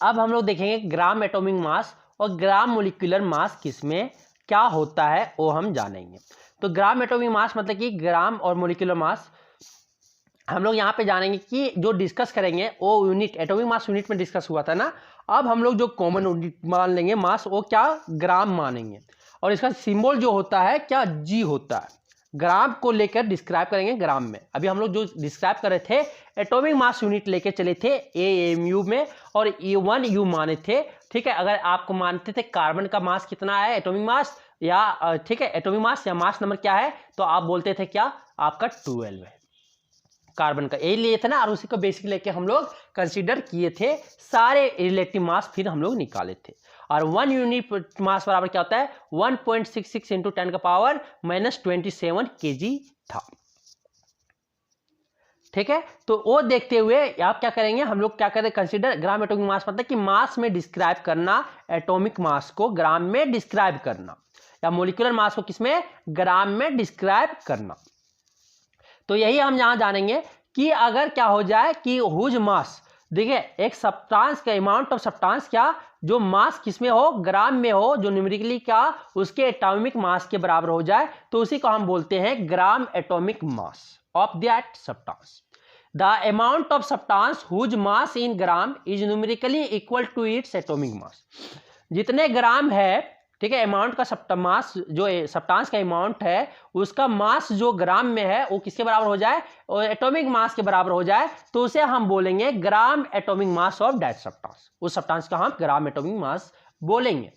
अब हम लोग देखेंगे ग्राम एटॉमिक मास और ग्राम मोलिकुलर मास किसमें क्या होता है वो हम जानेंगे। तो ग्राम एटॉमिक मास मतलब कि ग्राम और मोलिकुलर मास हम लोग यहाँ पे जानेंगे कि जो डिस्कस करेंगे वो यूनिट एटॉमिक मास यूनिट में डिस्कस हुआ था ना। अब हम लोग जो कॉमन यूनिट मान लेंगे मास वो क्या ग्राम मानेंगे और इसका सिंबल जो होता है क्या जी होता है। ग्राम को लेकर डिस्क्राइब करेंगे ग्राम में। अभी हम लोग जो डिस्क्राइब कर रहे थे एटॉमिक मास यूनिट लेके चले थे AMU में और E1U माने थे। ठीक है, अगर आपको मानते थे कार्बन का मास कितना है एटॉमिक मास या ठीक है एटॉमिक मास या मास नंबर क्या है तो आप बोलते थे क्या आपका 12 है कार्बन का, यही लिए थे ना और उसी को बेसिक लेके हम लोग कंसीडर किए थे सारे रिलेटिव मास फिर हम लोग निकाले थे। और 1 यूनिट मास बराबर क्या होता है 1.66 इंटू 10 का पावर -27 kg था। ठीक है, तो वो देखते हुए आप क्या करेंगे हम लोग क्या करें कंसीडर ग्राम एटॉमिक मास मतलब कि मास में डिस्क्राइब करना, एटॉमिक मास को ग्राम में डिस्क्राइब करना या मोलिकुलर मास को किसमें ग्राम में डिस्क्राइब करना। तो यही हम यहां जानेंगे कि अगर क्या हो जाए कि हुज मास, देखिए एक सब्सटेंस का अमाउंट ऑफ सब्सटेंस क्या जो मास किसमें हो ग्राम में हो जो न्यूमेरिकली क्या उसके एटॉमिक मास के बराबर हो जाए तो उसी को हम बोलते हैं gram atomic mass of that substance. The amount of substance whose mass in gram is numerically equal to its atomic mass. जितने ग्राम है ठीक है अमाउंट का मास जो सब्सटेंस का अमाउंट है उसका मास जो ग्राम में है वो किसके बराबर हो जाए और एटॉमिक मास के बराबर हो जाए तो उसे हम बोलेंगे ग्राम atomic mass of that substance. उस सब्सटेंस का हम ग्राम एटॉमिक मास बोलेंगे।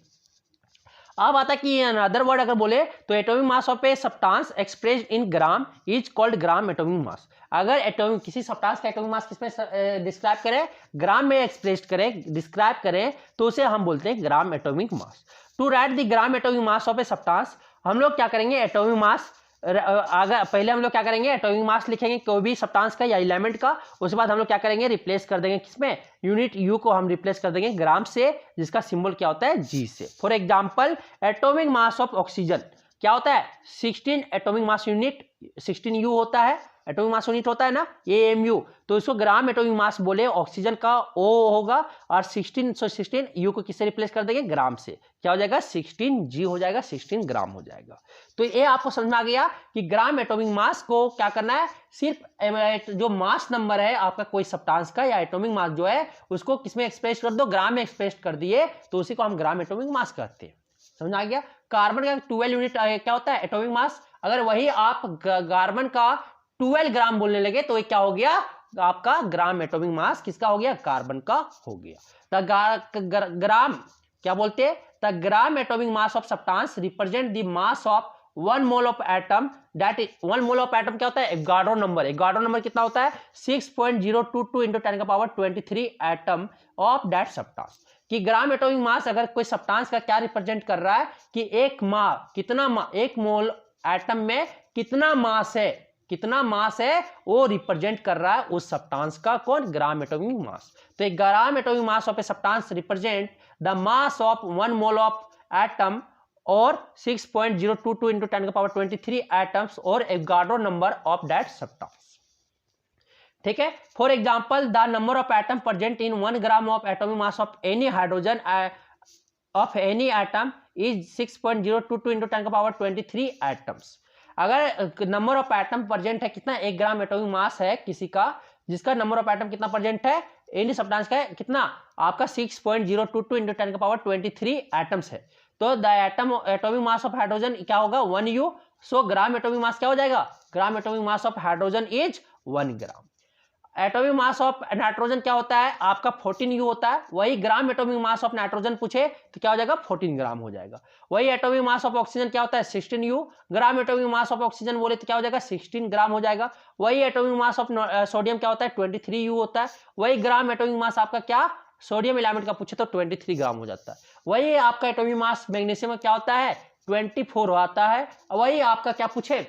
अब आता कि अदर वर्ड अगर बोले तो atomic mass of a substance expressed in gram is called gram atomic mass. अगर एटॉमिक किसी सब्सटेंस का एटॉमिक मास किसमें डिस्क्राइब करें ग्राम में एक्सप्रेस करें डिस्क्राइब करें तो उसे हम बोलते हैं gram atomic mass. To write the gram atomic mass of a substance हम लोग क्या करेंगे एटॉमिक मास अगर पहले हम लोग क्या करेंगे एटॉमिक मास लिखेंगे कोई भी सब्सटेंस का या एलिमेंट का, उसके बाद हम लोग क्या करेंगे रिप्लेस कर देंगे किसमें यूनिट यू को हम रिप्लेस कर देंगे ग्राम से जिसका सिंबल क्या होता है जी से। For example atomic mass of oxygen क्या होता है 16 एटॉमिक मास यूनिट 16 यू होता है एटॉमिक मास यूनिट होता है ना AMU, तो इसको ग्राम एटॉमिक मास बोले ऑक्सीजन का O होगा और 16 यू को किससे रिप्लेस कर देंगे ग्राम से क्या हो जाएगा 16 G हो जाएगा 16 ग्राम हो जाएगा। तो ये आपको समझ में आ गया कि ग्राम एटॉमिक मास को क्या करना है सिर्फ जो मास नंबर है आपका कोई सब्सटेंस का या एटॉमिक मास जो है उसको किसमें एक्सप्रेस कर दो ग्राम में एक्सप्रेस कर दिए तो उसी को हम ग्राम एटॉमिक मास कहते हैं। समझ आ गया। कार्बन का 12 यूनिट क्या होता है एटॉमिक मास, अगर वही आप कार्बन का 12 ग्राम बोलने लगे तो ये क्या हो गया आपका ग्राम एटॉमिक मास किसका हो गया कार्बन का हो गया। ग्राम क्या बोलते हैं the gram atomic mass of substance represent the mass of 1 mole of atom that is 1 mole of atom क्या होता है एवोगाड्रो नंबर कितना होता है 6.022 इंटू 10 का power 23 atom of that substance. कि ग्राम एटॉमिक मास अगर कोई सब्सटेंस का क्या रिप्रेजेंट कर रहा है कि एक मोल एटम में कितना मास है वो रिप्रेजेंट कर रहा है उस सब्सटेंस का कौन ग्राम एटॉमिक मास। तो एक ग्राम atomic mass of a substance represent the mass of 1 mole of atom और 6.022 into 10 का पावर 23 एटम्स और Avogadro number of that substance. ठीक है, for example the number of atom present in 1 gram of atomic mass of any hydrogen of any atom is 6.022 into 10 का power 23 atoms. अगर number of atom present है कितना 1 ग्राम atomic मास है किसी का जिसका नंबर ऑफ एटम कितना प्रेजेंट है एनी सब्सटेंस का कितना आपका 6.022 into 10 का पावर 23 एटम्स है तो the atomic mass of hydrogen क्या होगा 1 you. So gram atomic mass क्या हो जाएगा ग्राम atomic mass of hydrogen is 1 gram. Atomic mass of nitrogen क्या होता है आपका 14 यू होता है, वही ग्राम एटॉमिक मास ऑफ नाइट्रोजन पूछे तो क्या हो जाएगा 14 ग्राम हो जाएगा। वही एटॉमिक मास ऑफ ऑक्सीजन क्या होता है 16 you, gram atomic mass of oxygen बोले तो क्या हो जाएगा 16 ग्राम हो जाएगा। वही एटॉमिक मास ऑफ सोडियम क्या होता है 23 यू होता है, वही ग्राम एटॉमिक मास आपका क्या सोडियम एलिमेंट का पूछे तो 23 ग्राम हो जाता है। वही आपका एटॉमिक मास मैग्नीशियम क्या होता है 24 आता है, वही आपका क्या पूछे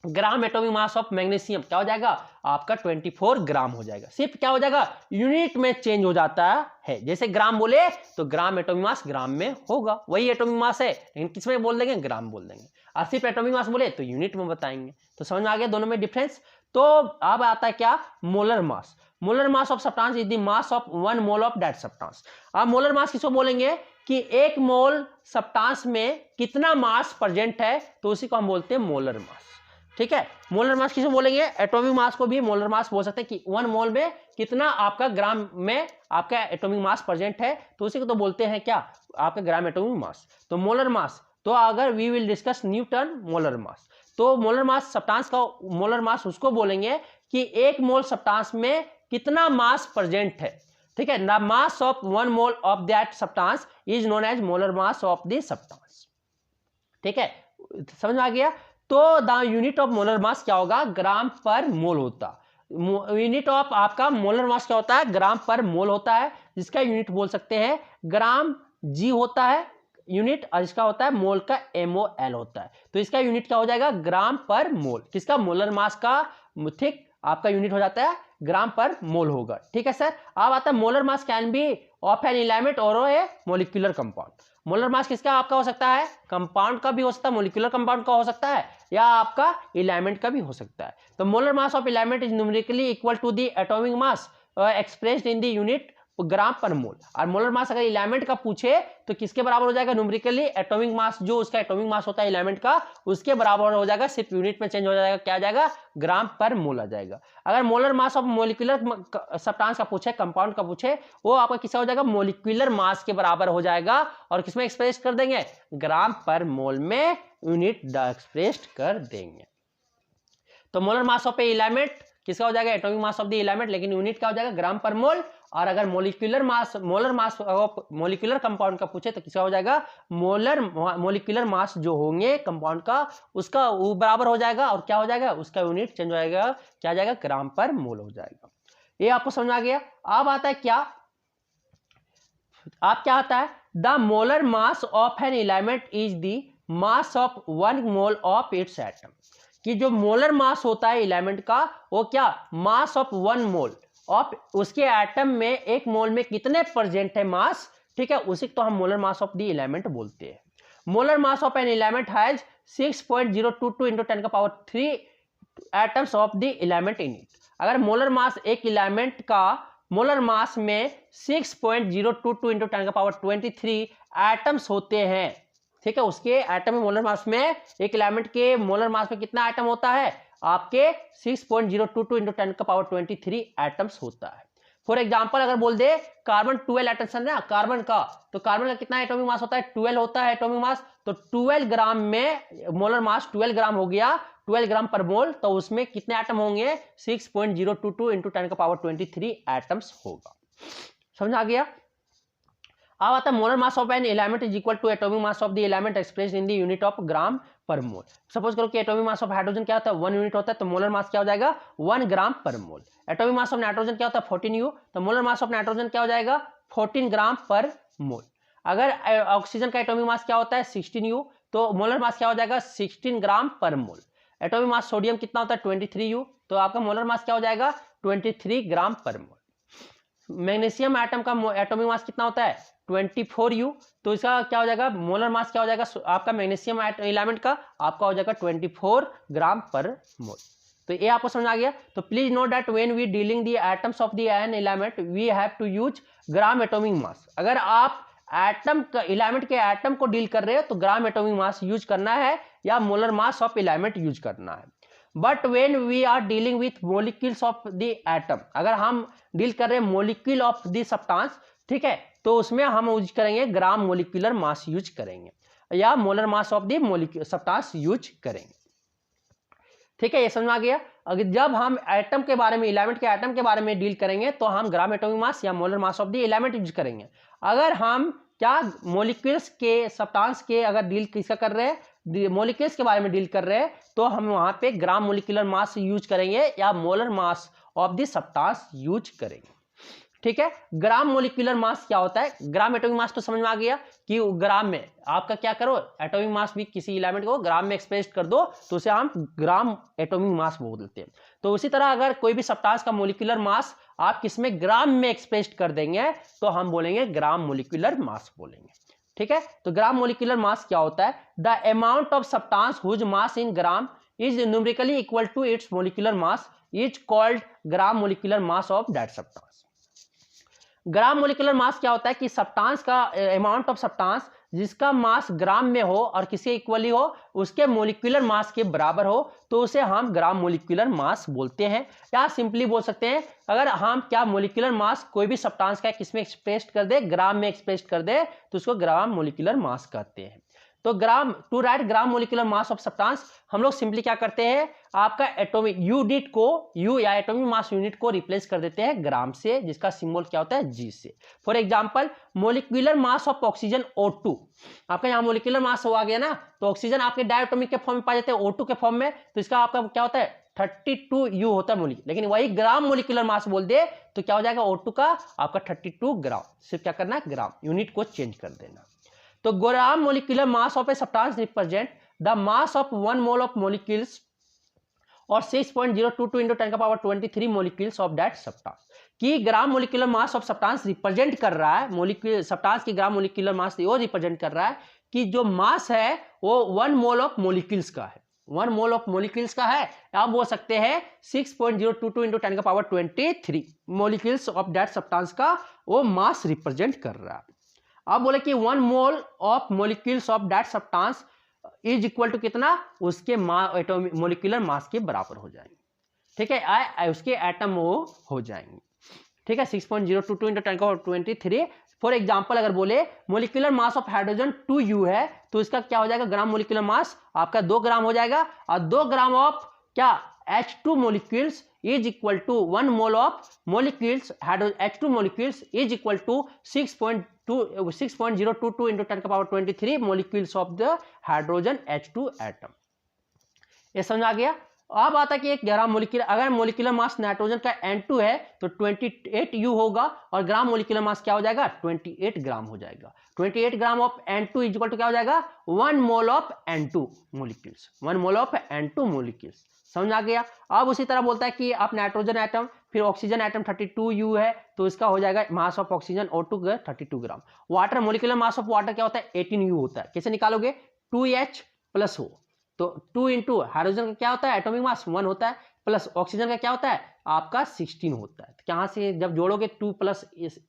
ग्राम एटॉमिक मास ऑफ मैग्नीशियम क्या हो जाएगा आपका 24 ग्राम हो जाएगा। सिर्फ क्या हो जाएगा यूनिट में चेंज हो जाता है, जैसे ग्राम बोले तो ग्राम एटॉमिक मास ग्राम में होगा, वही एटॉमिक मास है लेकिन किसमें बोल देंगे ग्राम बोल देंगे, और सिर्फ एटॉमिक मास बोले तो यूनिट में बताएंगे। तो समझ में आ गया दोनों में डिफरेंस। तो अब आता है क्या molar mass. Molar mass of substance is the mass of 1 mole of that substance. अब मोलर मास किसको बोलेंगे कि 1 मोल सब्सटेंस में कितना मास प्रेजेंट है, तो उसी को हम बोलते हैं मोलर मास। ठीक है, मोलर मास किसको बोलेंगे, एटॉमिक मास को भी मोलर मास बोल सकते हैं कि 1 मोल में कितना आपका ग्राम में आपका एटॉमिक मास प्रेजेंट है, तो उसी को तो बोलते हैं क्या, आपका ग्राम एटॉमिक मास। तो मोलर मास, तो अगर we will discuss new term molar mass, तो मोलर मास सब्सटेंस का मोलर मास उसको बोलेंगे कि 1 मोल सब्सटेंस में कितना मास प्रेजेंट है। ठीक है, the mass of 1 mole of that substance is known as molar mass of the substance. ठीक है, समझ में आ गया। तो the unit of molar mass क्या होगा, ग्राम पर मोल होता। यूनिट ऑफ आपका मोलर मास क्या होता है, ग्राम पर मोल होता है, जिसका यूनिट बोल सकते हैं ग्राम जी होता है यूनिट, और इसका होता है मोल का MOL होता है। तो इसका यूनिट क्या हो जाएगा, ग्राम पर मोल, किसका, मोलर मास का। ठीक, आपका यूनिट हो जाता है ग्राम पर मोल होगा। ठीक है सर। अब आता है molar mass can be of an element और ए मॉलिक्यूलर कंपाउंड। मोलर मास किसका आपका हो सकता है, कंपाउंड का भी हो सकता है, मॉलिक्यूलर कंपाउंड का हो सकता है, या आपका एलिमेंट का भी हो सकता है। तो molar mass of element is numerically equal to the atomic mass expressed in the unit gram per mole. और मोलर मास अगर एलिमेंट का पूछे तो किसके बराबर हो जाएगा, न्यूमेरिकली एटॉमिक मास, जो उसका एटॉमिक मास होता है एलिमेंट का, उसके बराबर हो जाएगा, सिर्फ यूनिट में चेंज हो जाएगा, क्या आ जाएगा, ग्राम पर मोल आ जाएगा। अगर molar mass of molecular substance का पूछे, कंपाउंड का पूछे, वो आपका किसका हो जाएगा, मॉलिक्यूलर मास के बराबर हो जाएगा, और किसमें एक्सप्रेस कर देंगे, ग्राम पर मोल में यूनिट एक्सप्रेस कर देंगे। तो मोलर मास ऑफ एलिमेंट किसका हो जाएगा, atomic mass of the element, लेकिन यूनिट क्या हो जाएगा, ग्राम पर मोल। और अगर मोलिकुलर मास, मोलर मास मोलिकुलर कंपाउंड का पूछे तो किसका हो जाएगा, मोलिकुलर मास जो होंगे कंपाउंड का, उसका वो बराबर हो जाएगा, और क्या हो जाएगा, उसका यूनिट चेंज हो जाएगा, क्या जाएगा, ग्राम पर मोल हो जाएगा। ये आपको समझ आ गया। अब आता है क्या, आप क्या आता है, the molar mass of an element is the mass of 1 mole of its atom. कि जो मोलर मास होता है एलिमेंट का, वो क्या, मास ऑफ 1 मोल ऑफ उसके एटम में 1 मोल में कितने प्रेजेंट है मास। ठीक है, उसी तो हम molar mass of the element बोलते हैं। Molar mass of an element has 6.022 into 10 का power 3 atoms of the element in it. अगर मोलर मास एक एलिमेंट का मोलर मास में 6.022 into 10 का पावर 23 एटम्स होते हैं। ठीक है, उसके एटम में मोलर मास में, एक एलिमेंट के मोलर मास में कितना एटम होता है, आपके 6.022 into 10 का पावर 23 एटम्स होता है। फॉर एग्जांपल अगर बोल दे कार्बन 12 एटम्स है ना कार्बन का, तो कार्बन का कितना एटॉमिक मास होता है, 12 होता है एटॉमिक मास। तो 12 ग्राम में मोलर मास 12 ग्राम हो गया, 12 ग्राम पर मोल, तो उसमें कितने एटम होंगे, 6.022 into 10 का पावर 23 एटम्स होगा। समझ आ गया। अब आता है molar mass of an element is equal to atomic mass of the element expressed in the unit of gram per mole. Suppose करो कि एटॉमिक मास ऑफ हाइड्रोजन क्या होता है, 1 यूनिट होता है, तो मोलर मास क्या हो जाएगा, 1 ग्राम per mole. Atomic mass of nitrogen क्या होता है, 14 U, तो मोलर मास ऑफ नाइट्रोजन क्या हो जाएगा, 14 ग्राम पर मोल। अगर ऑक्सीजन का एटॉमिक मास क्या होता है, 16 U, तो मोलर मास क्या हो जाएगा, 16 ग्राम पर मोल। एटॉमिक मास सोडियम कितना होता है, 23 U, तो आपका मोलर मास क्या हो जाएगा, 23 ग्राम पर मोल। मैग्नीशियम एटम का एटॉमिक मास कितना होता है, 24 U, तो इसका क्या हो जाएगा, मोलर मास क्या हो जाएगा आपका मैग्नीशियम एलिमेंट का, आपका हो जाएगा 24 ग्राम पर मोल। तो ये आपको समझ आ गया। तो please note that when we dealing the atoms of the an element we have to use gram atomic mass. अगर आप एटम का एलिमेंट के एटम को डील कर रहे हो तो ग्राम एटॉमिक मास यूज करना है, या molar mass of element use करना है। But when we are dealing with molecules of the atom, अगर हम डील कर रहे हैं मोलिक्यूल ऑफ द सब्सटेंस, ठीक है, तो उसमें हम यूज करेंगे ग्राम मोलिकुलर मास यूज करेंगे, या molar mass of the molecule substance use करेंगे। ठीक है, ये समझ आ गया। अगर जब हम एटम के बारे में, एलिमेंट के एटम के बारे में डील करेंगे तो हम ग्राम एटॉमिक मास या molar mass of the element use करेंगे। अगर हम क्या मोलिक्यूल्स के सब्सटेंस के अगर डील किसका कर रहे हैं, मोलिक्यूल्स के बारे में डील कर रहे हैं, तो हम वहां पे ग्राम मोलिकुलर मास यूज करेंगे या molar mass of the substance use करेंगे। ठीक है, ग्राम मोलिकुलर मास क्या होता है, ग्राम एटॉमिक मास तो समझ में आ गया कि ग्राम में आपका क्या करो, एटॉमिक मास भी किसी एलिमेंट को ग्राम में एक्सप्रेस कर दो तो उसे हम ग्राम एटॉमिक मास बोलते हैं। तो उसी तरह अगर कोई भी सब्सटेंस का मोलिकुलर मास आप किसमें ग्राम में एक्सप्रेस कर देंगे तो हम बोलेंगे ग्राम मोलिकुलर मास बोलेंगे। ठीक है, तो ग्राम मोलिकुलर मास क्या होता है, the amount of substance whose mass in gram is numerically equal to its molecular mass is called gram molecular mass of that substance. Gram molecular mass क्या होता है कि सब्सटेंस का अमाउंट ऑफ सब्सटेंस जिसका मास ग्राम में हो और किसी इक्वली हो, उसके मोलिकुलर मास के बराबर हो, तो उसे हम ग्राम मोलिकुलर मास बोलते हैं। या सिंपली बोल सकते हैं, अगर हम क्या मोलिकुलर मास कोई भी सब्सटेंस का किसमें एक्सप्रेस कर दे, ग्राम में एक्सप्रेस कर दे, तो उसको ग्राम मोलिकुलर मास कहते हैं। तो gram, to write gram molecular mass of substance, हम लोग सिंपली क्या करते हैं, आपका एटॉमिक यूनिट को, यू या एटॉमिक मास यूनिट को रिप्लेस कर देते हैं ग्राम से, जिसका सिंबल क्या होता है, जी से। For example molecular mass of oxygen O2, आपका यहाँ मोलिकुलर मास हो आ गया ना, तो ऑक्सीजन आपके डायटोमिक के फॉर्म में पाए जाते हैं O2 के फॉर्म में, तो इसका आपका क्या होता है 32U होता है मोलिकुलर। लेकिन वही ग्राम मोलिकुलर मास बोल दे तो क्या हो जाएगा, O2 का आपका 32 ग्राम। सिर्फ क्या करना है, ग्राम यूनिट को चेंज कर देना। तो gram molecular mass of a substance represent the mass of 1 mole of molecules और 6.022 into 10 का power 23 molecules of that substance. कि gram molecular mass of substance represent कर रहा है, मोलिक्यूल सब्सटेंस की ग्राम मोलिकुलर मास वो रिप्रेजेंट कर रहा है कि जो मास है वो 1 मोल ऑफ मोलिक्यूल्स का है, 1 मोल ऑफ मोलिक्यूल्स का है। आप बोल सकते हैं 6.022 into 10 का power 23 molecules of that substance का वो मास रिप्रेजेंट कर रहा है। अब बोले कि 1 mole of molecules of that substance is equal to कितना, उसके मोलिकुलर मास के बराबर हो जाएंगे। ठीक है, उसके एटम वो हो जाएंगे। ठीक है, 6.022 into 10 का पावर 23। फॉर एग्जांपल अगर बोले molecular mass of hydrogen 2U है, तो इसका क्या हो जाएगा, ग्राम मोलिकुलर मास आपका 2 ग्राम हो जाएगा। और 2 ग्राम ऑफ क्या H2 molecules is equal to 1 mole of molecules H2 molecules is equal to 6.022 into 10 का power 23 molecules of the hydrogen H2 atom. ये समझ आ गया। अब आता है कि एक ग्राम मोलिकुलर, अगर मोलिकुलर मास नाइट्रोजन का N2 है तो 28U होगा, और ग्राम मोलिकुलर मास क्या हो जाएगा, 28 ग्राम हो जाएगा। 28 gram of N2 is equal to क्या हो जाएगा, 1 mole of N2 molecules, 1 mole of N2 molecules. समझ आ गया। अब उसी तरह बोलता है कि आप नाइट्रोजन एटम, फिर ऑक्सीजन एटम 32U है, तो इसका हो जाएगा mass of oxygen O2 32 gram. Water molecular mass of water क्या होता है, 18U होता है। कैसे निकालोगे, 2H प्लस O, तो 2 इंटू हाइड्रोजन का क्या होता है, एटॉमिक मास 1 होता है, प्लस ऑक्सीजन का क्या होता है आपका 16 होता है। तो यहाँ से जब जोड़ोगे 2 प्लस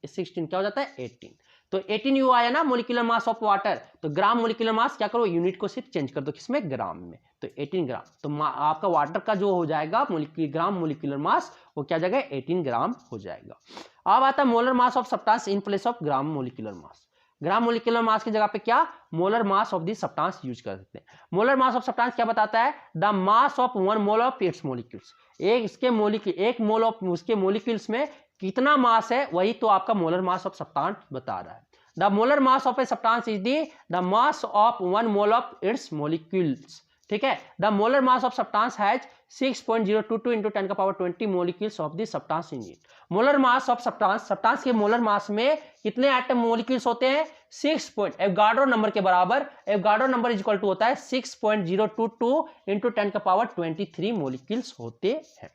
16 क्या हो जाता है 18। तो 18U आया ना मोलिकुलर मास ऑफ वाटर, तो ग्राम मोलिकुलर मास क्या करो, यूनिट को सिर्फ चेंज कर दो, किसमें, ग्राम में, तो 18 ग्राम। तो आपका वाटर का जो हो जाएगा ग्राम मोलिकुलर मास, वो क्या जाएगा 18 ग्राम हो जाएगा। अब आता है molar mass of substance in place of gram molecular mass. Gram molecular मास की जगह पे क्या molar mass of the substance use कर सकते हैं। मोलर मास ऑफ सब्सटेंस क्या बताता है, the mass of 1 mole of its molecules. एक मोल ऑफ उसके मोलिक्यूल्स में कितना मास है, वही तो आपका मोलर मास ऑफ सब्सटेंस बता रहा है। The molar mass of a substance is the mass of 1 mole of its molecules. ठीक है, the molar mass of substance has 6.022 into 10 का power 20 molecules of the substance in it. Molar mass of substance के molar mass में कितने atom molecules होते हैं, 6. Avogadro number के बराबर, Avogadro number is equal to होता है 6.022 into 10 का पावर 23 मोलिक्यूल्स होते हैं।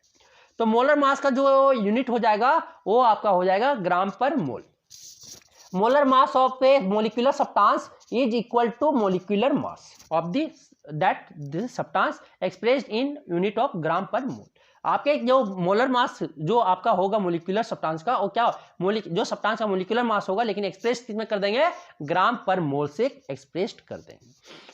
तो मोलर मास का जो यूनिट हो जाएगा वो आपका हो जाएगा gram per mole. Molar mass of a molecular substance is equal to molecular mass of this substance expressed in unit of gram per mole. आपके जो मोलर मास जो आपका होगा मोलिकुलर सब्सटेंस का, वो क्या जो सब्सटेंस का मोलिकुलर मास होगा, लेकिन एक्सप्रेस किसमें कर देंगे, ग्राम पर मोल से एक्सप्रेस्ड कर देंगे।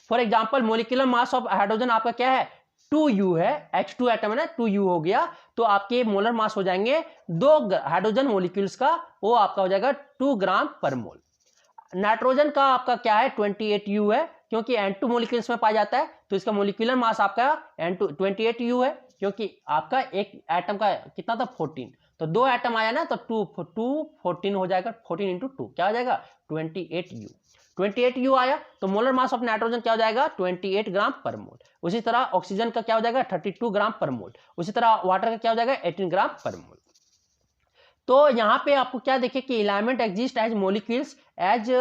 For example molecular mass of hydrogen आपका क्या है, 2U है, H2 एटम है ना, 2U हो गया, तो आपके मोलर मास हो जाएंगे 2 हाइड्रोजन मोलिक्यूल्स का, वो आपका हो जाएगा 2 ग्राम पर मोल। नाइट्रोजन का आपका क्या है, 28U है, क्योंकि N2 मोलिक्यूल्स में पाया जाता है, तो इसका मोलिकुलर मास आपका N2 28U है, क्योंकि आपका एक एटम का कितना था 14, तो 2 एटम आया ना, तो 2 14 हो जाएगा, 14 इंटू 2 क्या हो जाएगा 28U। 28U आया तो मोलर मास ऑफ नाइट्रोजन क्या हो जाएगा 28 ग्राम पर मोल। उसी तरह ऑक्सीजन का क्या हो जाएगा 32 ग्राम पर मोल। उसी तरह वाटर का क्या हो जाएगा 18 ग्राम पर मोल। तो यहाँ पे आपको क्या देखे कि element exist as molecules as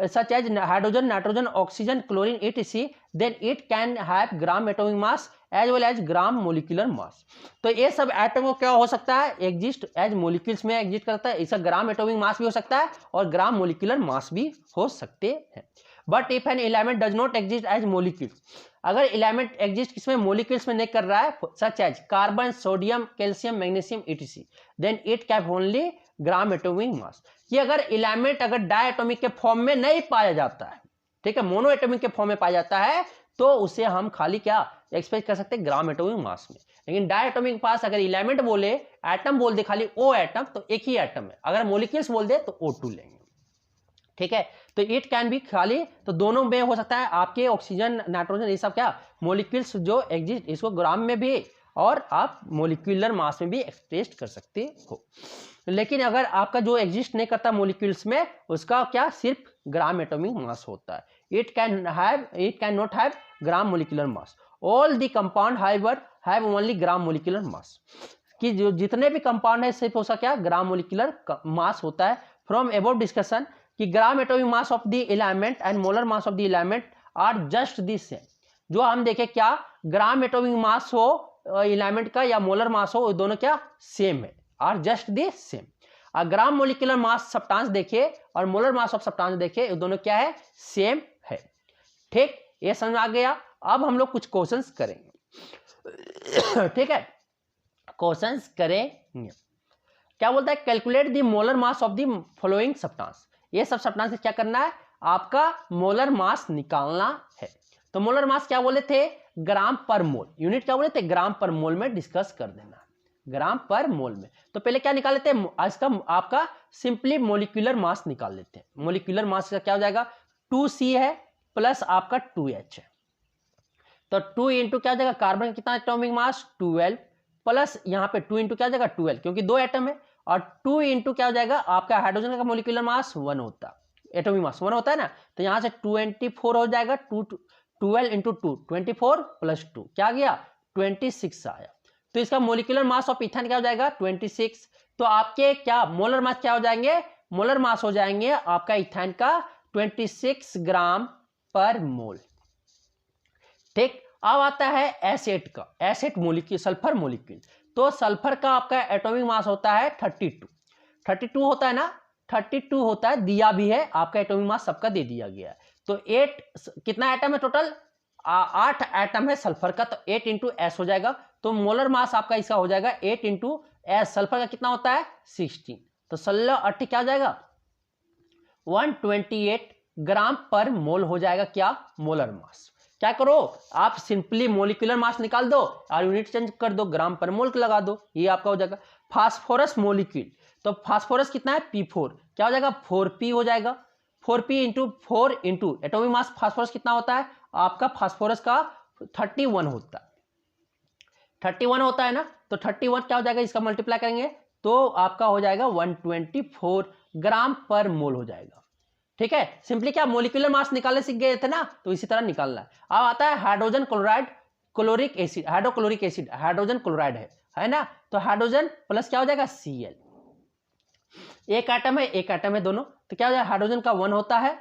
such as hydrogen, nitrogen, oxygen, chlorine, etc. then it can have gram atomic mass as well as gram molecular mass. तो ये सब एटम को क्या हो सकता है, एग्जिस्ट एज मोलिक्यूल्स में एग्जिस्ट करता है, इसका ग्राम एटॉमिक मास भी हो सकता है और ग्राम मोलिकुलर मास भी हो सकते हैं। But if an element does not exist as molecules, अगर एलिमेंट एग्जिस्ट किसमें, मोलिक्यूल्स में नहीं कर रहा है, such as carbon, sodium, calcium, magnesium etc, then it can only gram atomic mass. ये अगर एलिमेंट अगर डायटोमिक के फॉर्म में नहीं पाया जाता है, ठीक है, मोनो एटॉमिक के फॉर्म में पाया जाता है, तो उसे हम खाली क्या एक्सप्रेस कर सकते हैं, ग्राम एटॉमिक मास में। लेकिन डायटोमिक के पास अगर एलिमेंट बोले, एटम बोल दे खाली ओ एटम, तो एक ही एटम है, अगर मोलिक्यूल्स बोल दे तो O2 लेंगे, ठीक है। तो इट कैन बी खाली, तो दोनों में हो सकता है, आपके ऑक्सीजन, नाइट्रोजन, ये सब क्या मोलिक्यूल्स जो एग्जिस्ट, इसको ग्राम में भी और आप मोलिक्यूलर मास में भी एक्सप्रेस कर सकते हो। लेकिन अगर आपका जो एग्जिस्ट नहीं करता मोलिक्यूल्स में, उसका क्या सिर्फ ग्राम एटॉमिक मास होता है। It can not have gram molecular mass. All the compound however have only gram molecular मास, कि जो जितने भी कंपाउंड है सिर्फ उसका क्या ग्राम मोलिकुलर मास होता है। फ्रॉम अबव डिस्कशन कि gram atomic mass of the element and molar mass of the element are just the same. जो हम देखें क्या ग्राम एटॉमिक मास हो एलिमेंट का या मोलर मास हो, दोनों क्या सेम है, are just the same. Gram molecular mass substance देखिए और मोलर मास ऑफ सब्सटेंस देखिए, दोनों क्या है, सेम है। ठीक, ये समझ आ गया। अब हम लोग कुछ क्वेश्चंस करेंगे, ठीक है, क्वेश्चंस करेंगे। क्या बोलता है, calculate the molar mass of the following substance. ये सब सब्सटेंस से क्या करना है, आपका मोलर मास निकालना है। तो मोलर मास क्या बोले थे, ग्राम पर मोल, यूनिट क्या बोले थे, ग्राम पर मोल में डिस्कस कर देना, ग्राम पर मोल में। तो पहले क्या निकाल लेते हैं, इसका आपका सिंपली मोलिकुलर मास निकाल लेते हैं। मोलिकुलर मास का क्या हो जाएगा, 2C है प्लस आपका 2H है, तो 2 इंटू क्या हो जाएगा, कार्बन का कितना एटॉमिक मास 12 प्लस यहाँ पे 2 इंटू क्या हो जाएगा 12, क्योंकि 2 एटम है, और 2 इंटू क्या हो जाएगा आपका हाइड्रोजन का मोलिकुलर मास 1 होता है, एटॉमिक मास 1 होता है ना, तो यहाँ से 24 हो जाएगा, 12 इंटू 2 24 प्लस 2 क्या गया 26 आया। तो इसका मोलिकुलर मास ऑफ इथेन क्या हो जाएगा 26। तो आपके क्या मोलर मास क्या हो जाएंगे, मोलर मास हो जाएंगे आपका इथेन का 26 ग्राम पर मोल। ठीक, अब आता है एसिड का, एसिड मोलिक्यूल, सल्फर मोलिक्यूल। तो सल्फर का आपका एटॉमिक मास होता है 32 होता है ना, 32 होता है, दिया भी है आपका एटॉमिक मास सबका दे दिया गया है। तो 8 कितना एटम है टोटल, 8 एटम है सल्फर का, तो 8 इंटू एस हो जाएगा। तो मोलर मास आपका इसका हो जाएगा 8 इंटू एस, सल्फर का कितना होता है 16, तो 16 8 क्या हो जाएगा 128 ग्राम पर मोल हो जाएगा क्या मोलर मास। क्या करो आप सिंपली मोलिकुलर मास निकाल दो और यूनिट चेंज कर दो, ग्राम पर मोल लगा दो, ये आपका हो जाएगा। फास्फोरस मोलिक्यूल, तो फास्फोरस कितना है P4, क्या हो जाएगा 4P हो जाएगा, 4P into 4 into atomic mass phosphorus कितना होता है आपका, फास्फोरस का 31 होता है, 31 होता है ना, तो 31 क्या हो जाएगा, इसका मल्टीप्लाई करेंगे तो आपका हो जाएगा 124 ग्राम पर मोल हो जाएगा। ठीक है, सिंपली क्या मोलिकुलर मास निकालने सीख गए थे ना, तो इसी तरह निकालना है। अब आता है hydrogen chloride, chloric acid, hydrochloric acid, hydrogen chloride है ना, तो हाइड्रोजन प्लस क्या हो जाएगा Cl, एक एटम है दोनों, तो क्या हो जाएगा हाइड्रोजन का 1 होता है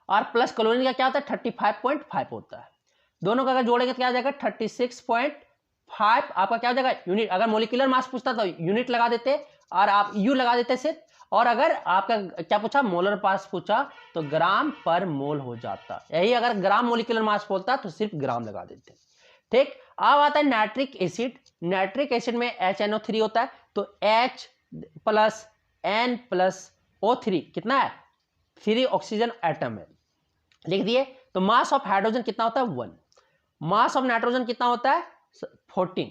और प्लस क्लोरीन का क्या होता है 35.5 होता है, दोनों का अगर जोड़ेंगे तो क्या हो जाएगा 36.5 आपका क्या हो जाएगा यूनिट। अगर मोलिकुलर मास पूछता तो यूनिट लगा देते और आप यू लगा देते सिर्फ, और अगर आपका क्या पूछा मोलर मास पूछा तो ग्राम पर मोल हो जाता, यही अगर ग्राम मोलिकुलर मास बोलता तो सिर्फ ग्राम लगा देते। ठीक, अब आता है नाइट्रिक एसिड, नाइट्रिक एसिड में HNO3 होता है, तो H plus N plus O3 कितना है 3 ऑक्सीजन एटम है, लिख दिए। तो मास ऑफ हाइड्रोजन कितना होता है 1, मास ऑफ नाइट्रोजन कितना होता है 14,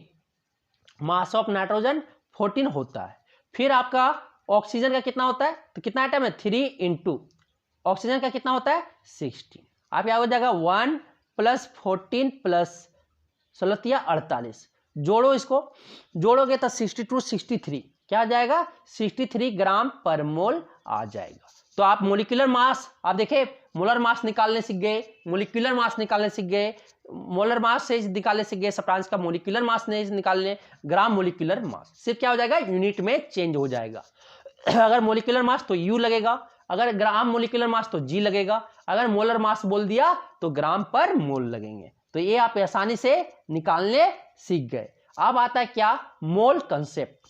मास ऑफ नाइट्रोजन 14 होता है। फिर आपका ऑक्सीजन का कितना होता है, तो कितना आइटम है 3 इंटू ऑक्सीजन का कितना होता है 16, आप यहाँ हो जाएगा 1 प्लस 14 प्लस 16 48, जोड़ो इसको, जोड़ोगे तो 62 63 क्या आ जाएगा 63 ग्राम पर मोल आ जाएगा। तो आप मोलिकुलर मास आप देखें, मोलर मास निकालने सीख गए, मोलिकुलर मास निकालने सीख गए, मोलर मास से निकालने सीख गए, सब्सटेंस का मोलिकुलर मास नहीं निकालने, ग्राम मोलिकुलर मास सिर्फ क्या हो जाएगा यूनिट में चेंज हो जाएगा। अगर मोलिकुलर मास तो U लगेगा, अगर ग्राम मोलिकुलर मास तो G लगेगा, अगर मोलर मास बोल दिया तो ग्राम पर मोल लगेंगे। तो ये आप आसानी से निकालने सीख गए। अब आता है क्या मोल कंसेप्ट।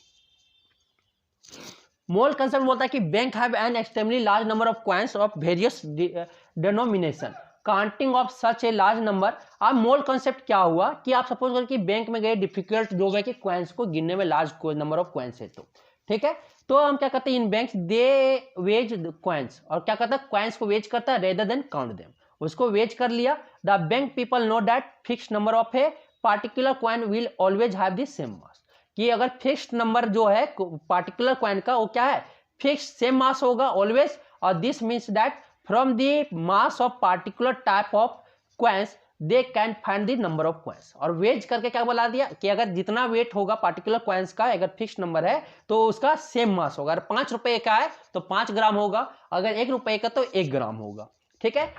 मोल कंसेप्ट बोलता है कि bank have an extremely large number of coins of various denomination, counting of such a large number. अब मोल कंसेप्ट क्या हुआ कि आप सपोज करें कि बैंक में गए, डिफिकल्ट जो है कि कॉइन्स को गिनने में लार्ज नंबर ऑफ कॉइन्स है, तो ठीक है, तो हम क्या करते हैं, इन बैंक्स दे वेज कॉइन्स, और क्या करता है, कॉइन्स को वेज करता है रेदर देन काउंट देम, उसको वेज कर लिया। The bank people know that fix number of a particular coin will always have the same mass, कि अगर फिक्स्ड नंबर जो है पार्टिकुलर कॉइन का वो क्या है, फिक्स सेम मास होगा ऑलवेज, और this means that from the mass of particular type of coins they can find the number of coins. और वेज करके क्या बता दिया कि अगर जितना वेट होगा पार्टिकुलर कॉइन्स का, अगर फिक्स नंबर है तो उसका सेम मास होगा। अगर 5 रुपए का है तो 5 ग्राम होगा, अगर 1 रुपए का तो 1 ग्राम होगा, ठीक है।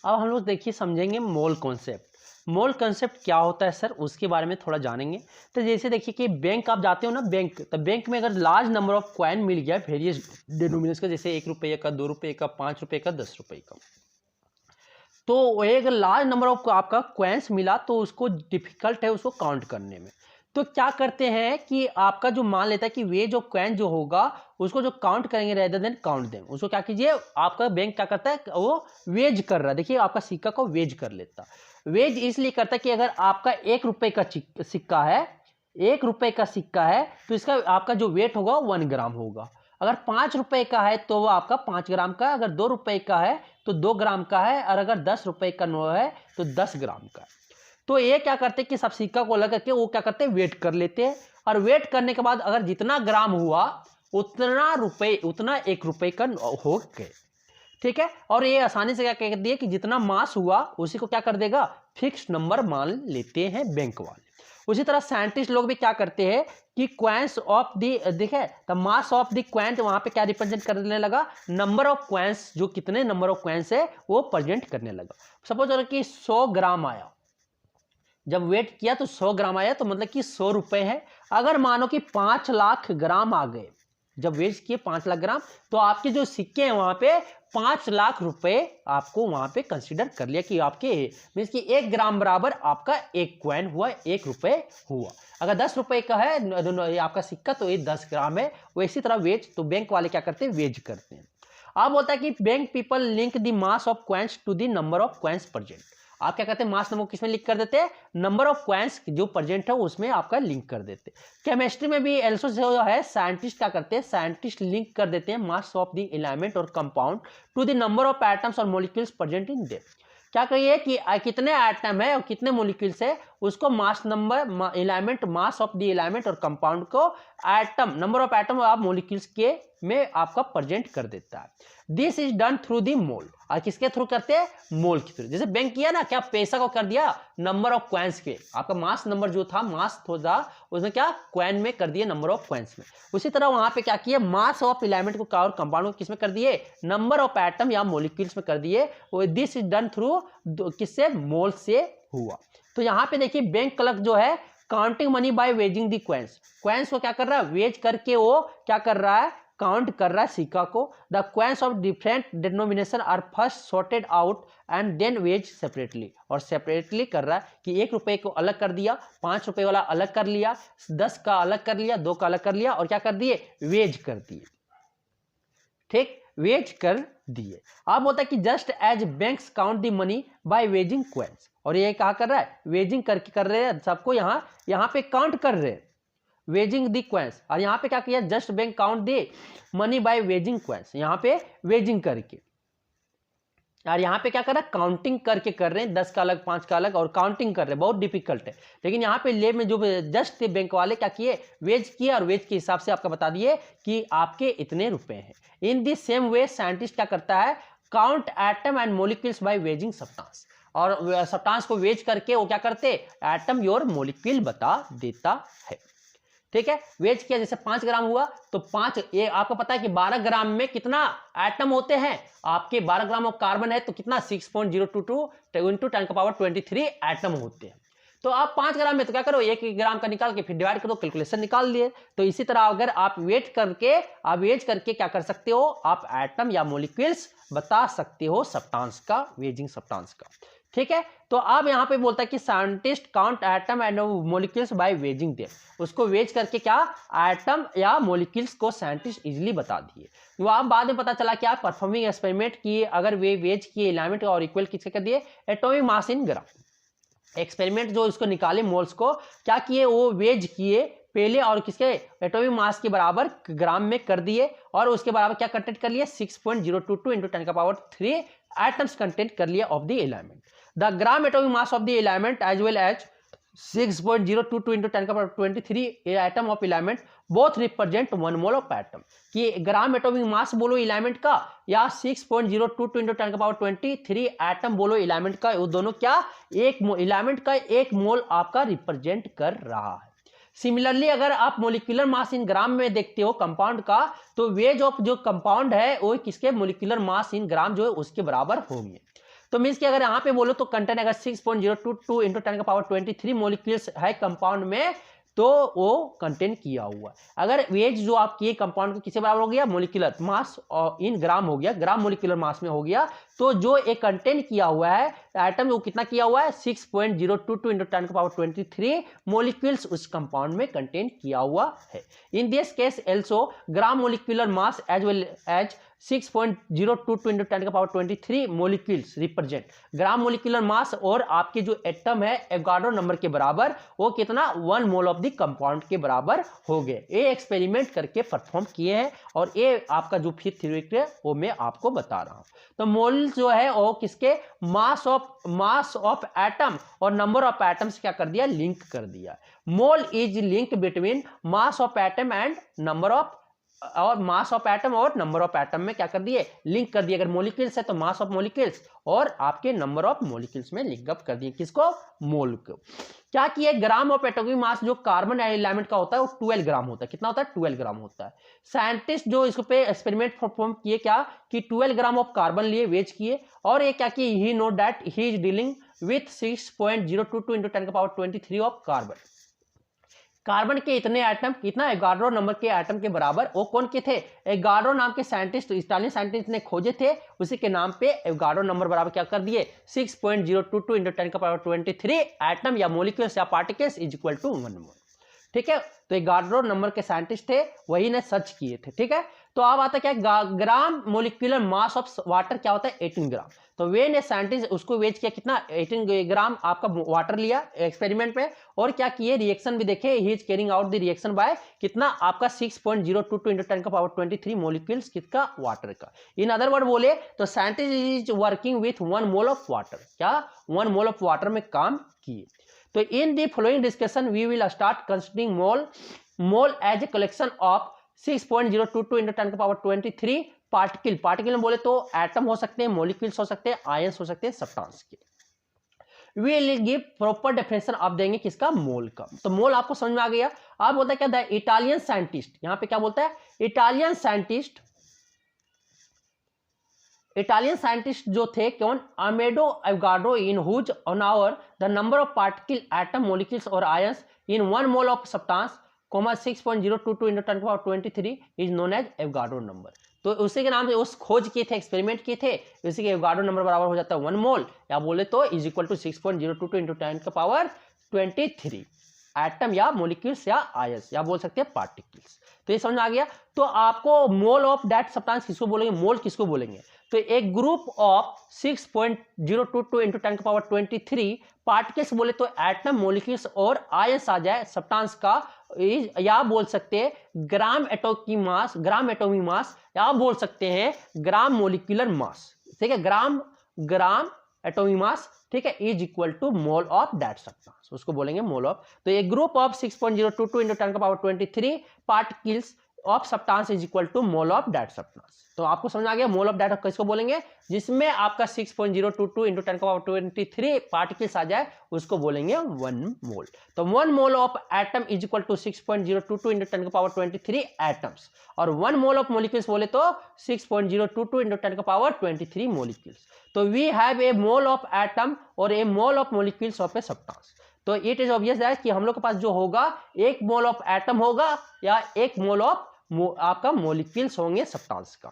अब हम लोग देखिए समझेंगे मोल कॉन्सेप्ट। मोल कॉन्सेप्ट क्या होता है सर, उसके बारे में थोड़ा जानेंगे। तो जैसे देखिए कि बैंक आप जाते हो ना बैंक, तो बैंक में अगर लार्ज नंबर ऑफ कॉइन मिल गया वेरियस डिनोमिनेशन का, जैसे 1 रुपये का, 2 रुपये का, 5 रुपये का, 10 रुपये का, तो एक लार्ज नंबर ऑफ आपका कॉइन्स मिला तो उसको डिफिकल्ट है उसको काउंट करने में। तो क्या करते हैं कि आपका जो मान लेता है कि वे जो कॉइन जो होगा उसको जो काउंट करेंगे रेदर देन काउंट देम, उसको क्या कीजिए, आपका बैंक क्या करता है, वो वेज कर रहा है। देखिए आपका सिक्का को वेज कर लेता, वेज इसलिए करता है कि अगर आपका 1 रुपये का सिक्का है, 1 रुपये का सिक्का है तो इसका आपका जो वेट होगा 1 ग्राम होगा। अगर 5 रुपये का है तो वो आपका 5 ग्राम का, अगर 2 रुपये का है तो 2 ग्राम का है, और अगर 10 रुपये का नो है तो 10 ग्राम का है। तो ये क्या करते हैं कि सब सिक्का को अलग करके वो क्या करते हैं, वेट कर लेते हैं, और वेट करने के बाद अगर जितना ग्राम हुआ उतना रुपये, उतना 1 रुपये का हो गए, ठीक है। और ये आसानी से क्या कह दिए कि जितना मास हुआ उसी को क्या कर देगा, फिक्स नंबर मान लेते हैं बैंक वाले। उसी तरह साइंटिस्ट लोग भी क्या करते हैं कि क्वांस ऑफ दी, देखे the mass of the quant, वहां पे क्या रिप्रेजेंट करने लगा, नंबर ऑफ क्वांस, जो कितने नंबर ऑफ क्वांस है वो प्रेजेंट करने लगा। सपोज करो कि 100 ग्राम आया, जब वेट किया तो 100 ग्राम आया, तो मतलब कि 100 रुपए है। अगर मानो कि 5 लाख ग्राम आ गए, जब वेट किए 5 लाख ग्राम, तो आपके जो सिक्के हैं वहां पे 5 लाख रुपए आपको वहां पे कंसीडर कर लिया कि आपके मीन्स कि 1 ग्राम बराबर आपका 1 कॉइन हुआ, 1 रुपए हुआ। अगर 10 रुपए का है आपका सिक्का तो ये 10 ग्राम है। वैसी तरह वेज, तो बैंक वाले क्या करते हैं, वेज करते हैं। अब होता है कि bank people link the mass of coins to the number of coins present. आप क्या करते हैं, मास नंबर किसमें लिंक कर देते हैं, नंबर ऑफ कॉइन्स जो प्रेजेंट है उसमें आपका लिंक कर देते हैं। केमिस्ट्री में भी एल्सो जो है साइंटिस्ट क्या करते हैं, साइंटिस्ट लिंक कर देते हैं मास ऑफ द एलिमेंट और compound to the number of atoms और मॉलिक्यूल्स प्रेजेंट इन देम। क्या कहिए कि कितने एटम है और कितने मॉलिक्यूल्स है, उसको mass number, element, mass of the element और कंपाउंड को एटम, नंबर ऑफ एटम और मॉलिक्यूल्स के में आपका प्रेजेंट कर देता है। This is done through the mole, और किसके थ्रू करते हैं, मोल के थ्रू। जैसे बैंक किया ना, क्या पैसा को कर दिया नंबर ऑफ कॉइन्स के, आपका मास नंबर जो था, मास था उसमें क्या कॉइन में कर दिए, नंबर ऑफ कॉइन्स में। उसी तरह वहां पे क्या किया, मास ऑफ एलिमेंट को और कंपाउंड को किसमें कर दिए, नंबर ऑफ एटम या मॉलिक्यूल्स में कर दिए। दिस इज डन थ्रू किससे, मोल से हुआ। तो यहाँ पे देखिए बैंक क्लर्क जो है counting money by waging the coins, coins को क्या कर रहा है, वेज करके वो क्या कर रहा है, काउंट कर रहा है सिक्का को। The coins of different denomination are first sorted out and then weigh separately, और सेपरेटली कर रहा है कि 1 रुपये को अलग कर दिया, 5 रुपये वाला अलग कर लिया, 10 का अलग कर लिया, 2 का अलग कर लिया, और क्या कर दिए, वेज कर दिए, ठीक, वेज कर दिए। अब होता है कि just as banks count the money by weighing coins, और ये क्या कर रहा है, वेजिंग करके कर रहे हैं सबको, यहाँ पे काउंट कर रहे हैं वेजिंग दी कॉइन्स। और यहाँ पे क्या किया, just bank count they money by weighing coins, यहाँ पे वेजिंग करके, और यहाँ पे क्या कर रहा है, काउंटिंग करके कर रहे हैं, 10 का अलग, 5 का अलग, और काउंटिंग कर रहे हैं, बहुत डिफिकल्ट है। लेकिन यहाँ पे लेब में जो जस्ट बैंक वाले क्या किए, वेज किया, और वेज के हिसाब से आपका बता दिए कि आपके इतने रुपए हैं। In this same way scientist क्या करता है, count atom and molecules by weighing substance, और सब्सटेंस को वेज करके वो क्या करते, एटम और मॉलिक्यूल बता देता है, ठीक है। वेज किया, जैसे 5 ग्राम हुआ तो 5, ये आपको पता है कि 12 ग्राम में कितना एटम होते हैं, आपके 12 ग्राम ऑफ कार्बन है तो कितना 6.022 इंटू 10⁻23 एटम होते हैं। तो आप 5 ग्राम में तो क्या करो, 1 ग्राम का निकाल के फिर डिवाइड करो, कैलकुलेशन निकाल लिए। तो इसी तरह अगर आप वेज करके क्या कर सकते हो, आप एटम या मॉलिक्यूल्स बता सकते हो सब्सटेंस का, वेजिंग सब्सटेंस का, ठीक है। तो अब यहाँ पे बोलता है कि scientist count atom and molecules by weighing them, उसको वेज करके क्या एटम या मोलिक्यूल्स को साइंटिस्ट इजीली बता दिए। तो आप बाद में पता चला क्या परफॉर्मिंग एक्सपेरिमेंट किए, अगर वे वेज किए एलिमेंट और इक्वल किसके कर दिए atomic mass in gram. Experiment जो इसको निकाले मोल्स को क्या किए वो वेज किए पहले और किसके एटॉमिक मास के बराबर ग्राम में कर दिए और उसके बराबर क्या कंटेंट कर लिया 6.022 into 10⁻³ एटम्स कंटेंट कर लिया of the element. The gram atomic mass of the element as well as 6.022 into 10⁻23 atom of element both represent 1 mole of atom. कि ग्राम एटॉमिक मास बोलो एलिमेंट का या 6.022 into 10⁻23 एटम बोलो element का, वो दोनों क्या एक एलिमेंट का 1 मोल आपका रिप्रेजेंट कर रहा है। सिमिलरली अगर आप मोलिकुलर मास इन ग्राम में देखते हो कंपाउंड का, तो वेज ऑफ जो कंपाउंड है वो किसके मोलिकुलर मास इन ग्राम जो है उसके बराबर होंगे। तो मीन्स कि अगर यहाँ पे बोलो तो कंटेंट अगर 6.022 into 10⁻23 मोलिक्यूल्स है कंपाउंड में तो वो कंटेंट किया हुआ। अगर वेज जो आप किए कंपाउंड को किससे बराबर हो गया मोलिकुलर मास और इन ग्राम हो गया, ग्राम मोलिकुलर मास में हो गया, तो जो एक कंटेंट किया हुआ है एटम वो कितना किया हुआ है 6.022 into 10⁻23 मोलिक्यूल्स उस कंपाउंड में कंटेंट किया हुआ है। In this case also gram molecular mass as well as 6.022 into 10⁻23 molecules represent gram molecular mass और आपके जो एटम है एवोगाड्रो नंबर के बराबर वो कितना 1 मोल ऑफ द कंपाउंड के बराबर हो गए। ये एक्सपेरिमेंट करके परफॉर्म किए हैं और ये आपका जो फिर थ्योरी है वो मैं आपको बता रहा हूं। तो मोल जो है वो किसके मास ऑफ एटम और नंबर ऑफ एटम्स क्या कर दिया लिंक कर दिया। Mole is link between mass of atom and number of और मास ऑफ एटम और नंबर ऑफ एटम में क्या कर दिए लिंक कर दिए। अगर मोलिक्यूल्स है तो मास ऑफ मोलिक्यूल्स और आपके नंबर ऑफ मोलिक्यूल्स में लिंक अप कर दिए किसको मोल को। क्या किए ग्राम ऑफ एटॉमिक मास जो कार्बन एलिमेंट का होता है वो 12 ग्राम होता है। कितना होता है 12 ग्राम होता है। साइंटिस्ट जो इसको पे एक्सपेरिमेंट परफॉर्म किए क्या कि 12 ग्राम ऑफ कार्बन लिए वेज किए और ये क्या किए he know that he is dealing with 6.022 into 10⁻23 of carbon. कार्बन के इतने एटम कितना एवोगाड्रो नंबर के एटम के बराबर वो कौन के थे एवोगाड्रो नाम के साइंटिस्ट इटालियन साइंटिस्ट ने खोजे थे, उसी के नाम पे एवोगाड्रो नंबर बराबर क्या कर दिए 6.022 into 10⁻23 एटम या मोलिक्यूल्स या पार्टिकल्स इज इक्वल टू 1 मोल। ठीक है, तो एवोगाड्रो नंबर के साइंटिस्ट थे वही ने सर्च किए थे। ठीक है, तो अब आता क्या ग्राम मोलिकुलर मास ऑफ वाटर क्या होता है 18 ग्राम। तो वे ने साइंटिस्ट उसको वेज किया कितना 18 ग्राम आपका वाटर लिया एक्सपेरिमेंट में और क्या किए रिएक्शन भी देखे he is carrying out the reaction by कितना आपका 6.022 into 10⁻23 मोलिक्यूल्स किसका वाटर का। इन अदर वर्ड बोले तो scientist is working with 1 mole of water, क्या 1 मोल ऑफ वाटर में काम किए। तो in the following discussion we will start considering mole as a collection of 6.022 into 10⁻23 particle में बोले तो एटम हो सकते हैं मोलिक्यूल्स हो सकते हैं आयंस हो सकते हैं सब्सटेंस के। We will give proper definition आप देंगे किसका मोल का। तो मोल आपको समझ में आ गया। आप बोलता है क्या द इटालियन साइंटिस्ट, यहां पे क्या बोलता है इटालियन साइंटिस्ट जो थे कौन Amedeo Avogadro in whose honour the number of particle atom molecules और ions in 1 mole of substance 6.022 into 10⁻23 is known as Avogadro number. तो उसी के नाम से उस खोज किए थे एक्सपेरिमेंट किए थे उसी के एवोगाड्रो नंबर बराबर हो जाता है 1 मोल या बोले तो is equal to 6.022 into 10⁻23 atom या मोलिक्यूल्स या आयंस या बोल सकते हैं पार्टिकल्स। तो ये समझ आ गया। तो आपको मोल ऑफ दैट सब्सटेंस किसको बोलेंगे मोल किसको बोलेंगे तो एक ग्रुप ऑफ 6.022 into 10⁻23 पार्टिकल्स बोले तो एटम मोलिक्यूल्स और आयंस आ जाए सब्सटेंस का या बोल सकते हैं ग्राम एटॉमिक मास या बोल सकते हैं ग्राम मोलिकुलर मास। ठीक है, ग्राम एटॉमिक मास ठीक है is equal to mole of that substance, उसको बोलेंगे मोल ऑफ। तो एक group of 6.022 into 10⁻23 particles of substance is equal to mole of that substance. तो आपको समझ आ गया मोल ऑफ दैट किसको बोलेंगे जिसमें आपका 6.022 into 10⁻23 पार्टिकल्स आ जाए उसको बोलेंगे 1 मोल। तो 1 mole of atom is equal to 6.022 into 10⁻23 atoms और 1 मोल ऑफ मोलिक्यूल्स बोले तो 6.022 into 10⁻23 मोलिक्यूल्स। तो we have a mole of atom और a mole of molecules of a substance. तो इट इज ऑब्वियस दैट कि हम लोग के पास जो होगा 1 मोल ऑफ एटम होगा या 1 मोल ऑफ आपका मोलिक्यूल्स होंगे सब्सटेंस का।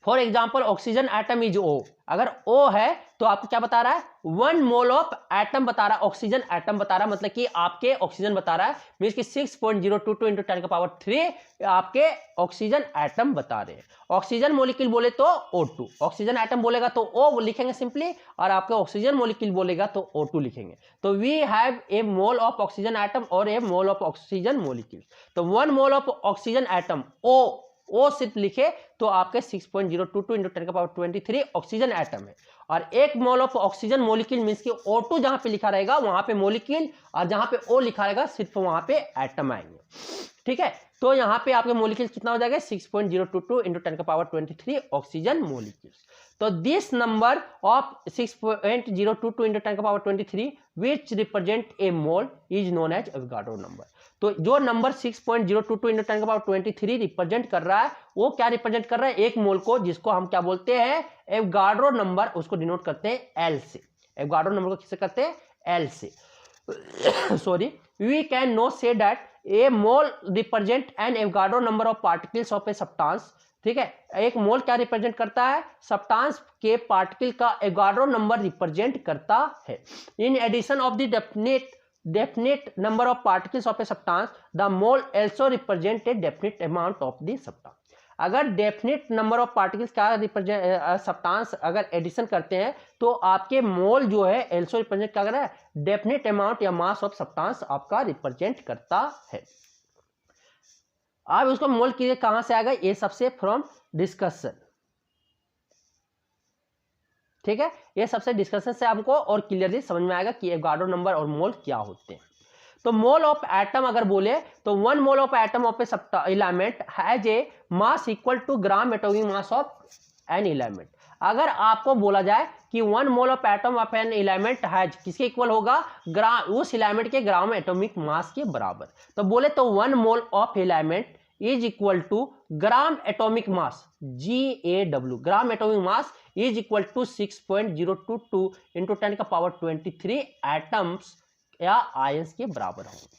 For example oxygen atom is O, अगर O है तो आपको क्या बता रहा है, 1 मोल ऑफ एटम बता रहा है, ऑक्सीजन एटम बता रहा है, मतलब कि आपके ऑक्सीजन बता रहा है, मींस कि 6.022 × 10⁻³ आपके ऑक्सीजन एटम बता रहे हैं। ऑक्सीजन मोलिक्यूल बोले तो O2, ऑक्सीजन एटम बोलेगा तो O लिखेंगे सिंपली, और आपके ऑक्सीजन मोलिक्यूल बोलेगा तो O2 लिखेंगे। तो we have a mole of oxygen atom और a mole of oxygen molecule. तो 1 mole of oxygen atom O सिर्फ लिखे तो आपके 6.022 × 10⁻23 ऑक्सीजन एटम है, और 1 mole of oxygen molecule means कि O2 जहां पे लिखा रहेगा वहां पे मोलिक्यूल, और जहां पे O लिखा रहेगा सिर्फ वहां पे एटम आएंगे। ठीक है, तो यहाँ पे आपके मोलिक्यूल कितना हो जाएगा, 6.022 × 10⁻23 ऑक्सीजन मोलिक्यूल्स। तो this number of 6.022 × 10⁻23 which represent a mole is known as Avogadro number. तो जो नंबर 6.022 × 10⁻23 रिप्रेजेंट कर रहा है वो क्या रिप्रेजेंट कर रहा है, एक मोल को, जिसको हम क्या बोलते हैं, एवोगाड्रो नंबर, उसको डिनोट करते हैं L से। एवोगाड्रो नंबर को किससे करते हैं, L से। Sorry, we can not say that a mole represent an Avogadro number of particles of a substance. ठीक है, एक मोल क्या रिप्रेजेंट करता है, सब्सटेंस के पार्टिकल का एवोगाड्रो नंबर रिप्रेजेंट करता है। In addition of the definite number of particles of a substance, the mole also represent a definite amount of the substance। अगर डेफिनेट नंबर ऑफ पार्टिकल्स का represent substance अगर addition करते हैं तो आपके मोल जो है एल्सो रिप्रेजेंट क्या कर रहा है, डेफिनेट अमाउंट या मास ऑफ सब्सटेंस आपका रिप्रेजेंट करता है। अब उसको मोल की कहां से आएगा, ये सबसे फ्रॉम डिस्कशन। ठीक है, ये सबसे डिस्कशन से हमको और क्लियरली समझ में आएगा कि एवोगाड्रो नंबर और मोल क्या होते हैं। तो मोल ऑफ एटम अगर बोले तो 1 mole of atom of a element has a mass equal to gram atomic mass of an element. अगर आपको बोला जाए कि 1 mole of atom of an element has, किसके इक्वल होगा, ग्राम, उस एलिमेंट के ग्राम एटॉमिक मास के बराबर। तो बोले तो 1 mole of element is equal to gram atomic mass, GAW, gram atomic mass is equal to 6.022 × 10⁻23 atoms या आयंस के बराबर होंगे।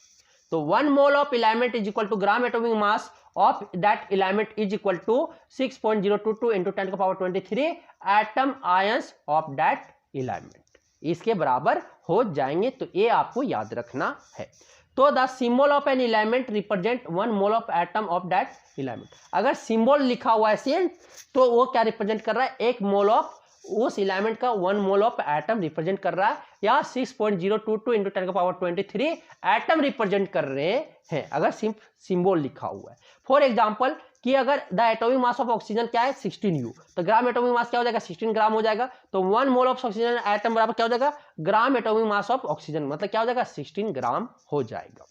तो 1 mole of element is equal to gram atomic mass of that element is equal to 6.022 × 10⁻23 atom ions of that element, इसके बराबर हो जाएंगे। तो ये आपको याद रखना है। तो the symbol of an element represent 1 mole of atom of that element. अगर सिंबल लिखा हुआ है सेम तो वो क्या रिप्रेजेंट कर रहा है, 1 मोल ऑफ उस एलिमेंट का 1 मोल ऑफ एटम रिप्रेजेंट कर रहा है, या 6.022 × 10⁻23 एटम रिप्रेजेंट कर रहे हैं अगर सिंबल लिखा हुआ है। फॉर एग्जांपल कि अगर the atomic mass of oxygen क्या है, 16U, तो ग्राम एटॉमिक मास क्या हो जाएगा, 16 ग्राम हो जाएगा। तो 1 मोल ऑफ ऑक्सीजन एटम बराबर क्या हो जाएगा, ग्राम एटॉमिक मास ऑफ ऑक्सीजन, मतलब क्या हो जाएगा, 16 ग्राम हो जाएगा।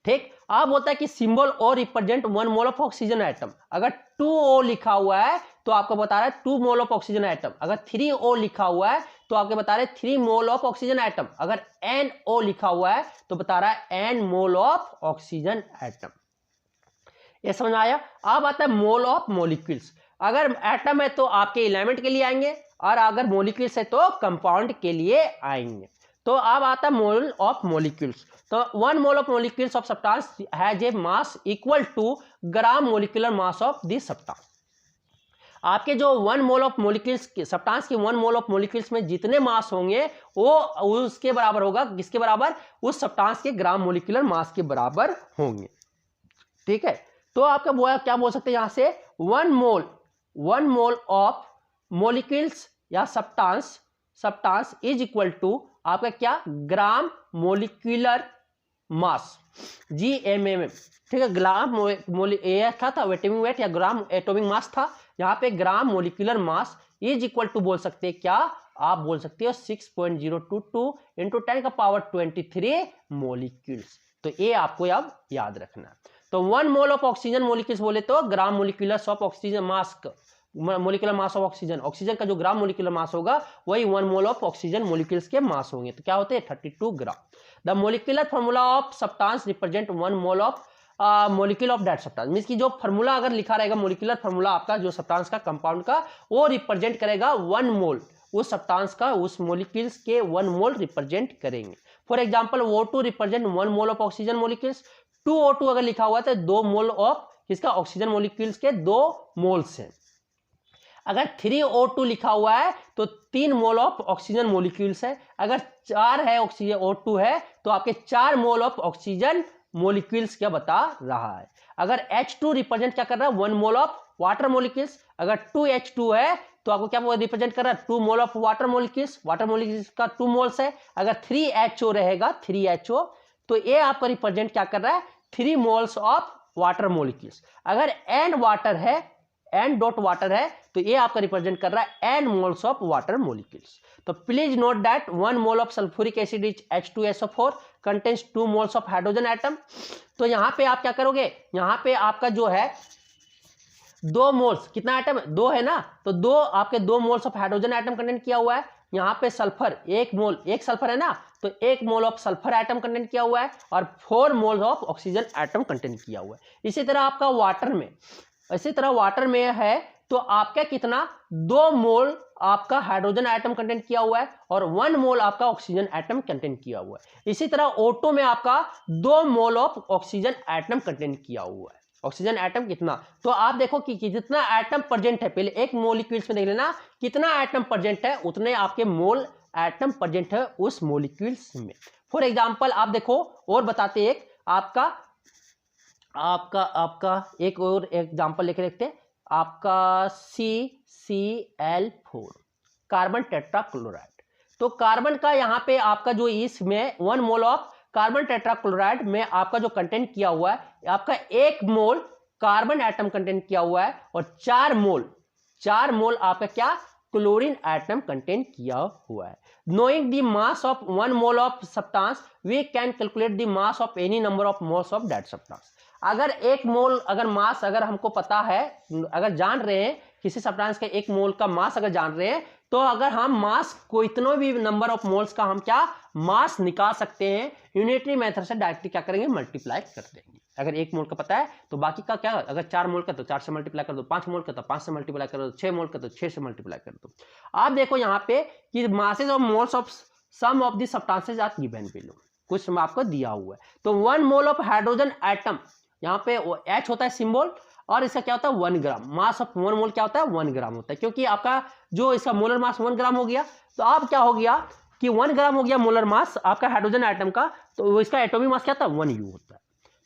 ठीक, अब होता है कि symbol O represent 1 mole of oxygen atom. अगर 2O लिखा हुआ है तो आपको बता रहा है 2 मोल ऑफ ऑक्सीजन एटम। अगर 3O लिखा हुआ है तो आपको बता रहे 3 मोल ऑफ ऑक्सीजन एटम। अगर NO लिखा हुआ है तो बता रहा है N mole of oxygen atom. ये समझ आया। अब आता है मोल ऑफ मॉलिक्यूल्स। अगर एटम है तो आपके एलिमेंट के लिए आएंगे, और अगर मॉलिक्यूल्स है तो कंपाउंड के लिए आएंगे। तो अब आता है मोल ऑफ मॉलिक्यूल्स। तो 1 mole of molecules of substance has a mass equal to gram molecular mass of this substance. आपके जो 1 मोल ऑफ मॉलिक्यूल्स सब्सटेंस की 1 मोल ऑफ मॉलिक्यूल्स में जितने मास होंगे वो उसके बराबर होगा, किसके बराबर, उस सब्सटेंस के ग्राम मोलिकुलर मास के बराबर होंगे। ठीक है, तो आपका वो क्या बोल सकते हैं यहां से, 1 मोल ऑफ मॉलिक्यूल्स या सब्सटेंस इज इक्वल टू आपका क्या, ग्राम मोलिकुलर मास, GMM। ठीक है, ग्राम था एटॉमिक वेट या ग्राम एटॉमिक मास था, यहाँ पे gram molecular mass is equal to बोल सकते हैं क्या, आप बोल सकते हो 6.022 × 10⁻23 मॉलिक्यूल्स। तो ये आपको अब याद रखना है। तो 1 मोल ऑफ ऑक्सीजन मॉलिक्यूल्स बोले तो gram molecular of oxygen mass, molecular mass of oxygen का जो ग्राम मोलिकुलर मास होगा वही 1 मोल ऑफ ऑक्सीजन मॉलिक्यूल्स के मास होंगे। तो क्या होते हैं, 32 gram. The molecular formula of substance represent 1 mole of molecule of that substance. Means की जो फार्मूला अगर लिखा रहेगा मोलिकुलर फार्मूला आपका जो सब्सटेंस का कंपाउंड का, वो रिप्रेजेंट करेगा 1 मोल, उस सब्सटेंस का, उस मॉलिक्यूल्स के 1 मोल रिप्रेजेंट करेंगे। For example O2 represent 1 mole of oxygen molecules. 2O2 अगर लिखा हुआ है तो 2 मोल ऑफ इसका ऑक्सीजन मॉलिक्यूल्स के 2 मोल्स हैं। अगर 3O2 लिखा हुआ है तो 3 मोल ऑफ ऑक्सीजन मोलिक्यूल्स है, अगर 4 है ऑक्सीजन O2 है तो आपके 4 मोल ऑफ ऑक्सीजन मोलिक्यूल्स क्या बता रहा है। अगर H2 रिप्रेजेंट क्या कर रहा है 1 मोल ऑफ वाटर मोलिक्यूल्स, अगर 2H2 है तो आपको क्या रिप्रेजेंट कर रहा है 2 मोल ऑफ वाटर मोलिक्यूल्स का 2 मोल्स है। अगर 3HO रहेगा 3HO तो ये आपका रिप्रेजेंट क्या कर रहा है 3 मोल्स ऑफ वाटर मोलिक्यूल्स। अगर N वाटर है N डॉट वाटर है तो ये आपका रिप्रेजेंट कर रहा है N moles of water molecules. तो please note that 1 mole of sulphuric acid is H2SO4 contains 2 moles of hydrogen atom. तो यहां पे आप क्या करोगे, यहां पे आपका जो है 2 मोल्स, कितना एटम 2 है ना, तो 2 आपके 2 moles of hydrogen atom content किया हुआ है। यहाँ पे सल्फर 1 मोल, 1 सल्फर है ना, तो 1 mole of sulphur atom content किया हुआ है और 4 मोल ऑफ ऑक्सीजन एटम कंटेंट किया हुआ है। इसी तरह आपका वाटर में है तो आपका कितना 2 मोल आपका हाइड्रोजन एटम कंटेंट किया हुआ है और 1 मोल आपका ऑक्सीजन एटम कंटेंट किया हुआ है। इसी तरह O2 में आपका 2 मोल ऑफ ऑक्सीजन एटम कंटेंट किया हुआ है। ऑक्सीजन एटम कितना, तो आप देखो कि जितना एटम प्रेजेंट है, पहले एक मॉलिक्यूल्स में देख लेना कितना एटम प्रेजेंट है, उतने आपके मोल एटम प्रेजेंट है उस मॉलिक्यूल्स में। फॉर एग्जांपल आप देखो और बताते एक आपका एक और एग्जांपल लेके देखते हैं। आपका CCl4 कार्बन टेट्राक्लोराइड, तो कार्बन का यहाँ पे आपका जो इसमें 1 मोल ऑफ कार्बन टेट्राक्लोराइड में आपका जो कंटेंट किया हुआ है, आपका 1 मोल कार्बन एटम कंटेंट किया हुआ है और 4 मोल आपका क्या क्लोरीन एटम कंटेंट किया हुआ है। Knowing the mass of 1 mole of substance we can calculate the mass of any number of moles of that substance. अगर 1 मोल अगर मास अगर हमको पता है, अगर जान रहे हैं किसी सब्सटेंस का 1 मोल का मास अगर जान रहे हैं, तो अगर हम मास को इतनों भी नंबर ऑफ मोल्स का हम क्या मास निकाल सकते हैं, यूनिटरी मेथड से डायरेक्टली क्या करेंगे मल्टीप्लाई कर देंगे। अगर 1 मोल का पता है तो बाकी का क्या, अगर 4 मोल का तो 4 से मल्टीप्लाई कर दो, 5 मोल का तो 5 से मल्टीप्लाई कर दो, 6 मोल का तो 6 से मल्टीप्लाई कर दो। आप देखो यहाँ पे कि masses of moles of some of the substances are given below, कुछ आपको दिया हुआ है। तो 1 मोल ऑफ हाइड्रोजन एटम, यहाँ पे H होता है सिंबल और इसका क्या होता है 1 ग्राम, मास ऑफ 1 मोल क्या होता है 1 ग्राम होता है, क्योंकि आपका जो इसका मोलर मास 1 ग्राम हो गया। तो अब क्या हो गया कि 1 ग्राम हो गया मोलर मास आपका हाइड्रोजन एटम का, तो इसका एटॉमिक मास क्या था 1U होता है।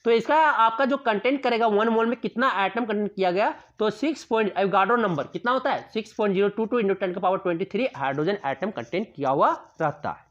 तो इसका आपका जो कंटेंट करेगा 1 मोल में कितना एटम कंटेंट किया गया, तो 6 एवोगाड्रो नंबर कितना होता है 6.022 × 10⁻23 हाइड्रोजन एटम कंटेंट किया हुआ रहता है।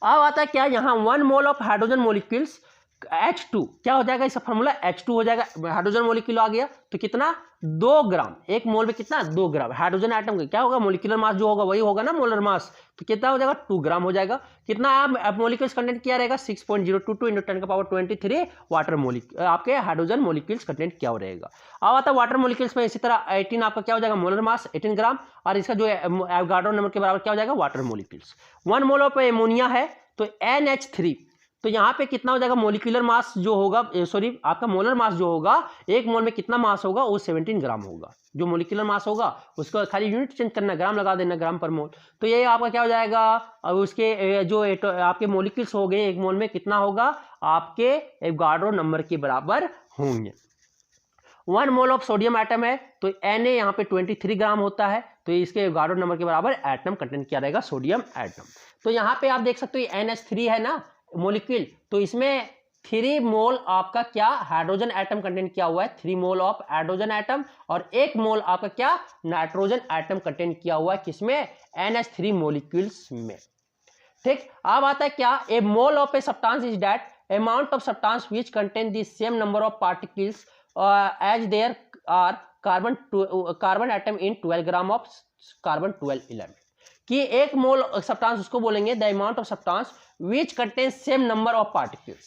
अब आता है क्या, यहाँ 1 mole of hydrogen molecules H2 क्या हो जाएगा, इसका फॉर्मूला H2 हो जाएगा। हाइड्रोजन मोलिक्यूल आ गया तो कितना 2 ग्राम, 1 मोल में कितना 2 ग्राम हाइड्रोजन एटम का क्या होगा मोलिकुलर मास जो होगा वही होगा ना मोलर मास, तो कितना हो जाएगा 2 ग्राम हो जाएगा। कितना आप मोलिक्यूल्स कंटेंट किया रहेगा 6.022 × 10⁻23 वाटर मोलिक्यूल आपके हाइड्रोजन मोलिक्यूल्स कंटेंट क्या हो रहेगा। अब आता है वाटर मोलिक्यूल्स में इसी तरह 18 आपका क्या हो जाएगा मोलर मास 18 ग्राम और इसका जो एवोगाड्रो नंबर के बराबर क्या हो जाएगा water molecules. 1 mole of ammonia है तो NH3, तो यहाँ पे कितना हो जाएगा मोलिकुलर मास जो होगा, सॉरी आपका मोलर मास जो होगा 1 मोल में कितना मास होगा वो 17 ग्राम होगा। जो मोलिकुलर मास होगा उसको खाली यूनिट चेंज करना, ग्राम लगा देना ग्राम पर मोल। तो ये आपका क्या हो जाएगा, अब उसके जो आपके मोलिक्यूल्स हो गए 1 मोल में कितना होगा आपके एवोगाड्रो नंबर के बराबर होंगे। 1 मोल ऑफ सोडियम एटम है तो Na यहाँ पे 23 ग्राम होता है, तो इसके एवोगाड्रो नंबर के बराबर एटम कंटेंट क्या रहेगा सोडियम एटम। तो यहाँ पे आप देख सकते हो NH3 है ना मोलिक्यूल, तो इसमें 3 मोल आपका क्या हाइड्रोजन एटम कंटेंट किया हुआ है, 3 मोल ऑफ हाइड्रोजन एटम और 1 मोल आपका क्या नाइट्रोजन एटम कंटेंट किया हुआ है किसमें NH3 मोलिक्यूल्स में। ठीक, अब आता है क्या a mole of a substance is that amount of substance which contain the same number of particles as there are carbon atom in 12 gram of carbon 12 element, कि 1 मोल सब्सटेंस उसको बोलेंगे the amount of substance which contains same number of particles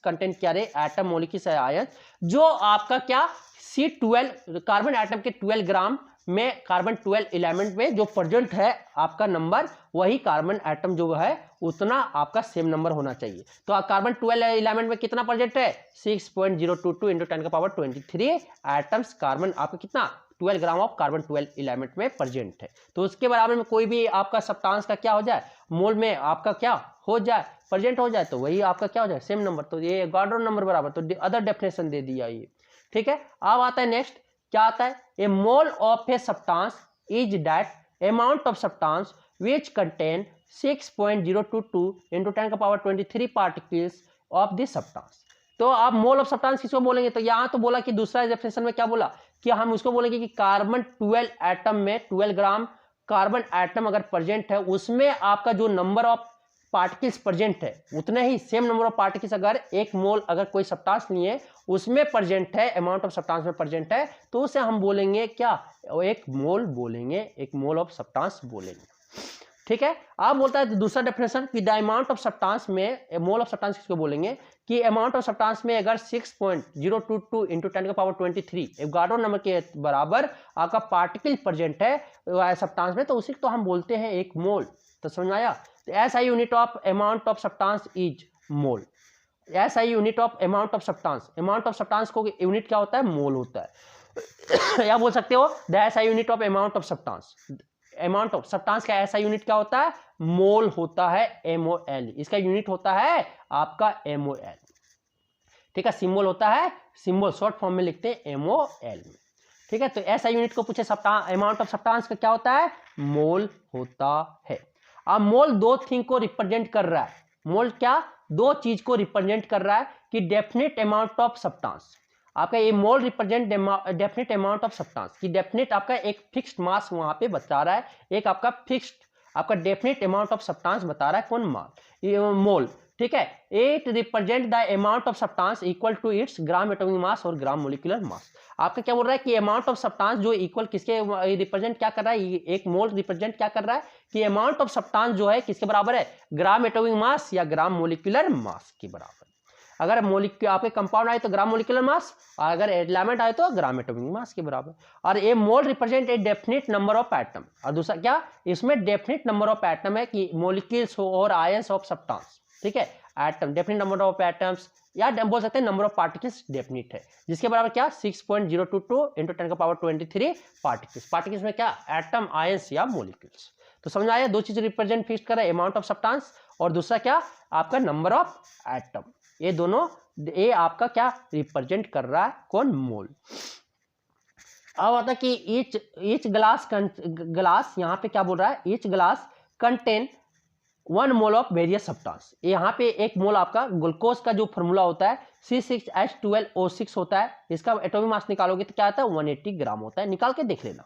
contain क्या रहे atom molecules है ion, जो आपका क्या C12 carbon atom के 12 ग्राम में कार्बन 12 एलिमेंट में जो प्रेजेंट है आपका नंबर, वही कार्बन एटम जो है उतना आपका सेम नंबर होना चाहिए। तो कार्बन 12 एलिमेंट में कितना प्रेजेंट है 6.022 × 10⁻23 एटम्स कार्बन आपका कितना 12 ग्राम ऑफ कार्बन 12 एलिमेंट में प्रेजेंट है। तो उसके बराबर में कोई भी आपका सब्सटेंस का क्या हो जाए मोल में आपका क्या हो जाए प्रेजेंट हो जाए, तो वही आपका क्या हो जाए सेम नंबर, तो ये एवोगाड्रो नंबर बराबर, तो अदर डेफिनेशन दे दिया ये। ठीक है, अब आता है नेक्स्ट क्या आता है, a mole of a substance is that amount of substance which contain 6.022 into 10 का power 23 particles of this substance. तो आप मोल ऑफ सब्सटेंस किसको बोलेंगे, तो यहाँ तो बोला कि दूसरा डेफिनेशन में क्या बोला कि हम उसको बोलेंगे कि कार्बन 12 एटम में 12 ग्राम कार्बन एटम अगर प्रेजेंट है, उसमें आपका जो नंबर ऑफ पार्टिकल्स प्रेजेंट है उतने ही सेम नंबर ऑफ पार्टिकल्स अगर एक मोल अगर कोई सब्सटेंस लिए उसमें प्रेजेंट है, अमाउंट ऑफ सब्सटेंस में प्रेजेंट है, तो उसे हम बोलेंगे क्या, एक मोल बोलेंगे, एक मोल ऑफ सब्सटेंस बोलेंगे। ठीक है। अब बोलता है दूसरा डेफिनेशन कि द अमाउंट ऑफ सब्सटेंस में, मोल ऑफ सब्सटेंस किसको बोलेंगे कि अमाउंट ऑफ सब्सटेंस में अगर 6.022 into 10 का पावर 23 एवोगाड्रो नंबर के बराबर आपका पार्टिकल प्रेजेंट है सब्सटेंस में, तो उसी को तो हम बोलते हैं एक मोल। तो समझ आया। तो SI unit of amount of substance is mole. SI unit of amount of substance, amount of substance को यूनिट क्या होता है, मोल होता है। या बोल सकते हो the SI unit of amount of substance, amount of substance का ऐसा यूनिट क्या होता है, मोल होता है, MOL। इसका यूनिट होता है आपका MOL। ठीक है, सिंबल होता है, सिंबल शॉर्ट फॉर्म में लिखते हैं MOL। ठीक है, तो ऐसा यूनिट को पूछे अमाउंट ऑफ सब्सटेंस का क्या होता है, मोल होता है। अब मोल दो थिंग को रिप्रेजेंट कर रहा है, मोल क्या, दो चीज को रिप्रेजेंट कर रहा है कि डेफिनेट अमाउंट ऑफ सब्सटेंस, आपका ये mole represent definite amount of substance की डेफिनेट आपका एक फिक्स्ड मास वहां पे बता रहा है, एक आपका फिक्स्ड आपका डेफिनेट अमाउंट ऑफ सब्सटेंस बता रहा है, कौन, मोल। ठीक है, it represent the amount of substance equal to its gram atomic mass और ग्राम मोलिकुलर मास। आपका क्या बोल रहा है कि अमाउंट ऑफ सब्सटेंस जो इक्वल किसके रिप्रेजेंट क्या कर रहा है, एक मोल रिप्रेजेंट क्या कर रहा है कि अमाउंट ऑफ सब्सटेंस जो है किसके बराबर है, ग्राम एटॉमिक मास या ग्राम मोलिकुलर मास के बराबर। अगर मोलिक्यूल आपके कंपाउंड आए तो ग्राम मोलिकुलर मास, और अगर एलिमेंट आए तो ग्राम एटॉमिक मास के बराबर। और ये mole represent a definite number of atom, और दूसरा क्या, इसमें डेफिनेट नंबर ऑफ एटम है कि मोलिक्यूल्स और आयंस ऑफ सब्सटेंस। ठीक है, atom definite number of atoms, या बोल सकते हैं नंबर ऑफ पार्टिकल्स डेफिनेट है, जिसके बराबर क्या, 6.022 into 10 का पावर 23 पार्टिकल्स। पार्टिकल्स में क्या, एटम, आयंस या मोलिक्यूल्स। तो समझ आया, दो चीज रिप्रेजेंट फिक्स कर रहा है, अमाउंट ऑफ सब्सटेंस और दूसरा क्या, आपका नंबर ऑफ एटम। ये दोनों, ये आपका क्या रिप्रेजेंट कर रहा है, कौन, मोल। अब आता है कि ईच ग्लास यहाँ पे क्या बोल रहा है, each glass contain 1 mole of various substance. यहाँ पे एक मोल आपका ग्लूकोज का जो फॉर्मूला होता है C6H12O6 होता है, इसका एटॉमिक मास निकालोगे तो क्या आता है, 180 ग्राम होता है, निकाल के देख लेना।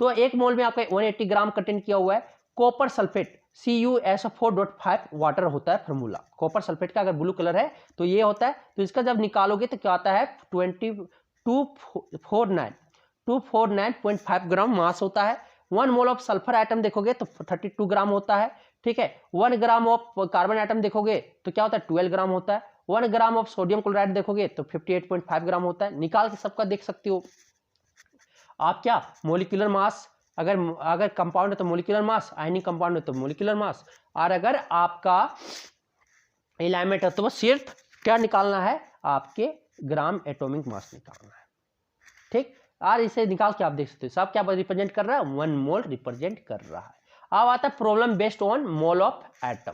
तो एक मोल में आपका 180 ग्राम कंटेन किया हुआ है। कॉपर सल्फेट CuSO4.5 वाटर होता है फॉर्मूला, कॉपर सल्फेट का अगर ब्लू कलर है तो ये होता है। तो इसका जब निकालोगे तो क्या आता है, 249.5 ग्राम मास होता है। 1 मोल ऑफ सल्फर आइटम देखोगे तो 32 ग्राम होता है। ठीक है, 1 ग्राम ऑफ कार्बन आइटम देखोगे तो क्या होता है, 12 ग्राम होता है। 1 ग्राम ऑफ सोडियम क्लोराइड देखोगे तो 58.5 ग्राम होता है। निकाल के सबका देख सकते हो आप। क्या, मोलिकुलर मास, अगर कंपाउंड है तो मोलिकुलर मास, आयनिक कंपाउंड है तो मोलिकुलर मास, और अगर आपका एलिमेंट है तो बस सिर्फ क्या निकालना है, आपके ग्राम एटॉमिक मास निकालना है। ठीक, और इसे निकाल के आप देख सकते हो सब क्या रिप्रेजेंट कर रहा है, 1 मोल रिप्रेजेंट कर रहा है। अब आता है problem based on mole of atom.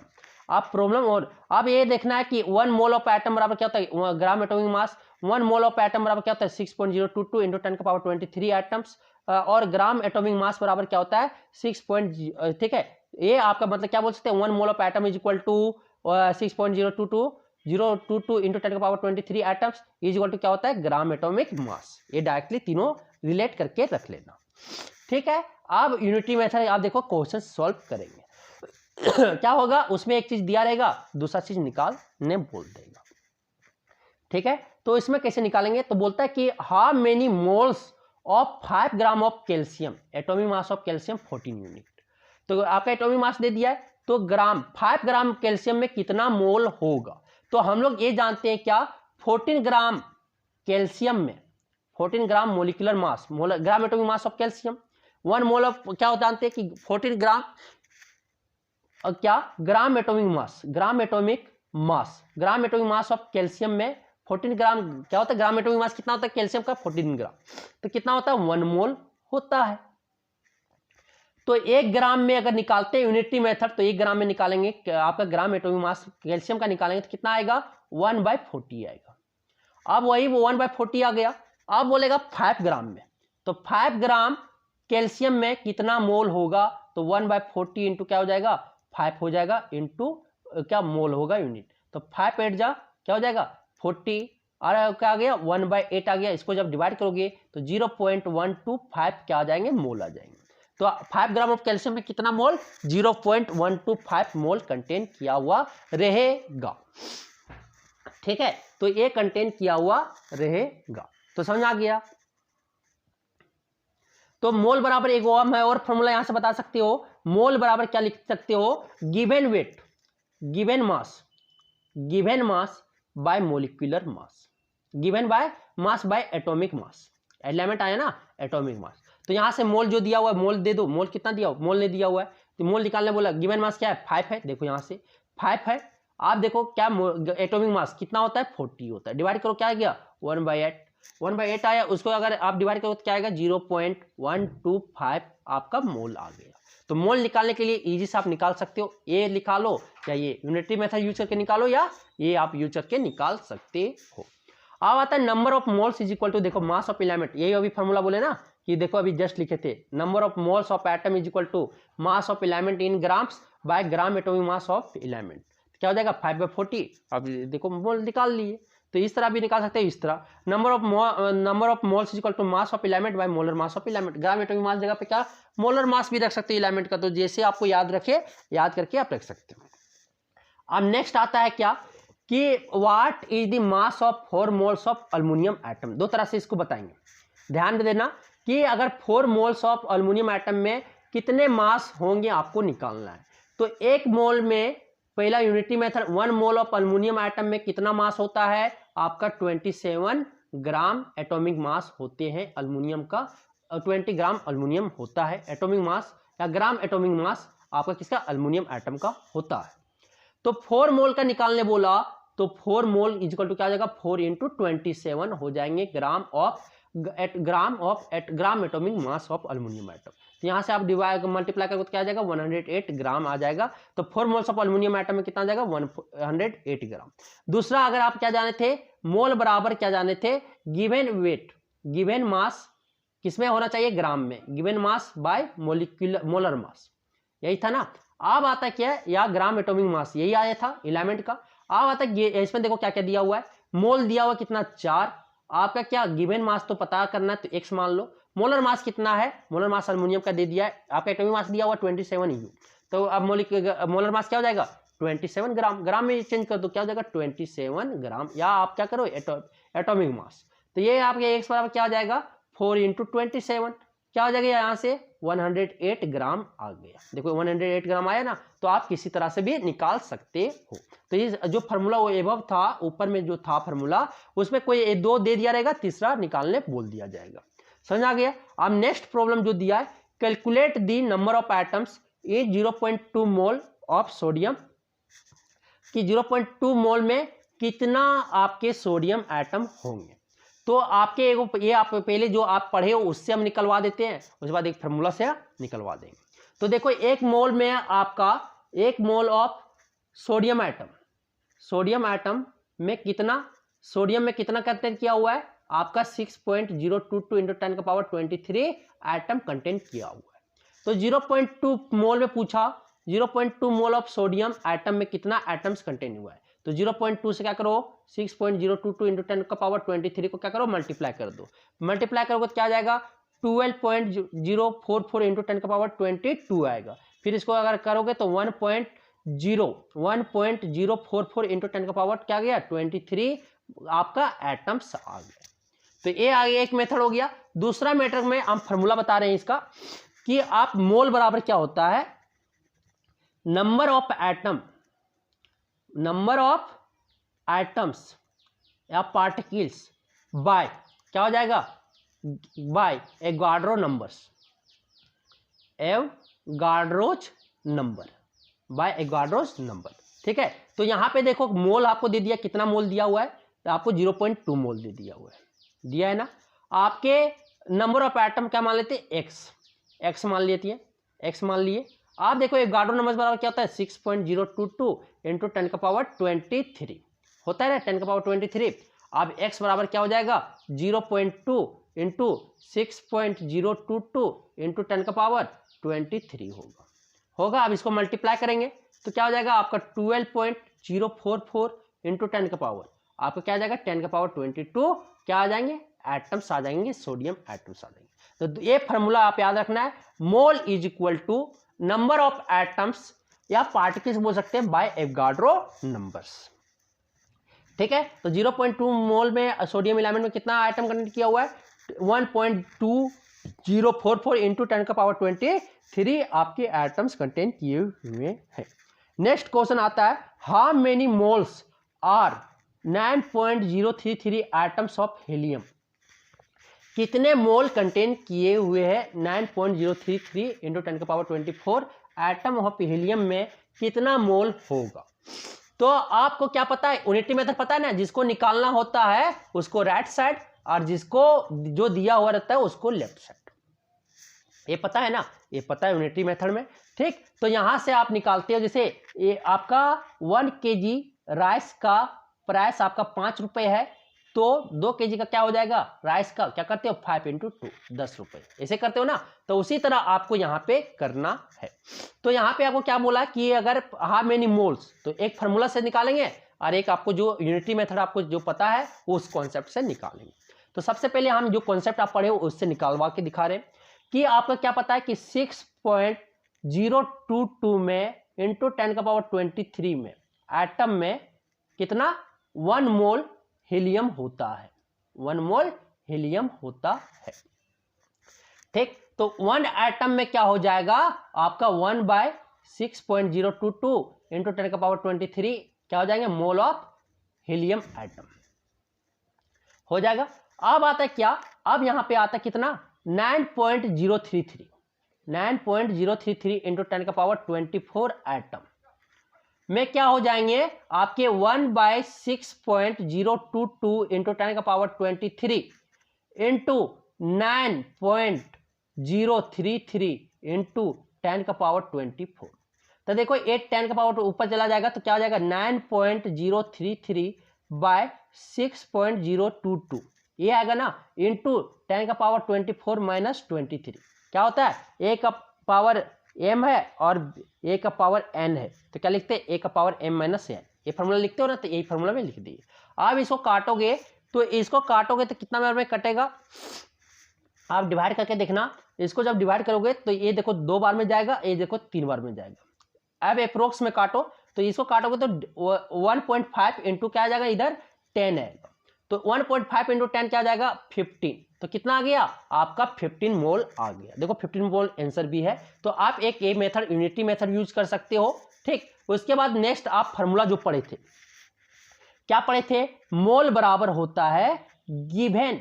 आप प्रॉब्लम, और अब ये देखना है कि 1 मोल ऑफ एटम बराबर क्या होता है, ग्राम atomic mass. 1 mole of atom बराबर क्या होता है, 6.022 into 10 का पावर 23 एटम्स, और ग्राम एटॉमिक मास बराबर क्या होता है, 6. ठीक है, ये आपका मतलब क्या बोल सकते हैं, 1 mole of atom is equal to 6.022 into 10 का power 23 atoms is equal to क्या होता है, ग्राम एटॉमिक मास। ये डायरेक्टली तीनों रिलेट करके रख लेना। ठीक है, अब यूनिटी मेथड आप देखो क्वेश्चन सॉल्व करेंगे क्या होगा, उसमें एक चीज दिया रहेगा, दूसरा चीज निकालने बोल देगा। ठीक है, तो इसमें कैसे निकालेंगे, तो बोलता है कि how many moles of 5 gram of calcium, atomic mass of calcium 14 unit. तो आपका एटॉमिक मास दे दिया है, तो 5 ग्राम कैल्शियम में कितना मोल होगा। तो हम लोग ये जानते हैं क्या, 14 ग्राम कैल्शियम में 14 ग्राम molecular mass, gram atomic mass of calcium. 1 mole of क्या जानते हैं कि 14 ग्राम, और क्या, ग्राम atomic mass, gram atomic mass of calcium में 14 ग्राम क्या होता है, ग्राम एटॉमिक मास कितना होता है कैल्शियम का, 14 ग्राम। तो कितना होता है, 1 मोल होता है। तो 1 ग्राम में अगर निकालते हैं यूनिटी मेथड, तो 1 ग्राम में निकालेंगे आपका ग्राम एटॉमिक मास कैल्शियम का निकालेंगे तो कितना आएगा, 1/40 आएगा। अब वही 1/40 आ गया। अब बोलेगा 5 ग्राम में, तो 5 ग्राम कैल्शियम में कितना मोल होगा, तो 1/40 इंटू क्या हो जाएगा 5 हो जाएगा, इंटू क्या मोल होगा यूनिट। तो 5 8 जा क्या हो जाएगा 40 और क्या आ गया 1/8 आ गया। इसको जब डिवाइड करोगे तो 0.125 क्या आ जाएंगे मोल आ जाएंगे। तो 5 ग्राम ऑफ कैल्शियम में कितना मोल 0.125 मोल कंटेन किया हुआ रहेगा। ठीक है, तो ये कंटेन किया हुआ रहेगा। तो समझ आ गया। तो मोल बराबर एक ओम है, और फॉर्मूला यहां से बता सकते हो। मोल बराबर क्या लिख सकते हो, given weight, given mass bye molecular mass, given by mass by atomic mass. Element आया ना एटॉमिक मास। तो यहां से मोल जो दिया हुआ है मोल दे दो, मोल कितना दिया हुआ, मोल ने दिया हुआ है तो मोल निकालने बोला। गिवन मास क्या है 5 है, देखो यहां से 5 है। आप देखो क्या एटॉमिक मास कितना होता है 40 होता है। डिवाइड करो क्या आ गया 1/8 आया। उसको अगर आप डिवाइड करो तो क्या आएगा 0.125 आपका मोल आ गया। तो मोल निकालने के लिए इजी से आप निकाल सकते हो, ये निकालो या ये यूनिटरी मेथड यूज करके निकालो, या ये आप यूज करके निकाल सकते हो। अब आता है number of moles is equal to, देखो मास ऑफ एलिमेंट, यही अभी फॉर्मूला बोले ना कि देखो अभी जस्ट लिखे थे, number of moles of atom is equal to mass of element in grams by gram atomic mass of element. क्या हो जाएगा 5/40। अब देखो मोल निकाल लिए, तो इस तरह भी निकाल सकते हैं, इस तरह number of moles is equal to mass of element by molar mass of element. Gram atomic mass जगह पे क्या मोलर मास भी रख सकते हैं एलिमेंट का, तो जैसे आपको याद रखे याद करके आप रख सकते हो। अब नेक्स्ट आता है क्या कि what is the mass of 4 moles of aluminium atom. दो तरह से इसको बताएंगे, ध्यान देना कि अगर 4 मोल्स ऑफ अल्युमिनियम एटम में कितने मास होंगे आपको निकालना है। तो एक मोल में पहला unitary method 1 mole of aluminium atom में कितना मास होता है आपका 27 ग्राम एटॉमिक मास होते हैं अल्युमिनियम का। 20 ग्राम अल्युमिनियम होता है एटॉमिक मास, या ग्राम एटॉमिक मास आपका किसका अल्युमिनियम एटम का होता है। तो 4 मोल का निकालने बोला तो 4 मोल इक्वल टू क्या हो जाएगा 4 × 27 हो जाएंगे ग्राम atomic mass of aluminium atom. तो यहाँ से आप डिवाइड मल्टीप्लाई करोगे तो क्या आ जाएगा 108 ग्राम आ जाएगा। तो 4 मोल्स ऑफ अल्युमिनियम एटम में कितना आ जाएगा 108 ग्राम। दूसरा अगर आप क्या जाने थे मोल बराबर क्या जाने थे गिवन वेट, गिवन मास किसमें होना चाहिए ग्राम में, गिवन मास बाय मोलर मास, यही था ना। अब आता क्या या ग्राम एटॉमिक मास, यही आया था एलिमेंट का। अब आता है इसमें देखो क्या क्या दिया हुआ है, मोल दिया हुआ कितना 4, आपका क्या गिवन मास तो पता करना है तो x मान लो। मोलर मास कितना है, मोलर मास अल्युमिनियम का दे दिया है, आपका एटॉमिक मास दिया हुआ 27 U, तो अब मोलर मास क्या हो जाएगा 27 ग्राम, ग्राम में चेंज कर दो क्या हो जाएगा 27 ग्राम, या आप क्या करो एटॉमिक मास। तो ये आपके x बराबर क्या हो जाएगा 4 × 27 क्या हो जाएगा यहाँ से 108 ग्राम आ गया। देखो 108 ग्राम आया ना, तो आप किसी तरह से भी निकाल सकते हो। तो ये जो फार्मूला वो एबव था ऊपर में जो था फार्मूला उसमें कोई 2 दे दिया रहेगा, तीसरा निकालने बोल दिया जाएगा। समझ आ गया। अब नेक्स्ट प्रॉब्लम जो दिया है calculate the number of atoms is 0.2 mole of sodium, कि 0.2 मोल में कितना आपके सोडियम एटम होंगे। तो आपके ये आप पहले जो आप पढ़े हो उससे हम निकलवा देते हैं, उसके बाद एक फार्मूला से निकलवा देंगे। तो देखो 1 मोल में आपका 1 मोल ऑफ सोडियम एटम में कितना कंटेंट किया हुआ है आपका 6.022 × 10⁻23 एटम कंटेंट किया हुआ है। तो 0.2 मोल में पूछा 0.2 मोल ऑफ सोडियम एटम में कितना एटम्स कंटेंट हुआ है। तो 0.2 से क्या करो 6.022 × 10⁻23 को क्या करो मल्टीप्लाई कर दो, मल्टीप्लाई करोगे तो क्या आ जाएगा 12.044 × 10⁻22 आएगा। फिर इसको अगर करोगे तो 1.044 × 10 क्या गया 23 आपका एटम्स आ गया। तो ये आगे एक मेथड हो गया। दूसरा मेथड में हम फार्मूला बता रहे हैं इसका कि आप मोल बराबर क्या होता है नंबर ऑफ एटम्स या पार्टिकल्स बाय क्या हो जाएगा बाय एवोगाड्रो नंबर। ठीक है, तो यहां पे देखो मोल आपको दे दिया, कितना मोल दिया हुआ है तो आपको 0.2 मोल दे दिया हुआ है, दिया है ना। आपके नंबर ऑफ एटम क्या मान लेते हैं एक्स मान लेती है, एक्स मान लिए। आप देखो एवोगाड्रो नंबर बराबर क्या होता है 6.022 × 10⁻23 होता है ना 10⁻23। अब x बराबर क्या हो जाएगा 0.2 इंटू 6.022 इंटू 10 का पावर 23 होगा। अब इसको मल्टीप्लाई करेंगे तो क्या हो जाएगा आपका 12.044 इंटू 10 का पावर, आपका क्या आ जाएगा 10 का पावर 22 क्या आ जाएंगे एटम्स आ जाएंगे, सोडियम एटम्स आ जाएंगे। तो ये फार्मूला आप याद रखना है, mole is equal to number of atoms या पार्टिकल्स बोल सकते हैं बाय एवोगाड्रो नंबर्स। ठीक है, तो 0.2 मोल में सोडियम इलेमेंट में कितना आइटम कंटेंट किया हुआ है 1.2044 इंटू 10 का पावर 23 आपके एटम्स कंटेंट किए हुए हैं। नेक्स्ट क्वेश्चन आता है how many moles are 9.033 atoms of helium, कितने मोल कंटेन किए हुए हैं 9.033 इंटू 10 का पावर 24 एटम ऑफ हीलियम में कितना मोल होगा। तो आपको क्या पता है, यूनिटी मेथड पता है ना, जिसको निकालना होता है उसको राइट साइड और जिसको जो दिया हुआ रहता है उसको लेफ्ट साइड, ये पता है ना, ये पता है यूनिटी मेथड में। ठीक, तो यहां से आप निकालते हो, जैसे ये आपका 1 kg राइस का प्राइस आपका 5 रुपए है, तो 2 kg का क्या हो जाएगा राइस का, क्या करते हो 5 इंटू 2 10 रुपए, ऐसे करते हो ना। तो उसी तरह आपको यहाँ पे करना है। तो यहाँ पे आपको क्या बोला कि अगर हाउ मेनी मोल्स, तो एक फार्मूला से निकालेंगे और एक आपको जो यूनिटी मेथड आपको जो पता है उस कॉन्सेप्ट से निकालेंगे। तो सबसे पहले हम जो कॉन्सेप्ट आप पढ़े हो उससे निकालवा के दिखा रहे हैं कि आपका क्या पता है कि 6.022 में इंटू 10 का पावर 23 में एटम में कितना 1 मोल हीलियम होता है, 1 मोल हीलियम होता है। ठीक, तो 1 एटम में क्या हो जाएगा आपका 1/6.022 इंटू 10 का पावर 23 क्या हो जाएंगे मोल ऑफ हीलियम एटम हो जाएगा। अब आता है क्या, अब यहां पे आता है कितना 9.033 इंटू 10 का पावर 24 एटम में क्या हो जाएंगे आपके 1/6.022 इंटू 10 का पावर 23 इंटू 9.033 इंटू 10 का पावर 24। तो देखो 8 10 का पावर ऊपर चला जाएगा तो क्या हो जाएगा 9.033 बाय 6.022 ये आएगा ना इंटू 10 का पावर 24 माइनस 23 क्या होता है ए का पावर m है और a का पावर n है, तो क्या लिखते हैं a का पावर m माइनस n, ये फार्मूला लिखते हो ना, तो यही फार्मूला में लिख दिए। अब इसको काटोगे तो इसको काटोगे तो कितना बार में कटेगा, आप डिवाइड करके देखना, इसको जब डिवाइड करोगे तो ये देखो 2 बार में जाएगा, ये देखो 3 बार में जाएगा। अब अप्रोक्स में काटो तो इसको काटोगे तो 1.5 इंटू क्या आ जाएगा इधर 10 है, तो 1.5 इंटू 10 क्या आ जाएगा 15, तो कितना आ गया आपका 15 मोल आ गया। देखो 15 मोल आंसर भी है। तो आप एक ये मेथड यूनिटी मेथड यूज कर सकते हो। ठीक, उसके बाद नेक्स्ट आप फार्मूला जो पढ़े थे, क्या पढ़े थे, मोल बराबर होता है given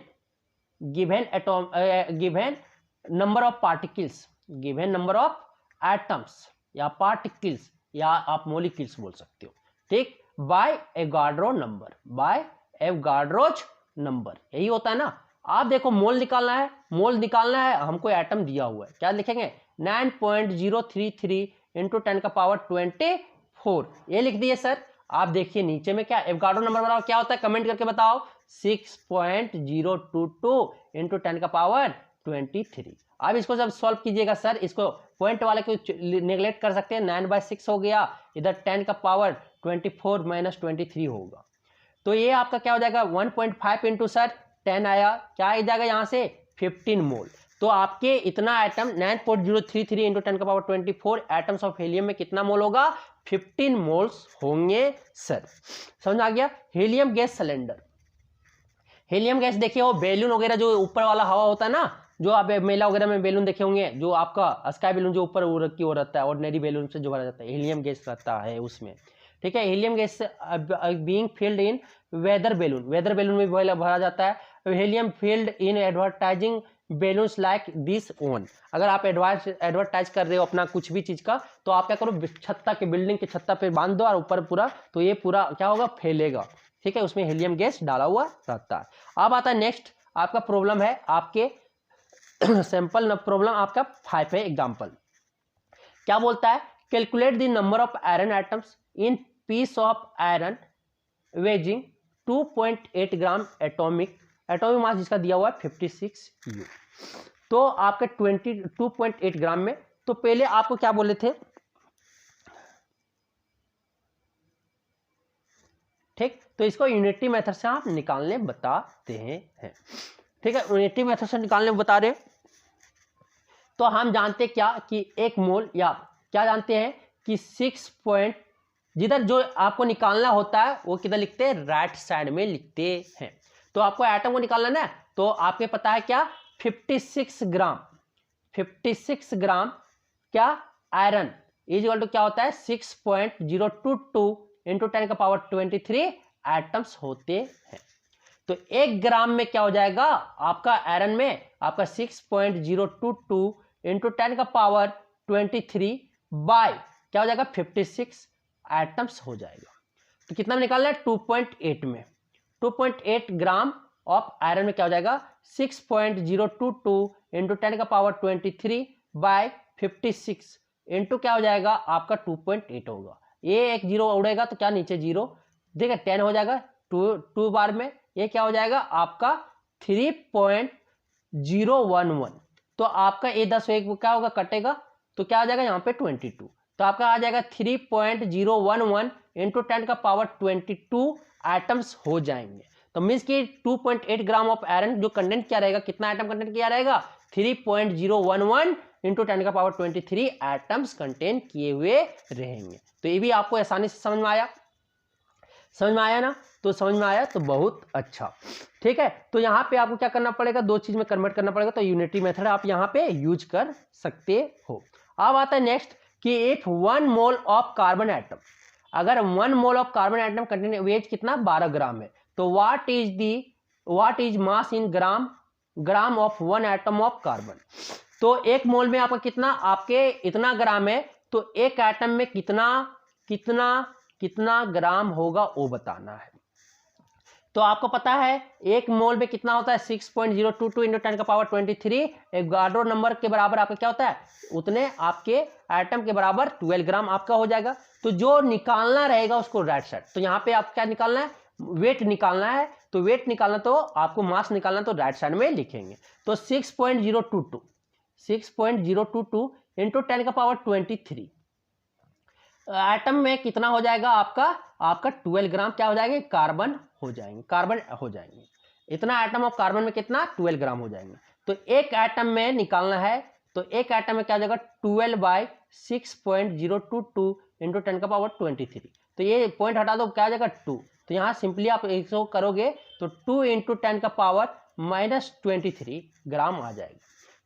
number of particles, given number of atoms या पार्टिकल्स या आप मॉलिक्यूल्स बोल सकते हो। ठीक, by Avogadro number, by Avogadro's number, यही होता है ना। आप देखो मोल निकालना है, मोल निकालना है, हमको एटम दिया हुआ है, क्या लिखेंगे 9.033 इंटू 10 का पावर 24 ये लिख दिए सर। आप देखिए नीचे में क्या एवोगाड्रो नंबर बराबर क्या होता है, कमेंट करके बताओ 6.022 इंटू 10 का पावर 23। अब इसको जब सॉल्व कीजिएगा सर, इसको पॉइंट वाले को नेग्लेक्ट कर सकते हैं, 9/6 हो गया, इधर 10 का पावर 24 माइनस 23 होगा, तो ये आपका क्या हो जाएगा 1.5 इंटू सर 10 आया, क्या आ जाएगा यहाँ से 15 मोल। तो आपके इतना एटम 9.033 इंटू 10 का पावर 24 एटम्स ऑफ हीलियम में कितना मोल होगा 15 मोल्स होंगे सर। समझ आ गया। Helium gas cylinder, helium gas देखिए वो बैलून वगैरह जो ऊपर वाला हवा होता है ना, जो आप मेला वगैरह में बैलून देखे होंगे, जो आपका स्काई बैलून जो ऊपर उड़ की वो रहता है, ऑर्डिनरी बैलून से जो भरा जाता है, हीलियम गैस रहता है उसमें। ठीक है, helium gas being filled in weather balloon, weather balloon में भरा जाता है। Helium filled in advertising balloons like this one, अगर आप एडवर्टाइज कर रहे हो अपना कुछ भी चीज का, तो आप क्या करो छत्ता के बिल्डिंग के छत्ता पे बांध दो और ऊपर पूरा, तो ये पूरा क्या होगा फैलेगा। ठीक है, उसमें हीलियम गैस डाला हुआ रहता है। अब आता है नेक्स्ट आपका प्रॉब्लम है आपके सैंपल प्रॉब्लम आपका 5 है एग्जांपल। क्या बोलता है, calculate the number of iron atoms in peace of iron waging 2.8 gram atomic atomic mass जिसका दिया हुआ है 56 U। तो आपके 22.8 ग्राम में, तो पहले आपको क्या बोले थे, ठीक, तो इसको यूनिटी मेथड से आप निकालने बताते हैं, ठीक है, यूनिटी मेथड से निकालने बता रहे। तो हम जानते क्या कि एक मोल, या क्या जानते हैं कि 6 पॉइंट, जिधर जो आपको निकालना होता है वो किधर लिखते हैं, राइट साइड में लिखते हैं। तो आपको एटम को निकालना ना, तो आपके पता है क्या, 56 ग्राम, 56 ग्राम क्या, आयरन इज इक्वल टू क्या होता है, 6.022 इंटू 10 का पावर 23 एटम्स होते हैं। तो 1 ग्राम में क्या हो जाएगा आपका, आयरन में आपका 6.022 इंटू 10 का पावर 23 बाय क्या हो जाएगा, 56 एटम्स हो जाएगा। तो कितना में निकालना है, 2.8 में, 2.8 ग्राम ऑफ आयरन में क्या हो जाएगा, 6.022 इंटू 10 का पावर 23 बाय 56 इंटू क्या हो जाएगा आपका 2.8 होगा। ये एक जीरो उड़ेगा तो क्या नीचे जीरो, देखिए 10 हो जाएगा, 2 बार में ये क्या हो जाएगा आपका 3.011। तो आपका ये 10 क्या होगा, कटेगा, तो क्या आ जाएगा यहाँ पे 22, तो आपका आ जाएगा 3.011 इंटू 10 का पावर 22 एटम्स हो जाएंगे। तो मीन्स कि 2.8 ग्राम ऑफ आयरन जो कंटेंट क्या रहेगा, कितना एटम कंटेंट किया रहेगा, 3.011 इंटू 10 का पावर 23 एटम्स कंटेंट किए हुए रहेंगे। तो ये भी आपको आसानी से समझ में आया, समझ में आया ना, तो समझ में आया तो बहुत अच्छा, ठीक है। तो यहाँ पे आपको क्या करना पड़ेगा, दो चीज में कन्वर्ट करना पड़ेगा, तो यूनिटी मेथड आप यहाँ पे यूज कर सकते हो। अब आता है नेक्स्ट कि if 1 mole of carbon atom, अगर 1 mole of carbon atom contain weight कितना 12 ग्राम है, तो what is mass in gram of 1 atom of carbon. तो एक मोल में आपका कितना, आपके इतना ग्राम है, तो एक एटम में कितना कितना कितना ग्राम होगा वो बताना है। तो आपको पता है एक मोल में कितना होता है, 6.022 इंटू 10 का पावर 23, एवोगाड्रो नंबर के बराबर आपका क्या होता है, उतने आपके एटम के बराबर 12 ग्राम आपका हो जाएगा। तो जो निकालना रहेगा उसको राइट साइड, तो यहाँ पे आप क्या निकालना है, वेट निकालना है, तो वेट निकालना तो आपको मास निकालना तो राइट साइड में लिखेंगे। तो 6.022 इंटू 10 का पावर 23 एटम में कितना हो जाएगा आपका 12 ग्राम क्या हो जाएंगे, कार्बन हो जाएंगे। इतना एटम ऑफ कार्बन में कितना 12 ग्राम हो जाएंगे। तो एक एटम में निकालना है, तो एक एटम में क्या हो जाएगा 12 बाई 6.022 इंटू 10 का पावर 23। तो ये पॉइंट हटा दो, क्या आ जाएगा 2। तो यहाँ सिंपली आप इसको करोगे तो 2 इंटू 10 का पावर -23 ग्राम आ जाएगा।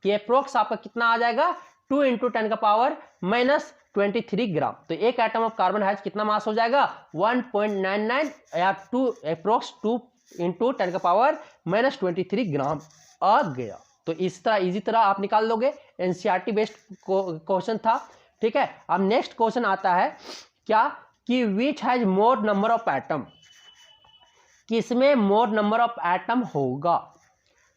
कि अप्रोक्स आपका कितना आ जाएगा, 2 इंटू 10 का पावर -23 ग्राम। तो एक एटम ऑफ कार्बन हैज कितना मास हो जाएगा 1.99 या 2 अप्रोक्स 2 इंटू 10 का पावर -23 ग्राम आ गया। तो इस तरह इजी तरह आप निकाल लोगे, एनसीईआरटी बेस्ड क्वेश्चन था, ठीक है। अब नेक्स्ट क्वेश्चन आता है क्या कि which has more number of atom, किसमें मोर नंबर ऑफ एटम होगा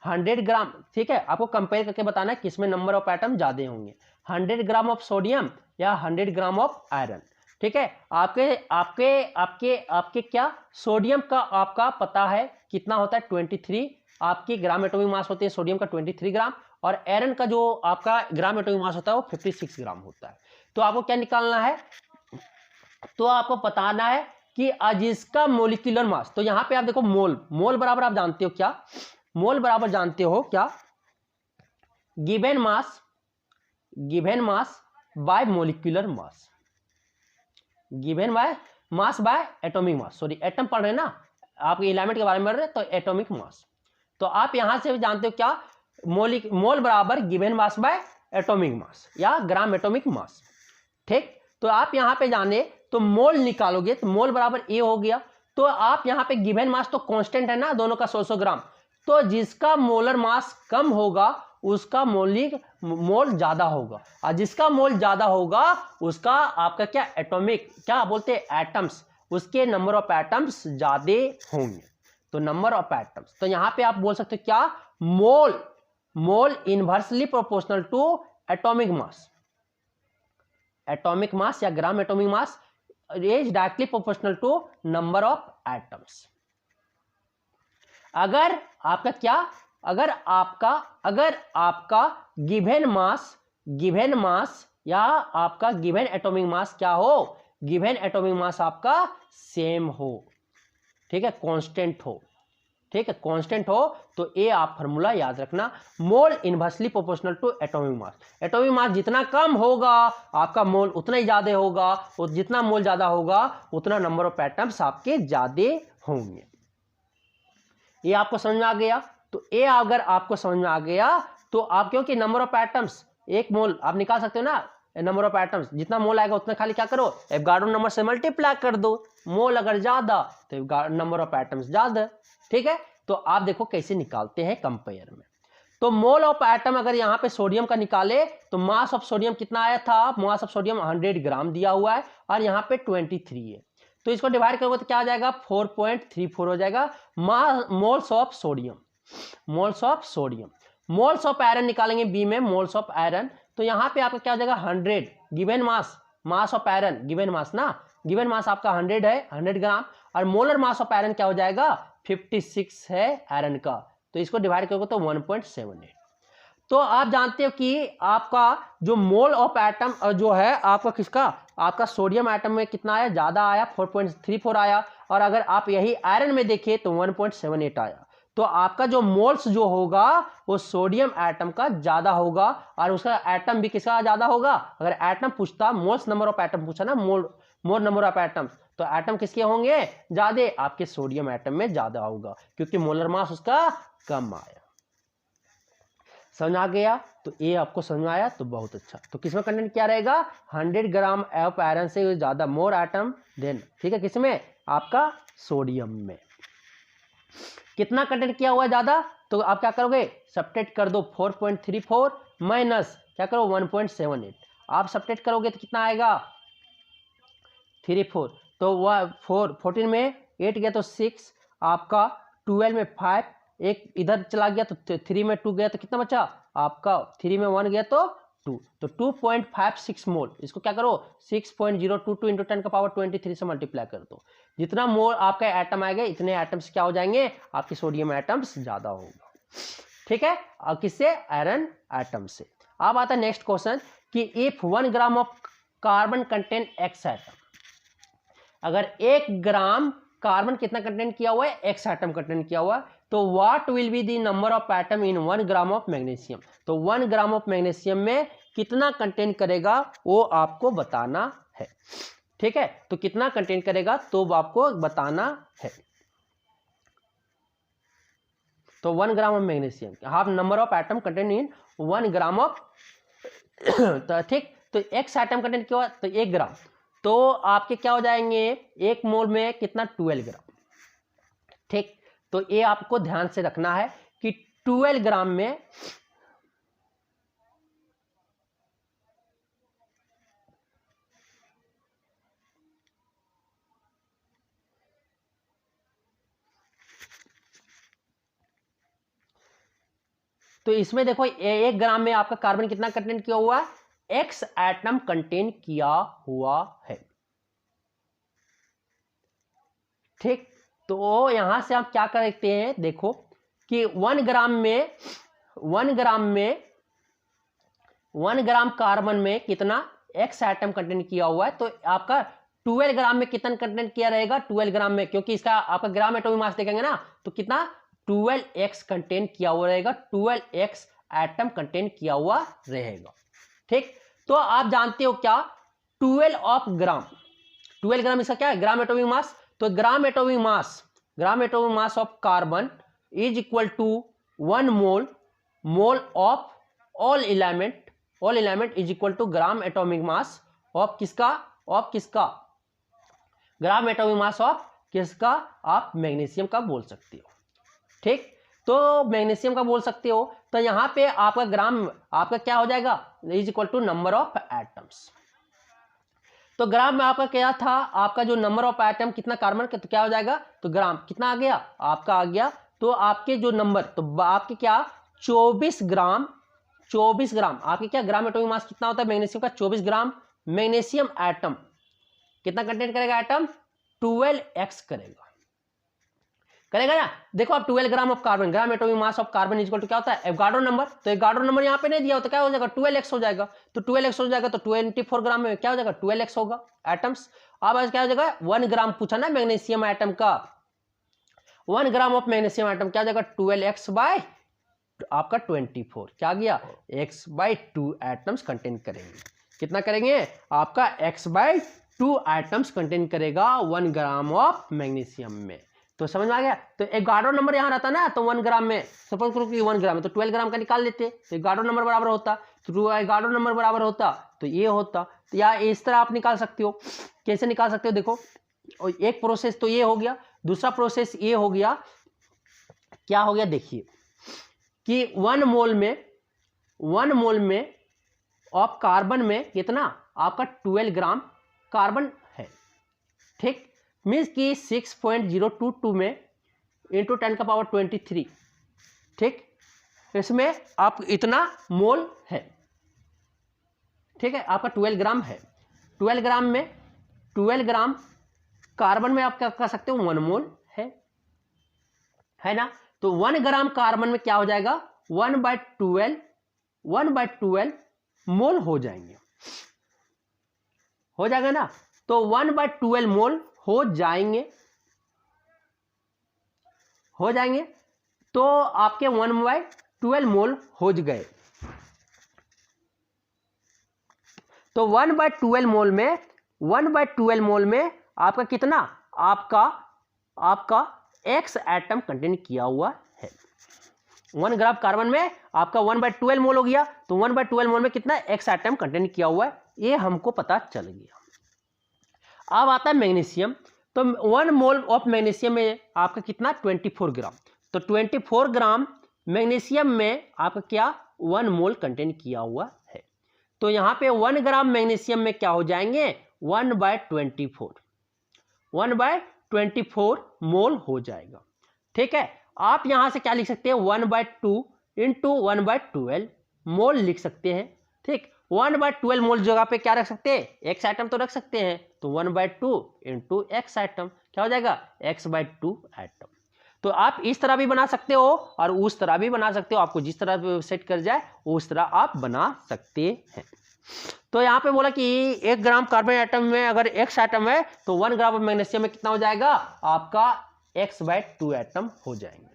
100 ग्राम, ठीक है। आपको कंपेयर करके बताना है किसमें नंबर ऑफ एटम ज्यादा होंगे, 100 ग्राम ऑफ सोडियम या 100 ग्राम ऑफ आयरन, ठीक है। आपके आपके आपके आपके क्या सोडियम का आपका पता है कितना होता है 23 आपकी ग्राम एटॉमिक मास होती है सोडियम का 23 ग्राम, और आयरन का जो आपका ग्राम एटॉमिक मास होता है वो 56 ग्राम होता है। तो आपको क्या निकालना है, तो आपको बताना है कि जिसका मोलिकुलर मास, तो यहां पे आप देखो मोल बराबर आप जानते हो क्या, मोल बराबर जानते हो क्या, given mass bye molecular mass, given by mass by atomic mass, sorry atom पढ़ रहे हैं ना आप, एलिमेंट के बारे में पढ़ रहे हैं तो एटॉमिक मास। तो आप यहां से जानते हो क्या, मोल बराबर given mass bye atomic mass या ग्राम एटॉमिक मास, ठीक। तो आप यहां पे जाने तो मोल निकालोगे तो मोल बराबर ए हो गया। तो आप यहां पे गिवन मास तो कांस्टेंट है ना दोनों का 100 ग्राम, तो जिसका मोलर मास कम होगा उसका मोल ज्यादा होगा, और जिसका मोल ज्यादा होगा उसका आपका क्या एटॉमिक क्या बोलते हैं एटम्स, उसके नंबर ऑफ एटम्स ज्यादा होंगे। तो नंबर ऑफ एटम्स, तो यहां पे आप बोल सकते हो क्या, mole inversely proportional to atomic mass या gram atomic mass is directly proportional to number of atoms. अगर आपका क्या, अगर आपका गिवन मास या आपका गिवन एटॉमिक मास क्या हो, गिवन एटॉमिक मास आपका सेम हो, ठीक है, कांस्टेंट हो, ठीक है, कांस्टेंट हो, तो ये आप फार्मूला याद रखना, mole inversely proportional to atomic mass. Atomic mass जितना कम होगा आपका मोल उतना ही ज्यादा होगा, और जितना मोल ज्यादा होगा उतना नंबर ऑफ एटम्स आपके ज्यादा होंगे। ये आपको समझ में आ गया? तो ये अगर आपको समझ में आ गया तो आप, क्योंकि नंबर ऑफ एटम्स एक मोल आप निकाल सकते हो ना, नंबर ऑफ एटम्स जितना मोल आएगा उतना खाली क्या करो, एवोगाड्रो नंबर से मल्टीप्लाई कर दो, मोल अगर ज्यादा तो नंबर ऑफ एटम्स ज्यादा, ठीक है। तो आप देखो कैसे निकालते हैं कंपेयर में। तो मोल ऑफ एटम अगर यहाँ पे सोडियम का निकाले तो मास ऑफ सोडियम कितना आया था, मास ऑफ सोडियम 100 ग्राम दिया हुआ है और यहाँ पे 23 है, तो इसको डिवाइड करोगे तो क्या आ जाएगा, 4.34 हो जाएगा। Moles of sodium, moles of sodium, moles of iron निकालेंगे बी में, मोल्स ऑफ आयरन, तो यहाँ पे आपका क्या हो जाएगा 100, given mass, mass of iron given mass ना, गिवन मास आपका 100 है, 100 ग्राम, और मोलर मास ऑफ आयरन क्या हो जाएगा 56 है आयरन का, तो इसको डिवाइड करोगे तो 1.78। तो आप जानते हो कि आपका जो मोल ऑफ एटम जो है आपका किसका, आपका सोडियम एटम में कितना आया, ज्यादा आया 4.34 आया, और अगर आप यही आयरन में देखें तो 1.78 आया। तो आपका जो मोल्स जो होगा वो सोडियम एटम का ज्यादा होगा, और उसका एटम भी किसका ज्यादा होगा, अगर एटम पूछता, मोल्स नंबर ऑफ एटम पूछा ना, मोल नंबर ऑफ एटम, तो एटम किसके होंगे ज्यादा, आपके सोडियम एटम में ज्यादा होगा, क्योंकि मोलर मास उसका कम आया। समझ आ गया? तो ये आपको समझ में आया तो बहुत अच्छा। तो किसमें कंटेंट क्या रहेगा, 100 ग्राम ऑफ आयरन से ज्यादा मोर एटम देन, ठीक है, किसमें, आपका सोडियम में। कितना कंटेंट किया हुआ है ज्यादा, तो आप क्या करोगे, सब्ट्रैक्ट कर दो 4.34 माइनस क्या करो 1.78, आप सब्ट्रैक्ट करोगे तो कितना आएगा 34, तो वह 14 में 8 गया तो 6, आपका 12 में 5, एक इधर चला गया तो 3 में 2 गया तो कितना बचा आपका, 3 में 1 गया तो 2, तो 2.56 मोल, इसको क्या करो 6.022 इंटू 10 का पावर 23 से मल्टीप्लाई कर दो, जितना मोल आपका एटम आएगा इतने एटम्स क्या हो जाएंगे, आपके सोडियम एटम्स ज्यादा होगा, ठीक है, और किससे, आयरन एटम से। अब आता है नेक्स्ट क्वेश्चन कि if 1 gram of carbon contain x atom, अगर 1 ग्राम कार्बन कितना कंटेंट किया हुआ है, एक्स एटम कंटेंट किया हुआ है, तो what will be the number of atom in 1 gram of magnesium, तो 1 ग्राम ऑफ मैग्नीशियम में कितना कंटेंट करेगा वो आपको बताना है, ठीक है, तो कितना कंटेंट करेगा तो आपको बताना है। तो 1 gram of magnesium, half number of atom content in 1 gram of तो ठीक, तो एक्स एटम कंटेंट क्या हुआ, तो 1 ग्राम, तो आपके क्या हो जाएंगे, 1 मोल में कितना 12 ग्राम, ठीक, तो ये आपको ध्यान से रखना है कि 12 ग्राम में तो इसमें देखो 1 ग्राम में आपका कार्बन कितना कंटेंट किया हुआ है, एक्स एटम कंटेन किया हुआ है, ठीक, तो यहां से आप क्या करते हैं, देखो कि 1 ग्राम में 1 ग्राम कार्बन में कितना एक्स एटम कंटेंट किया हुआ है, तो आपका 12 ग्राम में कितना कंटेंट किया रहेगा, 12 ग्राम में, क्योंकि इसका आपका ग्राम एटॉमिक मास देखेंगे ना, तो कितना 12x कंटेंट किया हुआ रहेगा, 12x एटम कंटेंट किया हुआ रहेगा, ठीक। तो आप जानते हो क्या 12 ऑफ ग्राम, 12 ग्राम इसका क्या है, ग्राम एटॉमिक मास, तो gram atomic mass of carbon is equal to 1 mole of all element is equal to gram atomic mass of किसका ग्राम एटॉमिक मास ऑफ किसका, आप मैग्नीशियम का बोल सकते हो, ठीक, तो मैग्नीशियम का बोल सकते हो, तो यहां पे आपका ग्राम आपका क्या हो जाएगा, is equal to number of atoms, तो ग्राम में आपका क्या था, आपका जो नंबर ऑफ एटम कितना कार्बन का, तो क्या हो जाएगा, तो ग्राम कितना आ गया आपका आ गया, तो आपके जो नंबर, तो आपके क्या 24 ग्राम आपके क्या ग्राम एटॉमिक मास कितना होता है मैग्नीशियम का 24 ग्राम, मैग्नीशियम एटम कितना कंटेंट करेगा एटम 12x करेगा, करेगा ना। देखो अब 12 gram of carbon, gram atomic mass of carbon equal to क्या होता है एवोगाड्रो नंबर। तो एवोगाड्रो नंबर यहाँ पे नहीं दिया हो तो क्या हो जाएगा 12x हो जाएगा। तो 12x हो जाएगा तो 24 ग्राम में क्या हो जाएगा 12x होगा एटम्स। अब आज क्या हो जाएगा 1 ग्राम पूछा ना मैग्नीशियम एटम का, 1 ग्राम ऑफ मैग्नीशियम एटम क्या हो जाएगा 12x बाय आपका 24 क्या गया x/2 एटम्स कंटेन करेंगे। कितना करेंगे आपका x/2 एटम्स कंटेन करेगा 1 ग्राम ऑफ मैग्नीशियम में। तो समझ में आ गया। तो एवोगाड्रो नंबर यहाँ रहता ना तो 1 ग्राम में सपोज करो कि 1 ग्राम है तो 12 ग्राम का निकाल लेते तो एवोगाड्रो नंबर बराबर होता, तो एवोगाड्रो नंबर बराबर होता तो ये होता। तो या इस तरह आप निकाल सकते हो। कैसे निकाल सकते हो देखो, और एक प्रोसेस तो ये हो गया, दूसरा प्रोसेस ये हो गया, क्या हो गया देखिए कि 1 मोल में ऑफ कार्बन में कितना आपका 12 ग्राम कार्बन है। ठीक, मीन्स कि 6.022 में इंटू 10⁻23। ठीक, इसमें आप इतना मोल है। ठीक है, आपका 12 ग्राम है। 12 ग्राम में 12 ग्राम कार्बन में आप क्या कर सकते हो 1 मोल है ना। तो 1 ग्राम कार्बन में क्या हो जाएगा 1/12 मोल हो जाएंगे ना। तो 1/12 मोल हो जाएंगे तो आपके 1/12 मोल हो गए। तो 1/12 मोल में आपका कितना आपका x एटम कंटेन किया हुआ है। 1 ग्राम कार्बन में आपका 1/12 मोल हो गया तो 1/12 मोल में कितना x एटम कंटेन किया हुआ है ये हमको पता चल गया। अब आता है मैग्नीशियम। तो 1 मोल ऑफ मैग्नीशियम में आपका कितना 24 ग्राम। तो 24 ग्राम मैग्नीशियम में आपका क्या 1 मोल कंटेन किया हुआ है। तो यहाँ पे 1 ग्राम मैग्नीशियम में क्या हो जाएंगे 1/24 मोल हो जाएगा। ठीक है, आप यहां से क्या लिख सकते हैं 1/2 इंटू 1/12 मोल लिख सकते हैं। ठीक, 1/12 मोल जगह पे क्या रख सकते हैं x एटम तो रख सकते हैं। तो 1/2 इंटू x एटम क्या हो जाएगा x/2 एटम। तो आप इस तरह भी बना सकते हो और उस तरह भी बना सकते हो, आपको जिस तरह सेट कर जाए उस तरह आप बना सकते हैं। तो यहाँ पे बोला कि 1 ग्राम कार्बन एटम में अगर x एटम है तो 1 ग्राम ऑफ मैग्नीशियम में कितना हो जाएगा आपका x/2 एटम हो जाएंगे।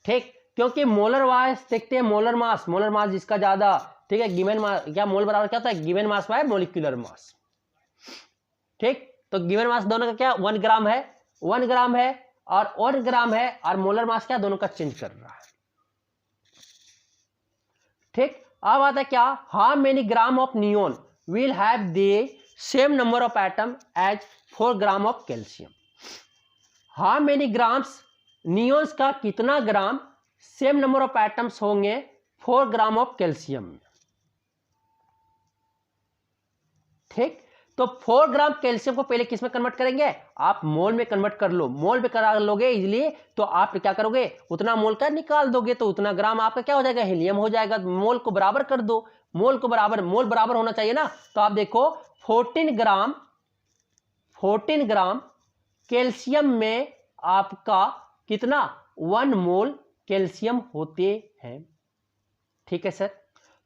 ठीक, क्योंकि मोलर मास देखते हैं, मोलर मास जिसका ज्यादा, ठीक है, गिवन मास क्या मोल बराबर क्या होता है गिवन मास बाय मोलिकुलर मास। ठीक, तो गिवन मास दोनों का क्या 1 ग्राम है, 1 ग्राम है और 1 ग्राम है और मोलर मास क्या दोनों का चेंज कर रहा है। ठीक, अब आता है क्या how many gram of neon will have the same number of atom as 4 gram of calcium. How many grams neons का कितना gram same number of atoms होंगे 4 ग्राम ऑफ कैल्शियम में। ठीक, तो 4 ग्राम कैल्शियम को पहले किस में कन्वर्ट करेंगे आप मोल में कन्वर्ट कर लो। मोल में करा लोगे इजीली तो आप क्या करोगे उतना मोल का निकाल दोगे तो उतना ग्राम आपका क्या हो जाएगा हीलियम हो जाएगा। मोल को बराबर कर दो, मोल बराबर होना चाहिए ना। तो आप देखो 14 ग्राम कैल्शियम में आपका कितना 1 मोल कैल्शियम होते हैं। ठीक है सर,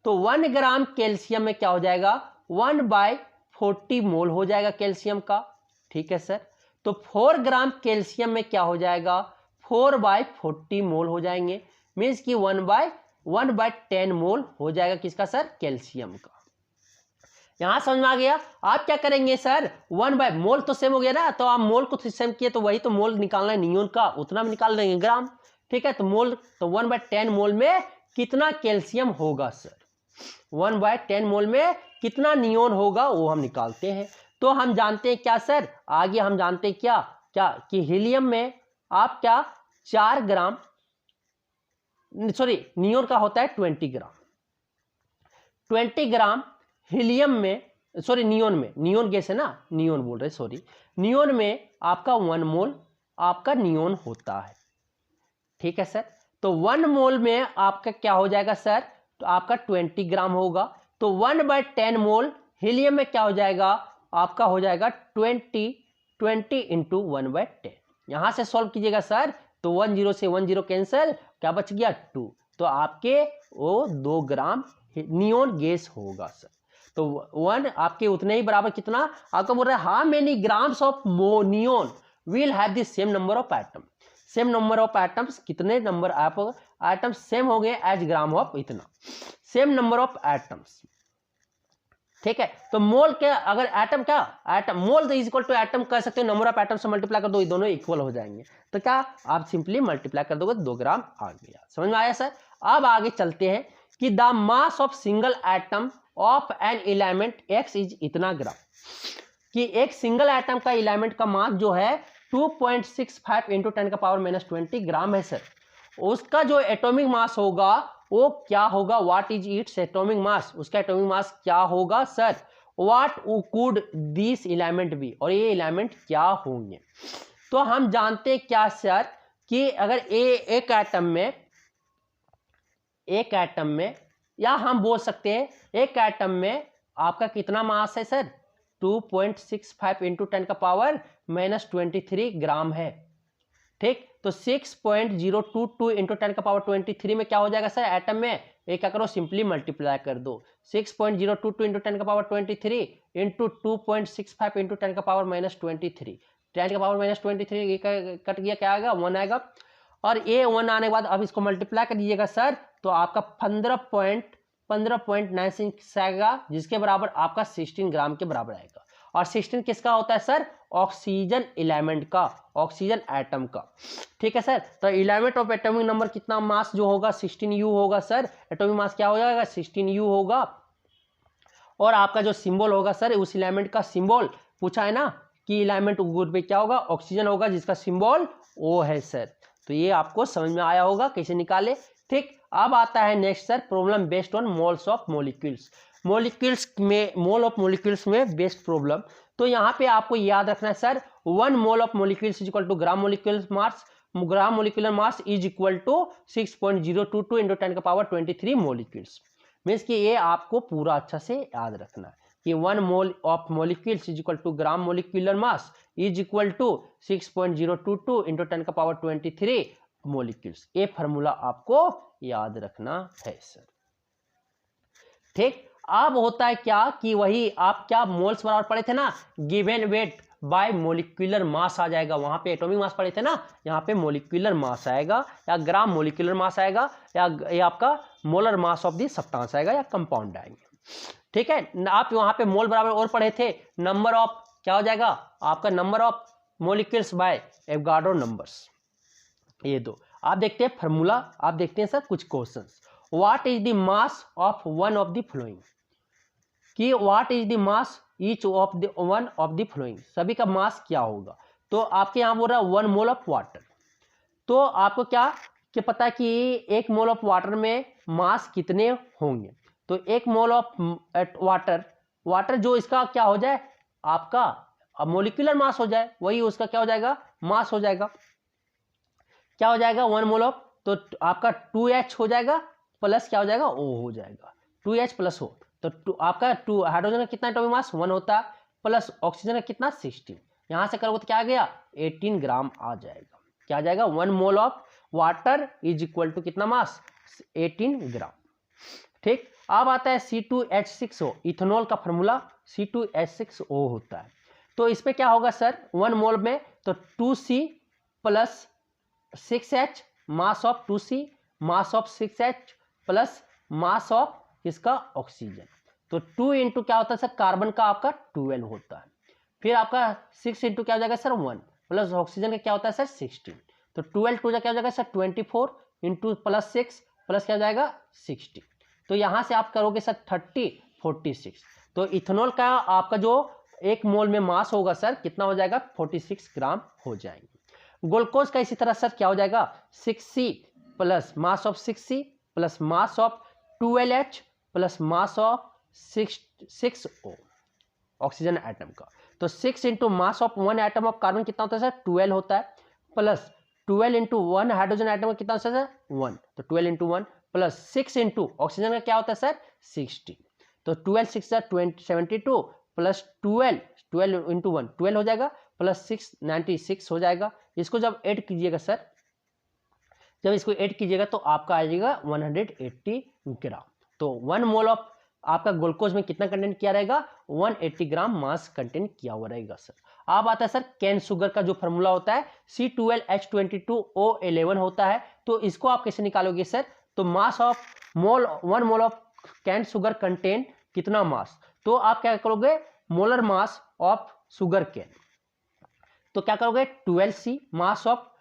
तो 1 ग्राम कैल्शियम में क्या हो जाएगा 1/40 मोल हो जाएगा कैल्शियम का। ठीक है सर, तो 4 ग्राम कैल्शियम में क्या हो जाएगा 4/40 मोल हो जाएंगे, मीन्स कि 1/10 मोल हो जाएगा किसका सर कैल्शियम का। यहां समझ में आ गया। आप क्या करेंगे सर 1 मोल तो सेम हो गया ना, तो आप मोल को सेम किए तो वही तो मोल निकालना है नियोन का, उतना भी निकाल देंगे ग्राम। ठीक है, तो मोल तो 1/10 मोल में कितना कैल्शियम होगा सर 1/10 मोल में कितना नियोन होगा वो हम निकालते हैं। तो हम जानते हैं क्या सर आगे हम जानते हैं क्या कि हीलियम में आप क्या 4 ग्राम नियोन का होता है 20 ग्राम। 20 ग्राम हीलियम में नियोन गैस है ना, नियोन बोल रहे नियोन में आपका 1 मोल आपका नियोन होता है। ठीक है सर, तो 1 मोल में आपका क्या हो जाएगा सर तो आपका 20 ग्राम होगा। तो 1/10 मोल हीलियम में क्या हो जाएगा आपका हो जाएगा 20 इंटू 1/10। यहाँ से सॉल्व कीजिएगा सर तो 10 से 10 कैंसिल, क्या बच गया 2, तो आपके वो 2 ग्राम नियोन गैस होगा सर। तो 1 आपके उतने ही बराबर कितना आपको बोल रहा है, how many grams of neon will have the same number of atom, same number of atoms, कितने नंबर आप एटम्स सेम हो गए एज ग्राम ऑफ इतना, सेम नंबर ऑफ एटम्स, ठीक है। तो मोल के अगर एटम क्या atom mole is equal to atom कर सकते हो, नंबर ऑफ एटम से मल्टीप्लाई कर दो, ये दोनों इक्वल हो जाएंगे, तो क्या आप सिंपली मल्टीप्लाई कर दोगे 2 ग्राम आ गया। समझ में आया सर। अब आगे चलते हैं कि the mass of single atom of an element x is इतना ग्राम, कि एक सिंगल एटम का एलिमेंट का मास जो है 2.65 इंटू 10⁻⁻20 ग्राम है सर। उसका जो एटॉमिक मास होगा वो क्या होगा, what is its atomic mass, उसका एटॉमिक मास क्या होगा sir, what could this element be, और ये एलिमेंट क्या होंगे। तो हम जानते हैं क्या सर कि अगर एक एटम में या हम बोल सकते हैं एक एटम में आपका कितना मास है सर 2.65 इंटू 10⁻⁻23 ग्राम है, ठीक। तो 6.022 इंटू 10⁻23 में क्या हो जाएगा सर एटम में, एक क्या करो सिंपली मल्टीप्लाई कर दो, 6.022 इंटू 10⁻23 इंटू 2.65 इंटू 10⁻⁻23, 10⁻⁻23 कट गया, क्या आएगा 1 आएगा, और ये 1 आने के बाद अब इसको मल्टीप्लाई कर दीजिएगा सर तो आपका 15.96 आएगा, जिसके बराबर आपका 16 ग्राम के बराबर आएगा। और 16 किसका होता है सर, ऑक्सीजन एलिमेंट का, ऑक्सीजन एटम का, ठीक है सर। तो एलिमेंट ऑफ एटॉमिक नंबर कितना मास जो होगा 16U होगा सर, एटॉमिक मास क्या हो जाएगा 16U होगा। और आपका जो सिंबल होगा सर उस एलिमेंट का सिंबल पूछा है ना कि एलिमेंट ग्रुप पे क्या होगा, ऑक्सीजन होगा, जिसका सिंबल O है सर। तो ये आपको समझ में आया होगा कैसे निकाले, ठीक। अब आता है next sir problem based on moles of molecules, molecules में मोल ऑफ मॉलिक्यूल्स में बेस्ड प्रॉब्लम। तो यहाँ पे आपको याद रखना है sir 1 mole of molecules is equal to gram molecular mass is equal to 6.022 into 10⁻23 molecules. Means कि ये आपको पूरा अच्छा से याद रखना है कि 1 mole of molecules is equal to gram molecular mass is equal to 6.022 into 10⁻23 molecules. ये फार्मूला आपको याद रखना है सर, ठीक। अब होता है क्या कि वही आप क्या मोल्स बराबर पढ़े थे ना, given weight by molecular mass आ जाएगा, वहां पे एटॉमिक मास पढ़े थे ना, यहाँ पे मोलिकुलर मास आएगा या ग्राम मोलिकुलर मास आएगा या आपका molar mass of the substance आएगा या कंपाउंड आएंगे, ठीक है। आप वहां पे मोल बराबर और पढ़े थे नंबर ऑफ, क्या हो जाएगा आपका number of molecules by Avogadro numbers, ये दो। आप देखते हैं फार्मूला, आप देखते हैं सर कुछ questions, what is the mass of one of the following, कि what is the mass each of the one of the following, सभी का मास क्या होगा। तो आपके यहाँ बोल रहा है 1 मोल ऑफ वाटर, तो आपको क्या पता है कि 1 मोल ऑफ वाटर में मास कितने होंगे। तो 1 मोल ऑफ वाटर जो इसका क्या हो जाए आपका मोलिकुलर मास हो जाए, वही उसका क्या हो जाएगा मास हो जाएगा, क्या हो जाएगा 1 मोल ऑफ, तो आपका 2H हो जाएगा प्लस क्या हो जाएगा O हो जाएगा, 2H प्लस O। तो आपका 2 हाइड्रोजन का कितना एटॉमिक मास 1 होता है, प्लस ऑक्सीजन का कितना 16, यहाँ से करोगे तो क्या आ गया 18 ग्राम आ जाएगा, क्या आ जाएगा 1 mole of water is equal to कितना मास 18 ग्राम, ठीक। अब आता है C2H6O, इथेनॉल का फॉर्मूला C2H6O होता है। तो इस पे क्या होगा सर 1 मोल में तो 2C plus 6H mass of 2C mass of 6H plus mass of किसका ऑक्सीजन, तो 2 इंटू क्या होता है सर कार्बन का आपका 12 होता है, फिर आपका 6 इंटू क्या हो जाएगा सर 1 प्लस ऑक्सीजन का क्या होता है सर 16, तो 12 टू क्या हो जाएगा सर 24 इंटू प्लस 6 प्लस क्या हो जाएगा 60, तो यहाँ से आप करोगे सर 30 46, तो इथेनॉल का आपका जो 1 मोल में मास होगा सर कितना हो जाएगा 46 ग्राम हो जाएंगे। ग्लूकोज का इसी तरह सर क्या हो जाएगा 6C plus mass of 6C plus mass of 12H plus mass of 6O oxygen atom का, तो 6 into mass of 1 atom of carbon कितना होता है सर 12 होता है, प्लस 12 इंटू 1 हाइड्रोजन एटम का कितना होता है सर 1, तो 12 इंटू 1 प्लस 6 इंटू ऑक्सीजन का क्या होता है सर 16, तो 12 6 72 प्लस 12 इंटू 1 12 हो जाएगा, प्लस 6 96 हो जाएगा। इसको जब ऐड कीजिएगा सर, जब इसको ऐड कीजिएगा तो आपका आ जाएगा 180 ग्राम। तो 1 मोल ऑफ आपका ग्लूकोज में कितना कंटेंट किया रहेगा, 180 ग्राम मास कंटेंट किया हुआ रहेगा सर। अब आता है सर कैन शुगर का जो फॉर्मूला होता है C12H22O11 होता है। तो इसको आप कैसे निकालोगे सर, तो mass of mole 1 mole of cane sugar contain कितना मास, तो आप क्या करोगे molar mass of sugar cane, तो क्या करोगे 12C mass of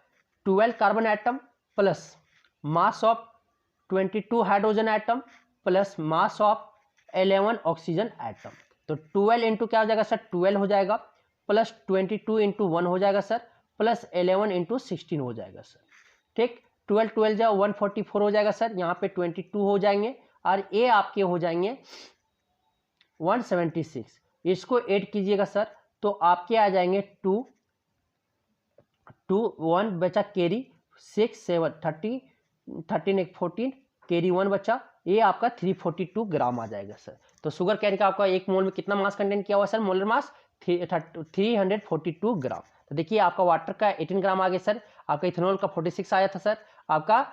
12 carbon atom plus mass of 22 hydrogen atom plus mass of 11 oxygen atom. तो 12 इंटू क्या हो जाएगा सर 12 हो जाएगा, प्लस 22 इंटू 1 हो जाएगा सर, प्लस 11 इंटू 16 हो जाएगा सर। ठीक, 12 12 जाओ 144 हो जाएगा सर, यहाँ पे 22 हो जाएंगे और ये आपके हो जाएंगे 176। इसको ऐड कीजिएगा सर तो आपके आ जाएंगे 2 2 1 बचा कैरी 6 7 30 13 एक 14 कैरी 1 बचा, ये आपका 342 ग्राम आ जाएगा सर। तो शुगर कैन का आपका एक मोल में कितना मास कंटेंट किया हुआ सर, मोलर मास 342 ग्राम। तो देखिए आपका वाटर का 18 ग्राम आ गया सर, आपका इथेनॉल का 46 आया था सर, आपका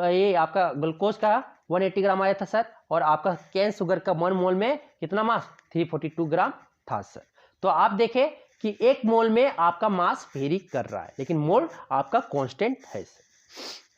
ये आपका ग्लूकोज का 180 ग्राम आया था सर, और आपका कैन शुगर का 1 मोल में कितना मास 342 ग्राम था सर। तो आप देखें कि एक मोल में आपका मास वेरी कर रहा है लेकिन मोल आपका कांस्टेंट है सर।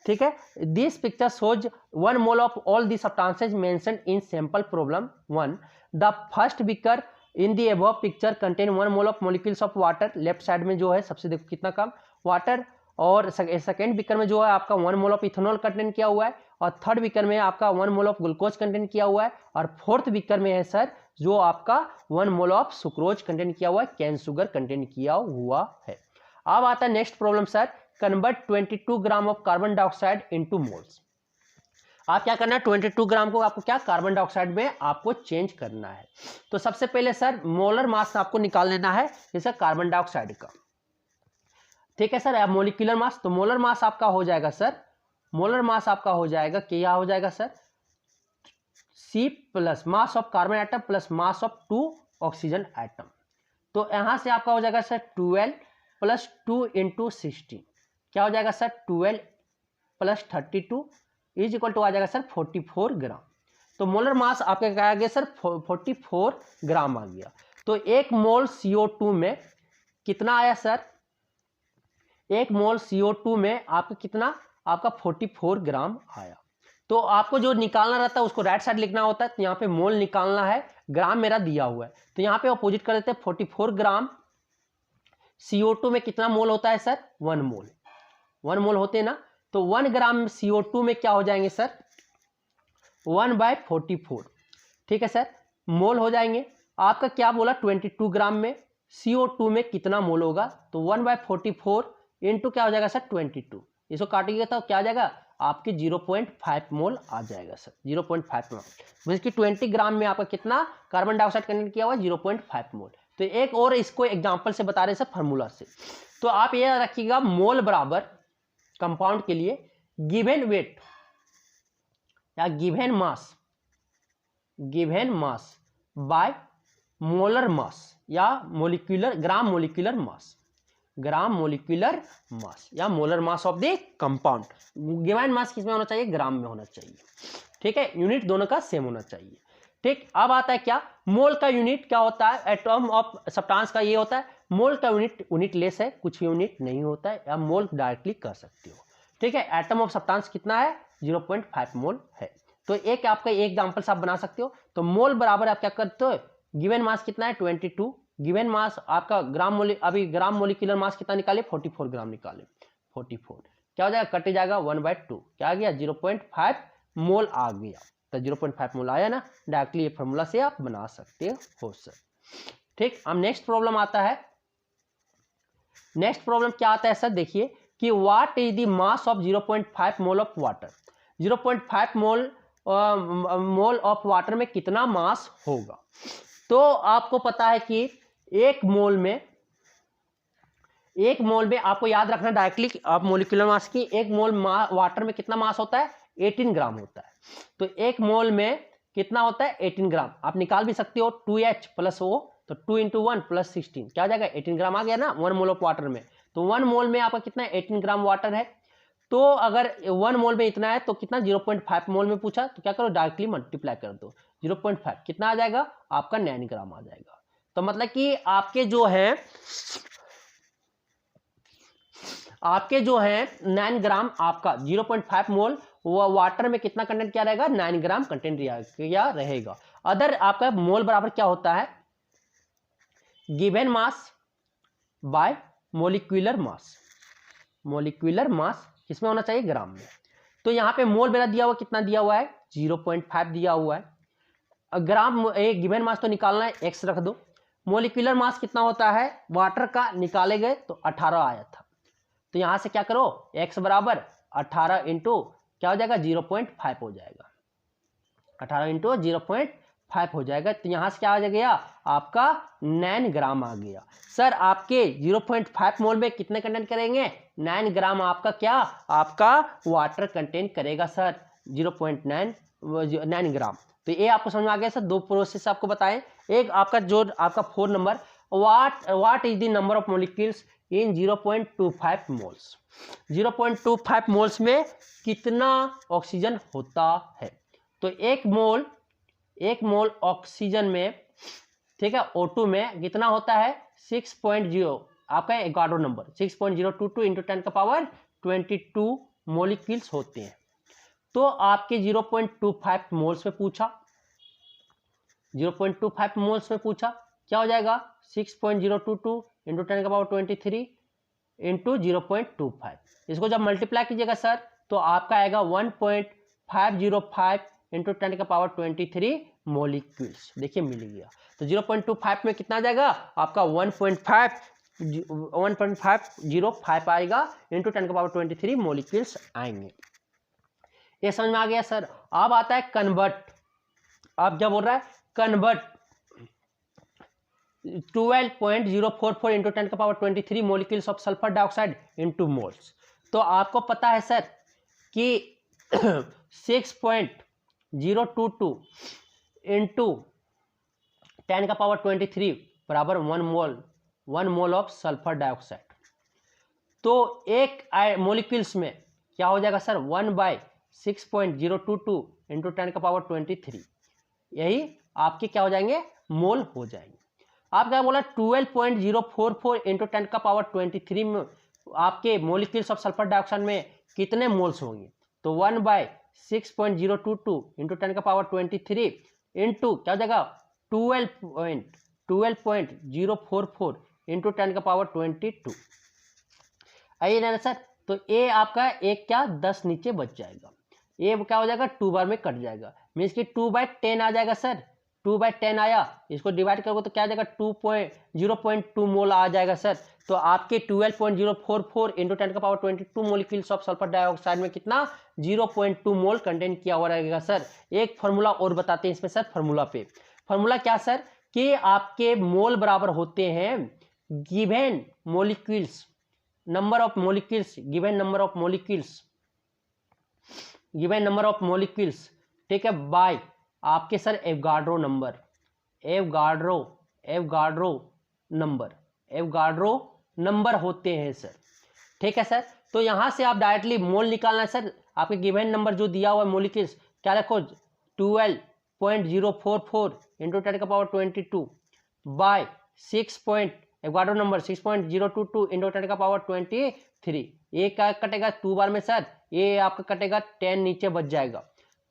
ठीक है, this picture shows 1 mole of all the substances mentioned in sample problem 1। The first beaker in the above picture contain 1 mole of molecules of water. Left side में जो है सबसे देखो कितना कम वाटर, और सेकेंड बीकर में जो है आपका 1 मोल ऑफ इथेनॉल कंटेंट किया हुआ है, और थर्ड बीकर में आपका 1 मोल ऑफ ग्लूकोज कंटेंट किया हुआ है, और फोर्थ बीकर में है सर जो आपका 1 मोल ऑफ सुक्रोज कंटेंट किया हुआ है, कैन शुगर कंटेंट किया हुआ है। अब आता है next problem sir, convert 22 gram of carbon dioxide into moles. आप क्या करना है 22 ग्राम को आपको क्या कार्बन डाइऑक्साइड में आपको चेंज करना है। तो सबसे पहले सर मोलर मास आपको निकाल लेना है जैसे कार्बन डाइऑक्साइड का। ठीक है सर, मोलिकुलर मास, तो मोलर मास आपका हो जाएगा सर, मोलर मास आपका हो जाएगा क्या हो जाएगा sir, C plus mass of carbon atom plus mass of 2 oxygen atom. तो यहां से आपका हो जाएगा सर 12 प्लस 2 इंटू 16, क्या हो जाएगा sir 12 plus 32 is equal to आ जाएगा सर 44 ग्राम। तो मोलर मास आपका क्या आ गया सर 44 ग्राम आ गया। तो एक मोल CO2 में कितना आया सर, एक मोल CO2 में आपका कितना, आपका 44 ग्राम आया। तो आपको जो निकालना रहता है उसको राइट साइड लिखना होता है, तो यहाँ पे मोल निकालना है, ग्राम मेरा दिया हुआ है तो यहाँ पे अपोजिट कर देते हैं। 44 ग्राम CO2 में कितना मोल होता है सर 1 मोल, 1 मोल होते हैं ना, तो 1 ग्राम CO2 में क्या हो जाएंगे सर 1/44। ठीक है सर, मोल हो जाएंगे। आपका क्या बोला 22 ग्राम में CO2 में कितना मोल होगा, तो 1/44 इंटू क्या हो जाएगा सर 22, इसको काटिएगा तो क्या आ जाएगा आपके 0.5 मोल आ जाएगा सर, 0.5 मोल। जैसे कि 20 ग्राम में आपका कितना कार्बन डाइऑक्साइड कंटेंट किया हुआ 0.5 मोल। तो एक और इसको एग्जांपल से बता रहे सर फार्मूला से, तो आप ये रखिएगा मोल बराबर कंपाउंड के लिए गिवन वेट या given mass by molar mass या molecular gram molecular mass, gram molecular mass या molar mass of the compound. Given mass किसमें होना चाहिए, ग्राम में होना चाहिए। ठीक है, यूनिट दोनों का सेम होना चाहिए। ठीक, अब आता है क्या मोल का यूनिट क्या होता है, एटॉम ऑफ सब्सटेंस का ये होता है, मोल का यूनिट लेस है, कुछ यूनिट नहीं होता है, या मोल डायरेक्टली कर सकते हो। ठीक है, एटम ऑफ सब्सटेंस कितना है 0.5 मोल है। तो एक आपका एक एग्जांपल से आप बना सकते हो। तो मोल बराबर आप क्या करते हो, गिवन मास कितना है 22, गिवन मास आपका अभी ग्राम मोलिकुलर मास कितना निकाले 44 ग्राम निकाले, 44 क्या हो जाएगा कट जाएगा 1/2, क्या आ गया 0.5 मोल आ गया। तो 0.5 मोल आया ना, डायरेक्टली ये फॉर्मूला से आप बना सकते हो सर। ठीक, अब नेक्स्ट प्रॉब्लम आता है, नेक्स्ट प्रॉब्लम क्या आता है सर, देखिए कि what is the mass of 0.5 mole of water. 0.5 mole of water में कितना मास होगा। तो आपको पता है कि एक मोल में आपको याद रखना डायरेक्टली आप मोलिकुलर मास की, एक मोल वाटर में कितना मास होता है 18 ग्राम होता है। तो एक मोल में कितना होता है 18 ग्राम, आप निकाल भी सकते हो 2H प्लस O तो 2 × 1 + 16 क्या हो जाएगा 18 ग्राम आ गया ना 1 मोल ऑफ वाटर में। तो 1 मोल में आपका कितना 18 ग्राम वाटर है। तो अगर 1 मोल में इतना है तो कितना 0.5 मोल में पूछा तो क्या करो डायरेक्टली मल्टीप्लाई कर दो 0.5 कितना आ जाएगा आपका 9 ग्राम आ जाएगा। तो मतलब कि आपके जो है 9 ग्राम आपका 0.5 मोल वो वाटर में कितना कंटेंट क्या रहेगा 9 ग्राम कंटेंट क्या रहेगा। अदर आपका मोल बराबर क्या होता है given mass by molecular mass. Molecular mass किसमें होना चाहिए ग्राम में। तो यहाँ पे मोल मेरा दिया हुआ कितना दिया हुआ है 0.5 दिया हुआ है। ग्राम एक गिवन मास तो निकालना है x रख दो। मोलिक्यूलर मास कितना होता है वाटर का निकाले गए तो 18 आया था। तो यहाँ से क्या करो x बराबर 18 इंटू क्या हो जाएगा 0.5 हो जाएगा 18 इंटू 0.5 हो जाएगा। तो यहाँ से क्या आ गया आपका 9 ग्राम आ गया। सर आपके 0.5 मोल में कितने कंटेंट करेंगे 9 ग्राम आपका क्या आपका वाटर कंटेंट करेगा सर 0.9 ग्राम। तो ये आपको समझ में आ गया सर। दो प्रोसेस आपको बताएं। एक आपका जो आपका 4 number what is the number of molecules in 0.25 moles. 0.25 moles में कितना ऑक्सीजन होता है। तो एक मोल ऑक्सीजन में ठीक है O2 में कितना होता है 6.0 आपका एवोगाड्रो नंबर 6.022 इंटू 10⁻22 मोलिक्यूल्स होते हैं। तो आपके 0.25 मोल्स में पूछा 0.25 मोल्स में पूछा क्या हो जाएगा 6.022 इंटू 10⁻23 इंटू 0.25। इसको जब मल्टीप्लाई कीजिएगा सर तो आपका आएगा 1.505 इंटू 10⁻23 मोलिक्यूल्स। देखिए मिल गया। तो 0.25 में कितना आ जाएगा आपका 1.505 आएगा इंटू 10⁻23 मोलिक्यूल्स आएंगे। ये समझ में आ गया सर। अब आता है कन्वर्ट। अब क्या बोल रहा है convert 12.044 into 10⁻23 molecules of sulphur dioxide into moles. तो आपको पता है सर कि 6.022 इंटू 10⁻23 बराबर 1 मोल ऑफ सल्फर डाइऑक्साइड। तो एक मोलिक्यूल्स में क्या हो जाएगा सर 1/6.022 इंटू 10⁻23 यही आपके क्या हो जाएंगे मोल हो जाएंगे। आप क्या बोला 12.044 इंटू 10⁻23 में आपके मोलिक्यूल्स ऑफ सल्फर डाइऑक्साइड में कितने मोल्स होंगे। तो 1/6.022 इंटू 10⁻23 इंटू क्या हो जाएगा 12.044 इंटू 10⁻22 आइए ना सर। तो ये आपका एक क्या 10 नीचे बच जाएगा। ये क्या हो जाएगा 2 बार में कट जाएगा मीन्स कि 2/10 आ जाएगा सर। 2/10 आया इसको डिवाइड करोगे तो क्या आ जाएगा 0.2 मोल आ जाएगा सर। तो आपके 12.044 into 10⁻22 molecules of sulphur dioxide में कितना 0.2 मोल कंटेंट किया हुआ रहेगा सर। एक फॉर्मूला और बताते हैं इसमें सर। फॉर्मूला क्या सर कि आपके मोल बराबर होते हैं given molecules number of molecules given number of molecules ठीक है बाय आपके सर एवोगाड्रो नंबर होते हैं सर। ठीक है सर। तो यहां से आप डायरेक्टली मोल निकालना है सर। आपके गिवन नंबर जो दिया हुआ है मोलिक्यूल्स क्या रखो 12.044 into 10⁻22 by Avogadro number 6.022 into 10⁻23। ये क्या कटेगा 2 बार में सर ये आपका कटेगा 10 नीचे बच जाएगा।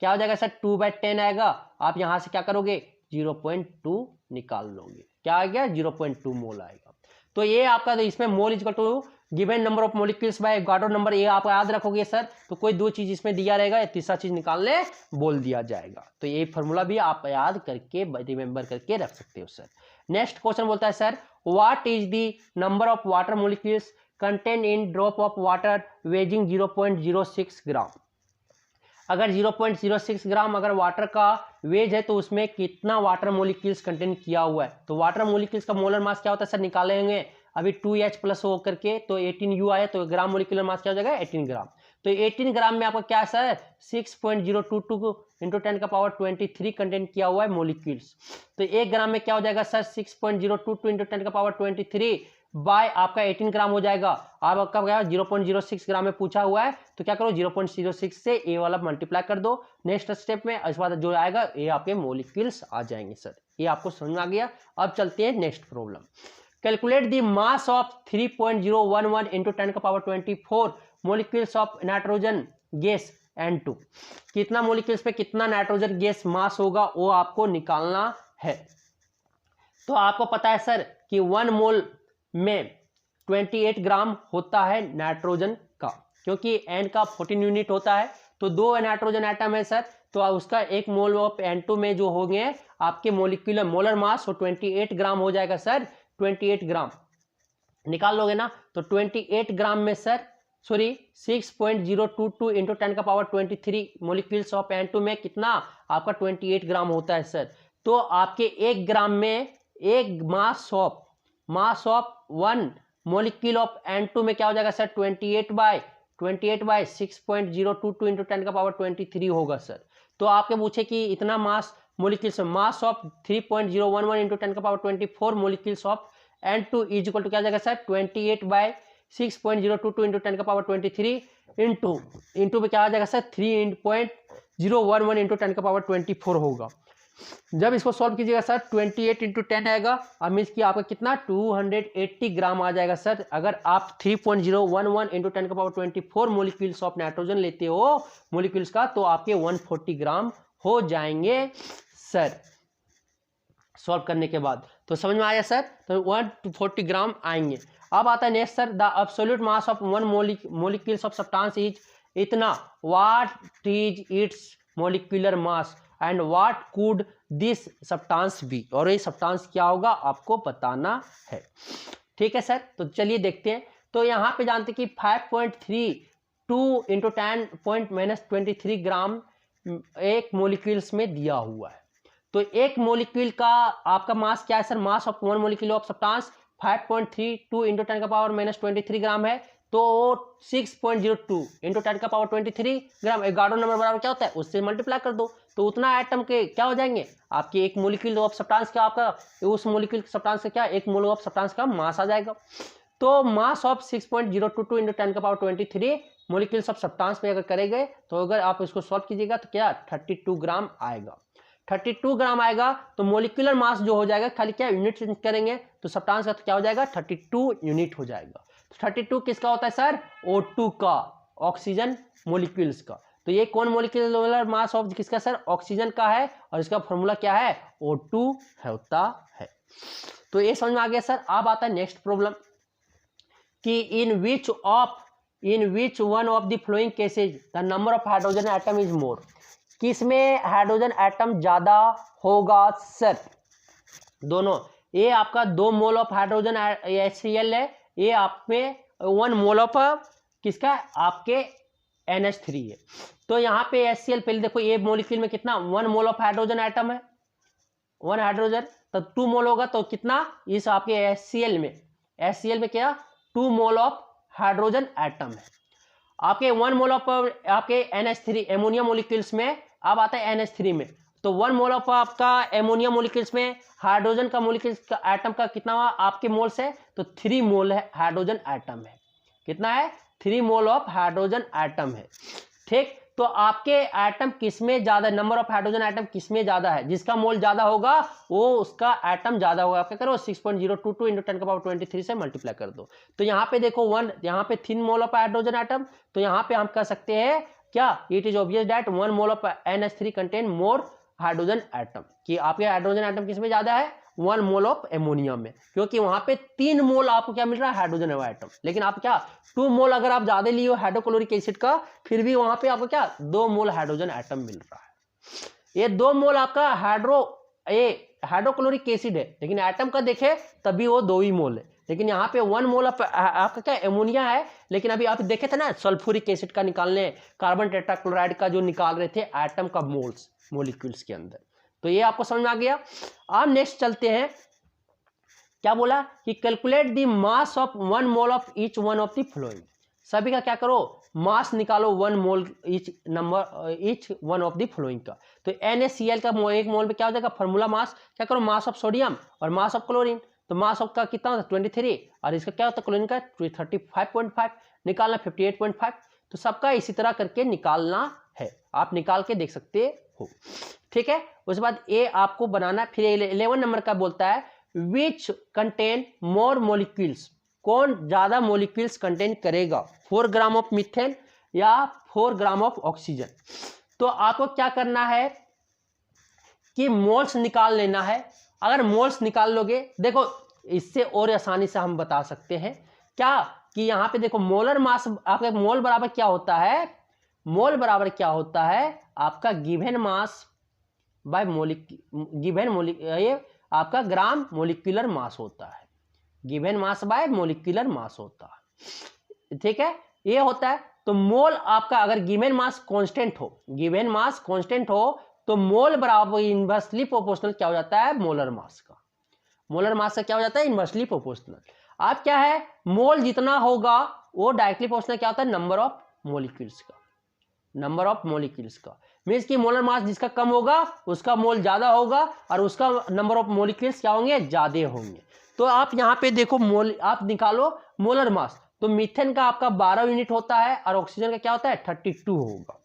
क्या हो जाएगा सर 2/10 आएगा। आप यहां से क्या करोगे 0.2 निकाल लोगे क्या आ गया 0.2 मोल आएगा। तो ये आपका तो इसमें mole equal to given number of molecules by Avogadro number ये आप याद रखोगे सर। तो कोई 2 चीज इसमें दिया रहेगा या तीसरा चीज निकालने बोल दिया जाएगा। तो ये फॉर्मूला भी आप याद करके रिमेंबर करके रख सकते हो सर। नेक्स्ट क्वेश्चन बोलता है sir what is the number of water molecules contain in drop of water waging 0.06 ग्राम। अगर 0.06 ग्राम अगर वाटर का वेज है तो उसमें कितना वाटर मोलिक्यूल्स कंटेन किया हुआ है। तो वाटर मोलिक्यूल्स का मोलर मास क्या होता है सर निकालेंगे अभी 2H+ हो करके तो 18U आया तो ग्राम मोलिकुलर मास क्या हो जाएगा 18 ग्राम। तो 18 ग्राम में आपका क्या है सर 6.022 इंटू 10 का पावर 23 कंटेंट किया हुआ है मोलिक्यूल्स। तो 1 ग्राम में क्या हो जाएगा सर 6.022 इंटू 10 का पावर 23 बाय आपका 18 ग्राम हो जाएगा। अब आपका क्या 0.06 ग्राम में पूछा हुआ है तो क्या करो 0.06 से ए वाला मल्टीप्लाई कर दो नेक्स्ट स्टेप में, इसके बाद जो आएगा ये आपके मोलिक्यूल्स आ जाएंगे सर। ये आपको समझ में आ गया। अब चलते हैं next problem. Calculate the mass of 3.011 into 10 का power 24 molecules of nitrogen gas N2। कितना मोलिक्यूल्स पे कितना नाइट्रोजन गैस मास होगा वो आपको निकालना है। तो आपको पता है सर कि 1 मोल में 28 ग्राम होता है नाइट्रोजन का, क्योंकि N का 14 यूनिट होता है तो 2 नाइट्रोजन एटम है सर, तो उसका 1 मोल ऑफ N2 में जो होंगे आपके मोलिकुलर मोलर मास वो 28 ग्राम हो जाएगा सर। 28 ग्राम निकाल लोगे ना तो 28 ग्राम में सर 6.022 इंटू 10 का पावर 23 मोलिक्यूल्स ऑफ N2 में कितना आपका 28 ग्राम होता है सर। तो आपके 1 ग्राम में एक मास ऑफ 1 मोलिक्यूल ऑफ N2 में क्या हो जाएगा सर 28 बाय 6.022 इंटू 10 का पावर 23 होगा सर। तो आपके पूछे कि इतना mass molecules mass of 3.011 into 10 का power 24 molecules of N2 is equal to क्या हो जाएगा सर 28 बाय 6.022 इंटू 10 का पावर 23 इंटू में क्या आ जाएगा सर 3.011 इंटू 10 का पावर 24 होगा। जब इसको सॉल्व कीजिएगा सर 28 इंटू 10 आएगा, अब मीन्स कि आपका कितना 280 ग्राम आ जाएगा सर। अगर आप 3.011 इंटू 10 का पावर 24 मोलिक्यूल्स ऑफ नाइट्रोजन लेते हो मोलिक्यूल्स का तो आपके 140 ग्राम हो जाएंगे सर सॉल्व करने के बाद। तो समझ में आया सर, तो 140 ग्राम आएंगे। अब आता है next sir the absolute mass of 1 molecules of substance is इतना, what is its molecular mass and what could this substance be, और ये सब्सटेंस क्या होगा आपको बताना है। ठीक है सर, तो चलिए देखते हैं। तो यहाँ पे जानते हैं कि 5.32 इंटू 10⁻23 ग्राम एक मोलिक्यूल्स में दिया हुआ है। तो एक मोलिक्यूल का आपका मास क्या है sir, mass of 1 molecule of substance 5.32 into 10 का पावर -23 ग्राम है। तो 6.02 इंटू 10 का पावर 23 ग्राम 11 नंबर बराबर क्या होता है उससे मल्टीप्लाई कर दो तो उतना एटम के क्या हो जाएंगे आपके एक मोलिक्यूल ऑफ सब्सटेंस का आपका उस मोलिक्यूल सब्सटेंस का क्या एक मोल ऑफ सब्सटेंस का मास आ जाएगा। तो मास ऑफ 6.022 इंटू 10 का पावर 23 मोलिक्यूल्स ऑफ सब्सटेंस पे अगर करेंगे तो अगर आप इसको सॉल्व कीजिएगा तो क्या 32 ग्राम आएगा। 32 ग्राम आएगा तो मोलिकुलर मास जो हो जाएगा खाली क्या यूनिट चेंज करेंगे तो सब्सटेंस का तो क्या हो जाएगा 32 यूनिट हो जाएगा। 32 किसका होता है सर O2 का, ऑक्सीजन मोलिक्यूल्स का। तो ये कौन मोलिकुलर मास ऑफ किसका सर ऑक्सीजन का है और इसका फॉर्मूला क्या है O2 होता है। तो ये समझ में आ गया सर। अब आता है नेक्स्ट प्रॉब्लम कि in which one of the following cases the number of hydrogen atom is more, किसमें हाइड्रोजन एटम ज्यादा होगा सर। दोनों, ये आपका 2 मोल ऑफ हाइड्रोजन HCl है, ये आप में 1 मोल ऑफ किसका आपके NH3 है। तो यहाँ पे HCl पहले देखो ये मोलिक्यूल में कितना 1 मोल ऑफ हाइड्रोजन एटम है 1 हाइड्रोजन, तो 2 मोल होगा तो कितना इस आपके HCl में क्या 2 मोल ऑफ हाइड्रोजन एटम है। आपके 1 मोल ऑफ आपके NH3 एमोनिया मोलिक्यूल्स में अब आता है NH3 में, तो 1 मोल ऑफ आपका एमोनिया मोलिक्यूल्स में हाइड्रोजन का मोलिक्यूल्स का एटम का कितना आपके मोल्स है तो 3 मोल है हाइड्रोजन एटम है। कितना है 3 मोल ऑफ हाइड्रोजन एटम है। ठीक, तो आपके एटम किसमें ज्यादा, नंबर ऑफ हाइड्रोजन एटम किसमें ज्यादा है, जिसका मोल ज्यादा होगा वो उसका एटम ज्यादा होगा। आप क्या करो 6.022 इंटू 10 का पावर 23 से मल्टीप्लाई कर दो। तो यहाँ पे देखो 1 यहाँ पे 3 मोल ऑफ हाइड्रोजन एटम, तो यहाँ पे हम कह सकते हैं क्या it is obvious that 1 mole of NH3 contain more hydrogen atom, कि आपके हाइड्रोजन एटम किसमें ज्यादा है 1 मोल ऑफ एमोनिया में, क्योंकि वहां पे 3 मोल आपको क्या मिल रहा है हाइड्रोजन एटम। लेकिन आप क्या 2 मोल अगर आप ज्यादा लिए हो हाइड्रोक्लोरिक एसिड का फिर भी वहां पे आपको क्या 2 मोल हाइड्रोजन एटम मिल रहा है। ये 2 मोल आपका हाइड्रोक्लोरिक एसिड है, लेकिन एटम का देखे तभी वो 2 ही मोल है। लेकिन यहाँ पे 1 मोल आपका क्या एमोनिया है, लेकिन अभी आप देखे थे ना सल्फ्यूरिक एसिड का निकालने कार्बन टेट्राक्लोराइड का जो निकाल रहे थे एटम का मोल्स मोलिक्यूल्स के अंदर। तो ये आपको समझ में आ गया। अब नेक्स्ट चलते हैं, क्या बोला कि calculate the mass of 1 mole of each one of the following. सभी का क्या करो, मास निकालो 1 mole each one of the following का। तो NaCl का 1 मोल में क्या हो जाएगा, फार्मूला मास, क्या करो, मास ऑफ सोडियम और मास ऑफ क्लोरीन। तो मास ऑफ का कितना होता है 23 और इसका क्या होता है क्लोरीन का 35.5, निकालना 58.5। तो सबका इसी तरह करके निकालना है, आप निकाल के देख सकते हो। ठीक है, उसके बाद ए आपको बनाना। फिर 11 नंबर का बोलता है विच कंटेन मोर मोलिक्यूल्स, कौन ज्यादा मोलिक्यूल्स कंटेन करेगा, 4 ग्राम ऑफ मीथेन या 4 ग्राम ऑफ ऑक्सीजन। तो आपको क्या करना है कि मोल्स निकाल लेना है। अगर मोल्स निकाल लोगे, देखो इससे और आसानी से हम बता सकते हैं क्या, कि यहाँ पे देखो मोलर मास आपका मोल बराबर क्या होता है, मोल बराबर क्या होता है आपका गिवन मास बाय ये आपका ग्राम मोलिकुलर मास होता है, गिवन मास बाय मोलिकुलर मास होता है। ठीक है, ये होता है। तो मोल आपका अगर गिवन मास कांस्टेंट हो, गिवन मास कांस्टेंट हो, तो मोल बराबर इनवर्सली प्रोपोर्शनल क्या हो जाता है, मोलर मास का। मोलर मास का क्या हो जाता है, इनवर्सली प्रोपोर्शनल। आप क्या है, मोल जितना होगा वो डायरेक्टली प्रोपोर्शनल क्या होता है, नंबर ऑफ मोलिक्यूल्स का, नंबर ऑफ मोलिक्यूल्स का। मींस कि मोलर मास जिसका कम होगा उसका मोल ज्यादा होगा और उसका नंबर ऑफ मोलिक्यूल्स क्या होंगे, ज्यादा होंगे। तो आप यहाँ पे देखो मोल, आप निकालो मोलर मास। तो मीथेन का आपका 12 यूनिट होता है और ऑक्सीजन का क्या होता है 32 होगा।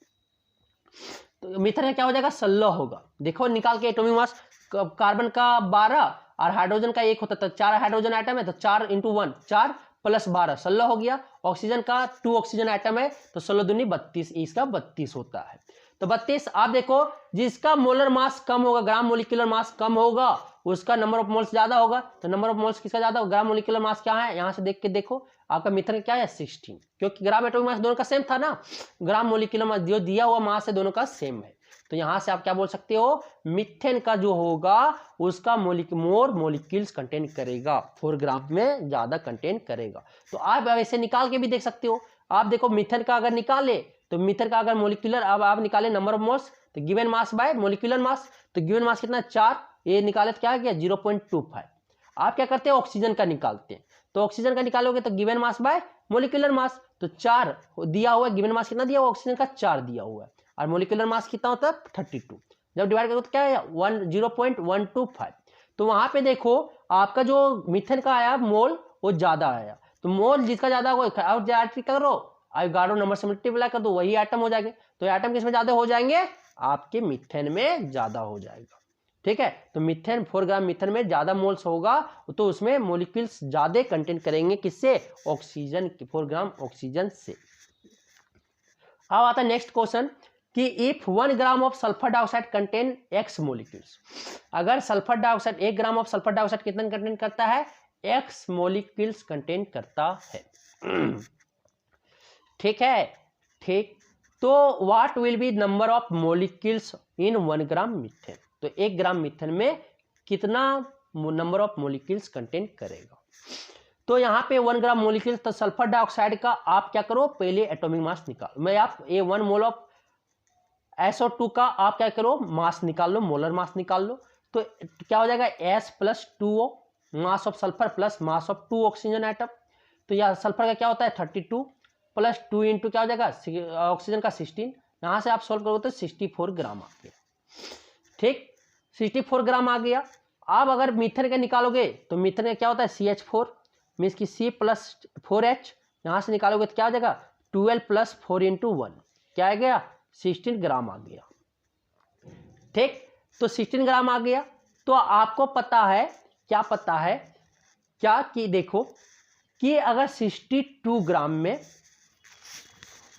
तो मीथेन का क्या हो जाएगा 16 होगा। देखो निकाल के एटॉमिक मास, कार्बन का 12 और हाइड्रोजन का 1 होता है, तो 4 हाइड्रोजन आइटम है, तो 4 × 1 4 + 12 16 हो गया। ऑक्सीजन का 2 ऑक्सीजन आइटम है, तो 16 दूनी 32, इसका 32 होता है। तो 32 आप देखो जिसका मोलर मास कम होगा, ग्राम मोलिकुलर मास कम होगा, उसका नंबर ऑफ मोल्स ज्यादा होगा। तो नंबर ऑफ मोल्स किसका ज्यादा होगा, ग्राम मोलिकुलर मास क्या है, यहां से देख के देखो आपका मीथेन क्या है 16, क्योंकि ग्राम एटॉमिक मास दोनों का सेम था ना, ग्राम मोलिकुलर मास जो दिया हुआ मास है दोनों का सेम है। तो यहां से आप क्या बोल सकते हो, मीथेन का जो होगा उसका मोर मोलिक्यूल्स कंटेन करेगा, 4 ग्राम में ज्यादा कंटेन करेगा। तो आप ऐसे निकाल के भी देख सकते हो। आप देखो मीथेन का अगर निकाले, तो मीथेन का अगर मोलिकुलर, अब आप निकाले नंबर ऑफ मोल्स, तो गिवन मास बाय मोलिकुलर मास, तो गिवन मास कितना 4, ये निकाले तो क्या गया 0.25। आप क्या करते हैं ऑक्सीजन का निकालते हैं, तो ऑक्सीजन का निकालोगे तो गिवन मास बाय मोलिकुलर मास, तो 4 दिया हुआ है, गिवन मास कितना दिया हुआ ऑक्सीजन का 4 दिया हुआ है, और मोलिकुलर मास कितना होता है 32। जब डिवाइड करोगे तो क्या है 0.125। तो वहां पे देखो आपका जो मीथेन का आया मोल वो ज्यादा आया, तो मोल जिसका ज्यादा होगा और करो आयोगाड्रो नंबर से मल्टीप्लाई कर दो, वही आइटम हो जाएंगे। तो आइटम किसमें ज्यादा हो जाएंगे, आपके मीथेन में ज्यादा हो जाएगा। ठीक है, तो मीथेन 4 ग्राम मीथेन में ज्यादा मोल्स होगा, तो उसमें मोलिक्यूल्स ज्यादा कंटेन करेंगे, किससे, ऑक्सीजन, 4 ग्राम ऑक्सीजन से। अब आता है नेक्स्ट क्वेश्चन कि if 1 gram of sulphur dioxide contain x molecules, अगर sulphur dioxide 1 gram of sulphur dioxide कितना कंटेन करता है, x मोलिक्यूल्स कंटेन करता है। ठीक है, ठीक। तो what will be number of molecules in 1 gram methane, तो 1 ग्राम मीथेन में कितना नंबर ऑफ मोलिक्यूल्स कंटेन करेगा। तो यहाँ पे 1 ग्राम मोलिक्यूल्स, तो सल्फर डाइऑक्साइड का आप क्या करो पहले एटॉमिक मास निकालो, मैं आप 1 मोल ऑफ SO2 का आप क्या करो मास निकाल लो, मोलर मास निकाल लो। तो क्या हो जाएगा S + 2O, mass of sulphur plus mass of 2 oxygen atom. तो यह सल्फर का क्या होता है 32 + 2 इंटू क्या हो जाएगा ऑक्सीजन का 16, यहाँ से आप सोल्व करोगे तो 64 ग्राम आ गया। ठीक, 64 ग्राम आ गया। अब अगर मीथेन का निकालोगे तो मीथेन का क्या होता है CH4, मीन्स की C + 4H, यहाँ से निकालोगे तो क्या हो जाएगा 12 + 4 × 1, क्या आ गया 16 ग्राम आ गया। ठीक, तो 16 ग्राम आ गया। तो आपको पता है, क्या पता है क्या, कि देखो कि अगर 62 ग्राम में,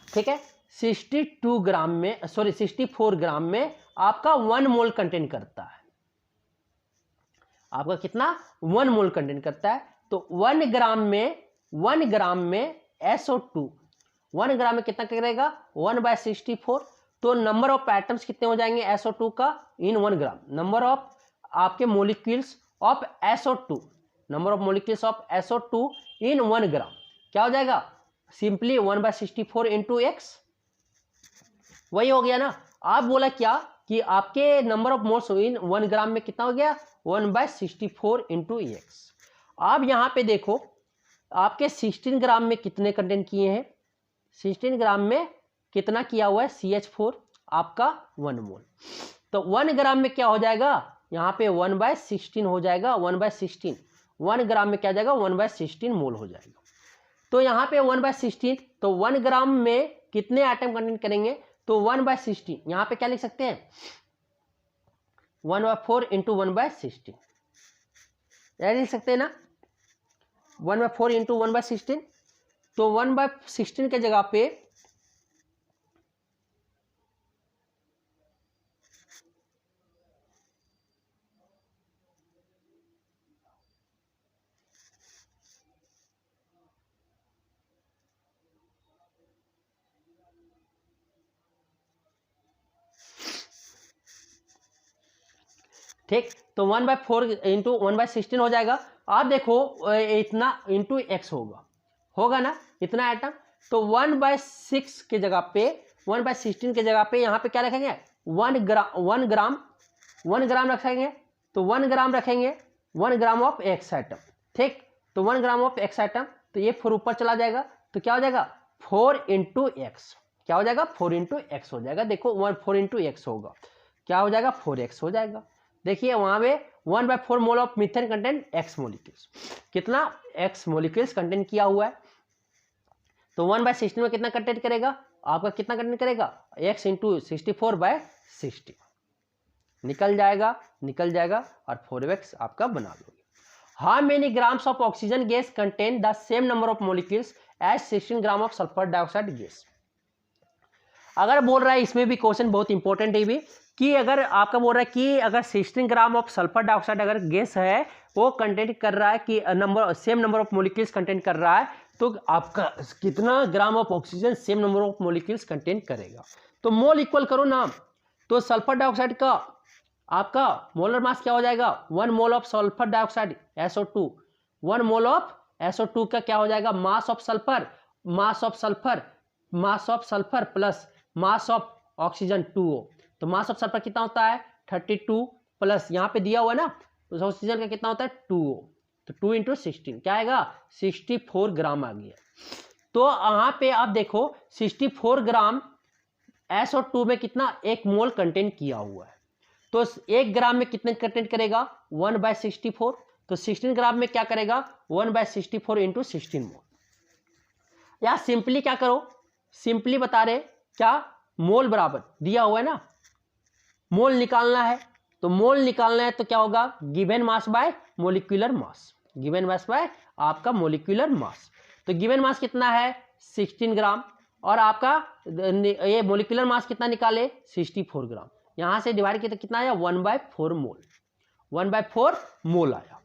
ठीक है 62 ग्राम में, सॉरी 64 ग्राम में आपका 1 मोल कंटेन करता है, आपका कितना 1 मोल कंटेन करता है। तो 1 ग्राम में SO2 1 ग्राम में कितना करेगा 1/64। तो नंबर ऑफ एटम्स कितने हो जाएंगे SO2 का इन 1 ग्राम, नंबर ऑफ आपके molecules of SO2, number of molecules of SO2 इन 1 ग्राम क्या हो जाएगा, सिंपली 1/64 × x, वही हो गया ना। आप बोला क्या कि आपके नंबर ऑफ मोल्स इन 1 ग्राम में कितना हो गया 1/64 × x। आप यहां पे देखो आपके 16 ग्राम में कितने कंटेंट किए हैं, 16 ग्राम में कितना किया हुआ है CH4 आपका 1 मोल। तो 1 ग्राम में क्या हो जाएगा, यहाँ पे 1/16 हो जाएगा, 1/16 1 ग्राम में क्या आ जाएगा 1/16 मोल हो जाएगा। तो यहाँ पे 1/16 तो 1 ग्राम में कितने एटम कंटेंट करेंगे, तो 1/16 यहाँ पे क्या लिख सकते हैं 1/4 इंटू 1/16 यह लिख सकते हैं ना 1/4 इंटू 1/16। तो 1/16 के जगह पे ठीक, तो 1/4 इंटू 1/16 हो जाएगा। आप देखो इतना इंटू एक्स होगा ना इतना आइटम। तो 1/6 के जगह पे 1/16 के जगह पे यहाँ पे क्या रखेंगे 1 ग्राम रखेंगे। तो 1 ग्राम रखेंगे 1 ग्राम ऑफ एक्स आइटम। ठीक, तो 1 ग्राम ऑफ एक्स आइटम, तो ये 4 ऊपर चला जाएगा तो क्या हो जाएगा 4 इंटू एक्स, क्या हो जाएगा 4 इंटू एक्स हो जाएगा। देखो 4 इंटू एक्स होगा, क्या हो जाएगा 4x हो जाएगा। देखिए वहां पे 1/4 mole of methane content x molecules, कितना x मोलिक्यूल्स कंटेंट किया हुआ है। तो 1/16 में कितना कंटेंट करेगा आपका, कितना कंटेंट करेगा x इंटू 64/60 निकल जाएगा और 4x आपका बना लोगे। How many grams of oxygen gas contain the same number of molecules as 16 gram of sulphur dioxide gas. अगर बोल रहा है इसमें भी क्वेश्चन बहुत इंपॉर्टेंट है भी कि अगर आपका बोल रहा है कि अगर 16 ग्राम ऑफ सल्फर डाइऑक्साइड अगर गैस है वो कंटेंट कर रहा है कि same number of molecules content कर रहा है, तो आपका कितना gram of oxygen same number of molecules content करेगा। तो मोल इक्वल करो ना, तो सल्फर डाइऑक्साइड का आपका मोलर मास क्या हो जाएगा 1 mole of sulphur dioxide SO2, 1 mole of SO2 का क्या हो जाएगा mass of sulphur plus mass of oxygen 2O। तो मास ऑफ सल्फर कितना होता है 32 प्लस यहाँ पे दिया हुआ है ना तो ऑक्सीजन का कितना होता है 2O, तो 2 इंटू 16 क्या आएगा 64 ग्राम आ गया। तो यहाँ पे आप देखो 64 ग्राम SO2 में कितना 1 मोल कंटेंट किया हुआ है। तो 1 ग्राम में कितने कंटेंट करेगा 1/64, तो 16 ग्राम में क्या करेगा 1/64 इंटू 16 मोल। या सिंपली क्या करो, सिंपली बता रहे क्या मोल बराबर दिया हुआ है ना, मोल निकालना है। तो मोल निकालना है तो क्या होगा गिवन मास बाय मोलिकुलर मास, गिवन मास बाय आपका मोलिकुलर मास। तो गिवन मास कितना है 16 ग्राम और आपका ये मोलिकुलर मास कितना निकाले 64 ग्राम। यहां से डिवाइड किया तो कितना आया 1/4 मोल, 1/4 मोल आया।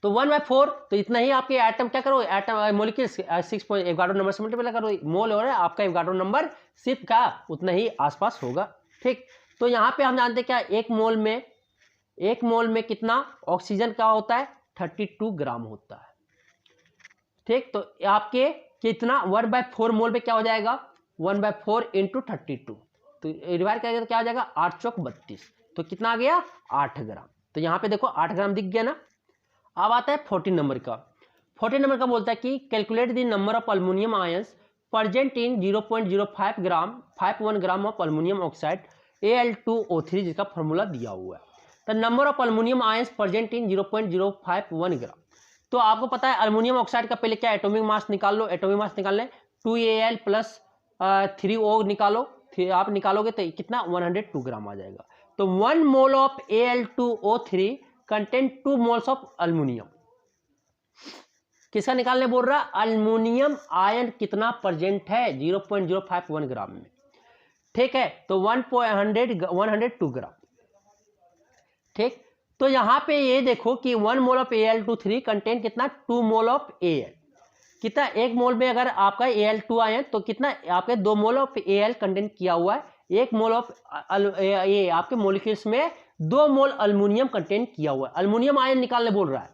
तो 1/4 तो इतना ही आपके एटम क्या करो एटम मोलिक्यूल्स 6 एवोगाड्रो नंबर से मल्टीप्लाई करो, मोल हो रहा है आपका एवोगाड्रो नंबर सिर्फ का उतना ही आसपास होगा। ठीक, तो यहाँ पे हम जानते हैं क्या एक मोल में कितना ऑक्सीजन का होता है 32 ग्राम होता है। ठीक, तो आपके कितना 1/4 मोल में क्या हो जाएगा 1/4 इंटू 32, तो डिवाइड करेंगे तो क्या हो जाएगा 8 चौक 32, तो कितना आ गया 8 ग्राम। तो यहाँ पे देखो 8 ग्राम दिख गया ना। अब आता है 14 नंबर का। 14 नंबर का बोलता है कि calculate the number of aluminium ions present in 0.05 gram 51 gram of aluminium oxide Al2O3 जिसका फॉर्मूला दिया हुआ है। The number of aluminium ions present in 0.051 ग्राम। तो आपको पता है अल्युमिनियम ऑक्साइड का पहले क्या एटॉमिक मास निकाल लो, एटॉमिक मास निकालने 2Al प्लस 3O निकालो, फिर आप निकालोगे तो कितना 102 ग्राम आ जाएगा। तो 1 mole of Al2O3 content 2 moles of aluminium. किसका निकालने बोल रहा है अल्युमिनियम आयन कितना प्रेजेंट है 0.051 ग्राम में। ठीक है, तो 102 ग्राम। ठीक, तो यहां पे ये देखो कि 1 मोल ऑफ Al2O3 कंटेंट कितना 2 मोल ऑफ Al, कितना 1 मोल में अगर आपका Al2 आयन तो कितना आपके 2 मोल ऑफ Al कंटेंट किया हुआ है, 1 मोल ऑफ ये आपके मोलिक्यूल्स में 2 मोल अल्युमिनियम कंटेंट किया हुआ है, अल्युमिनियम आयन निकालने बोल रहा है।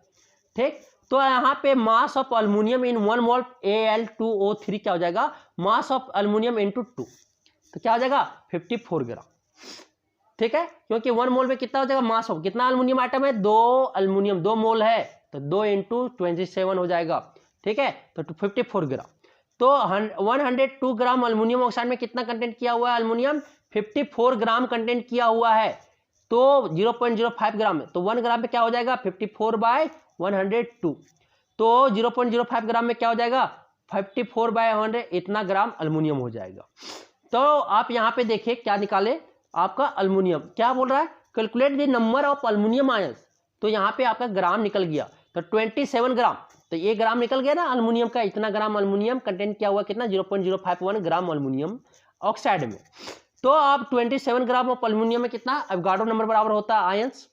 ठीक, तो यहाँ पे mass of aluminium in 1 mole Al2O3 क्या हो जाएगा मास ऑफ अल्युमिनियम इंटू 2, तो क्या हो जाएगा 54 ग्राम। ठीक है, क्योंकि 1 मोल में कितना हो जाएगा मास ऑफ कितना अल्युमिनियम आइटम है 2 अल्युमिनियम 2 मोल है तो 2 इंटू 27 हो जाएगा। ठीक है, तो 54 ग्राम। तो 102 ग्राम अल्मीनियम ऑक्साइड में कितना कंटेंट किया हुआ है अल्मीनियम? 54 ग्राम कंटेंट किया हुआ है। तो 0.05 ग्राम में, तो 1 ग्राम पे क्या हो जाएगा? 54/102। तो 0.05 ग्राम में क्या हो जाएगा? 54/100, इतना ग्राम अल्मीनियम हो जाएगा। तो आप यहाँ पे देखिए क्या निकाले, आपका अल्मीनियम क्या बोल रहा है? Calculate the number of aluminium ions. तो यहाँ पे आपका ग्राम निकल गया, तो 27 ग्राम, तो ये ग्राम निकल गया ना अल्मीनियम का, इतना ग्राम अल्मीनियम कंटेंट किया हुआ, कितना? 0.051 ग्राम अल्मीनियम ऑक्साइड में। तो आप 27 ग्राम ऑफ अल्मीनियम में कितना एवोगाड्रो नंबर बराबर होता है आयंस,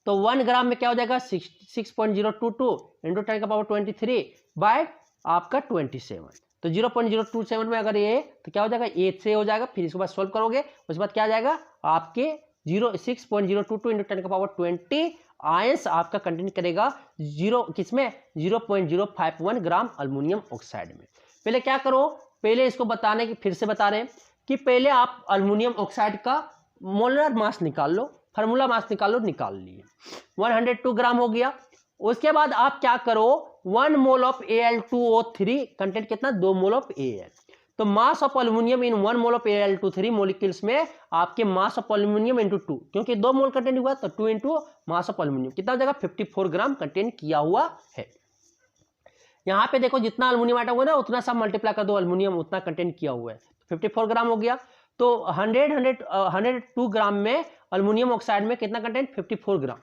तो 1 ग्राम में क्या हो जाएगा? 6.022 इंटू 10⁻23 बाय आपका 27। तो 0.027 में अगर ये तो क्या हो जाएगा? 8 से हो जाएगा, फिर इसके बाद सोल्व करोगे, उसके बाद क्या आ जाएगा आपके 6.022 इंटू 10⁻20 आयंस आपका कंटेंट करेगा किसमें? 0.051 ग्राम अल्मीनियम ऑक्साइड में। पहले क्या करो, पहले इसको बताने की फिर से बता रहे हैं कि पहले आप अल्मीनियम ऑक्साइड का मोलर मास निकाल लो, फार्मूला मास निकाल लो, निकाल लिए 102 ग्राम हो गया। उसके बाद आप क्या करो, 1 मोल ऑफ Al2O3 कंटेंट कितना? 2 मोल ऑफ Al। तो mass of aluminium in 1 mole of Al2O3 molecules में आपके मास ऑफ अल्मीनियम इंटू 2, क्योंकि 2 मोल कंटेंट हुआ तो 2 इंटू मास ऑफ अल्मीनियम कितना हो जाएगा? 54 ग्राम कंटेंट किया हुआ है। यहाँ पे देखो जितना अल्मीनियम आइटम होगा ना उतना सब मल्टीप्लाई कर दो, अल्मीनियम उतना कंटेंट किया हुआ है, 54 ग्राम हो गया। तो 102 ग्राम में अल्मीनियम ऑक्साइड में कितना कंटेंट? 54 ग्राम।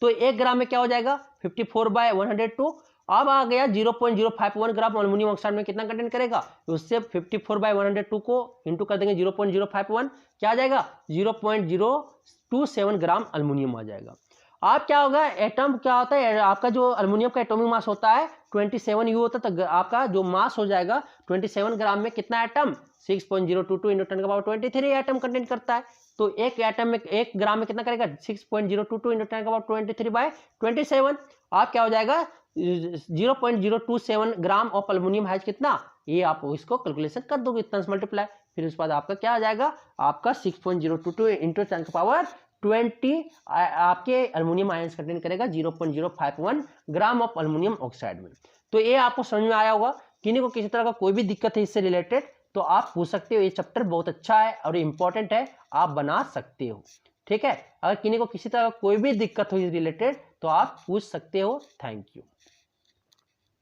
तो 1 ग्राम में क्या हो जाएगा? 54/102। अब आ गया 0.051 ग्राम अल्मीनियम ऑक्साइड में कितना कंटेंट करेगा? तो उससे 54/102 को इंटू कर देंगे 0.051, क्या आ जाएगा? 0.027 ग्राम अल्मीनियम आ जाएगा। आप क्या होगा, एटम क्या होता है आपका, जो अल्मीनियम का एटॉमिक मास होता है 27 यू होता है, तो आपका जो मास हो जाएगा 27 ग्राम में कितना एटम? 6.022 इंटू 10⁻23 एटम कंटेंट करता है। तो एक एटम में 1 ग्राम में कितना करेगा? 6.022 इंटू 10⁻23 बाय 27। आप क्या हो जाएगा? 0.027 ग्राम ऑफ अल्मीनियम हैज कितना? ये आप इसको कैलकुलेशन कर दोगे इतना मल्टीप्लाई, फिर उसके बाद आपका क्या आ जाएगा? आपका 6.022 इंटू 10⁻20 आपके अल्मीनियम आयंस कंटेंट करेगा 0.051 ग्राम ऑफ अल्मीनियम ऑक्साइड में। तो ये आपको समझ में आया होगा। किन्हीं को किसी तरह का कोई भी दिक्कत है इससे रिलेटेड तो आप पूछ सकते हो, ये चैप्टर बहुत अच्छा है और इंपॉर्टेंट है, आप बना सकते हो। ठीक है, अगर किन्हीं को किसी तरह का कोई भी दिक्कत हो इस रिलेटेड तो आप पूछ सकते हो। Thank you.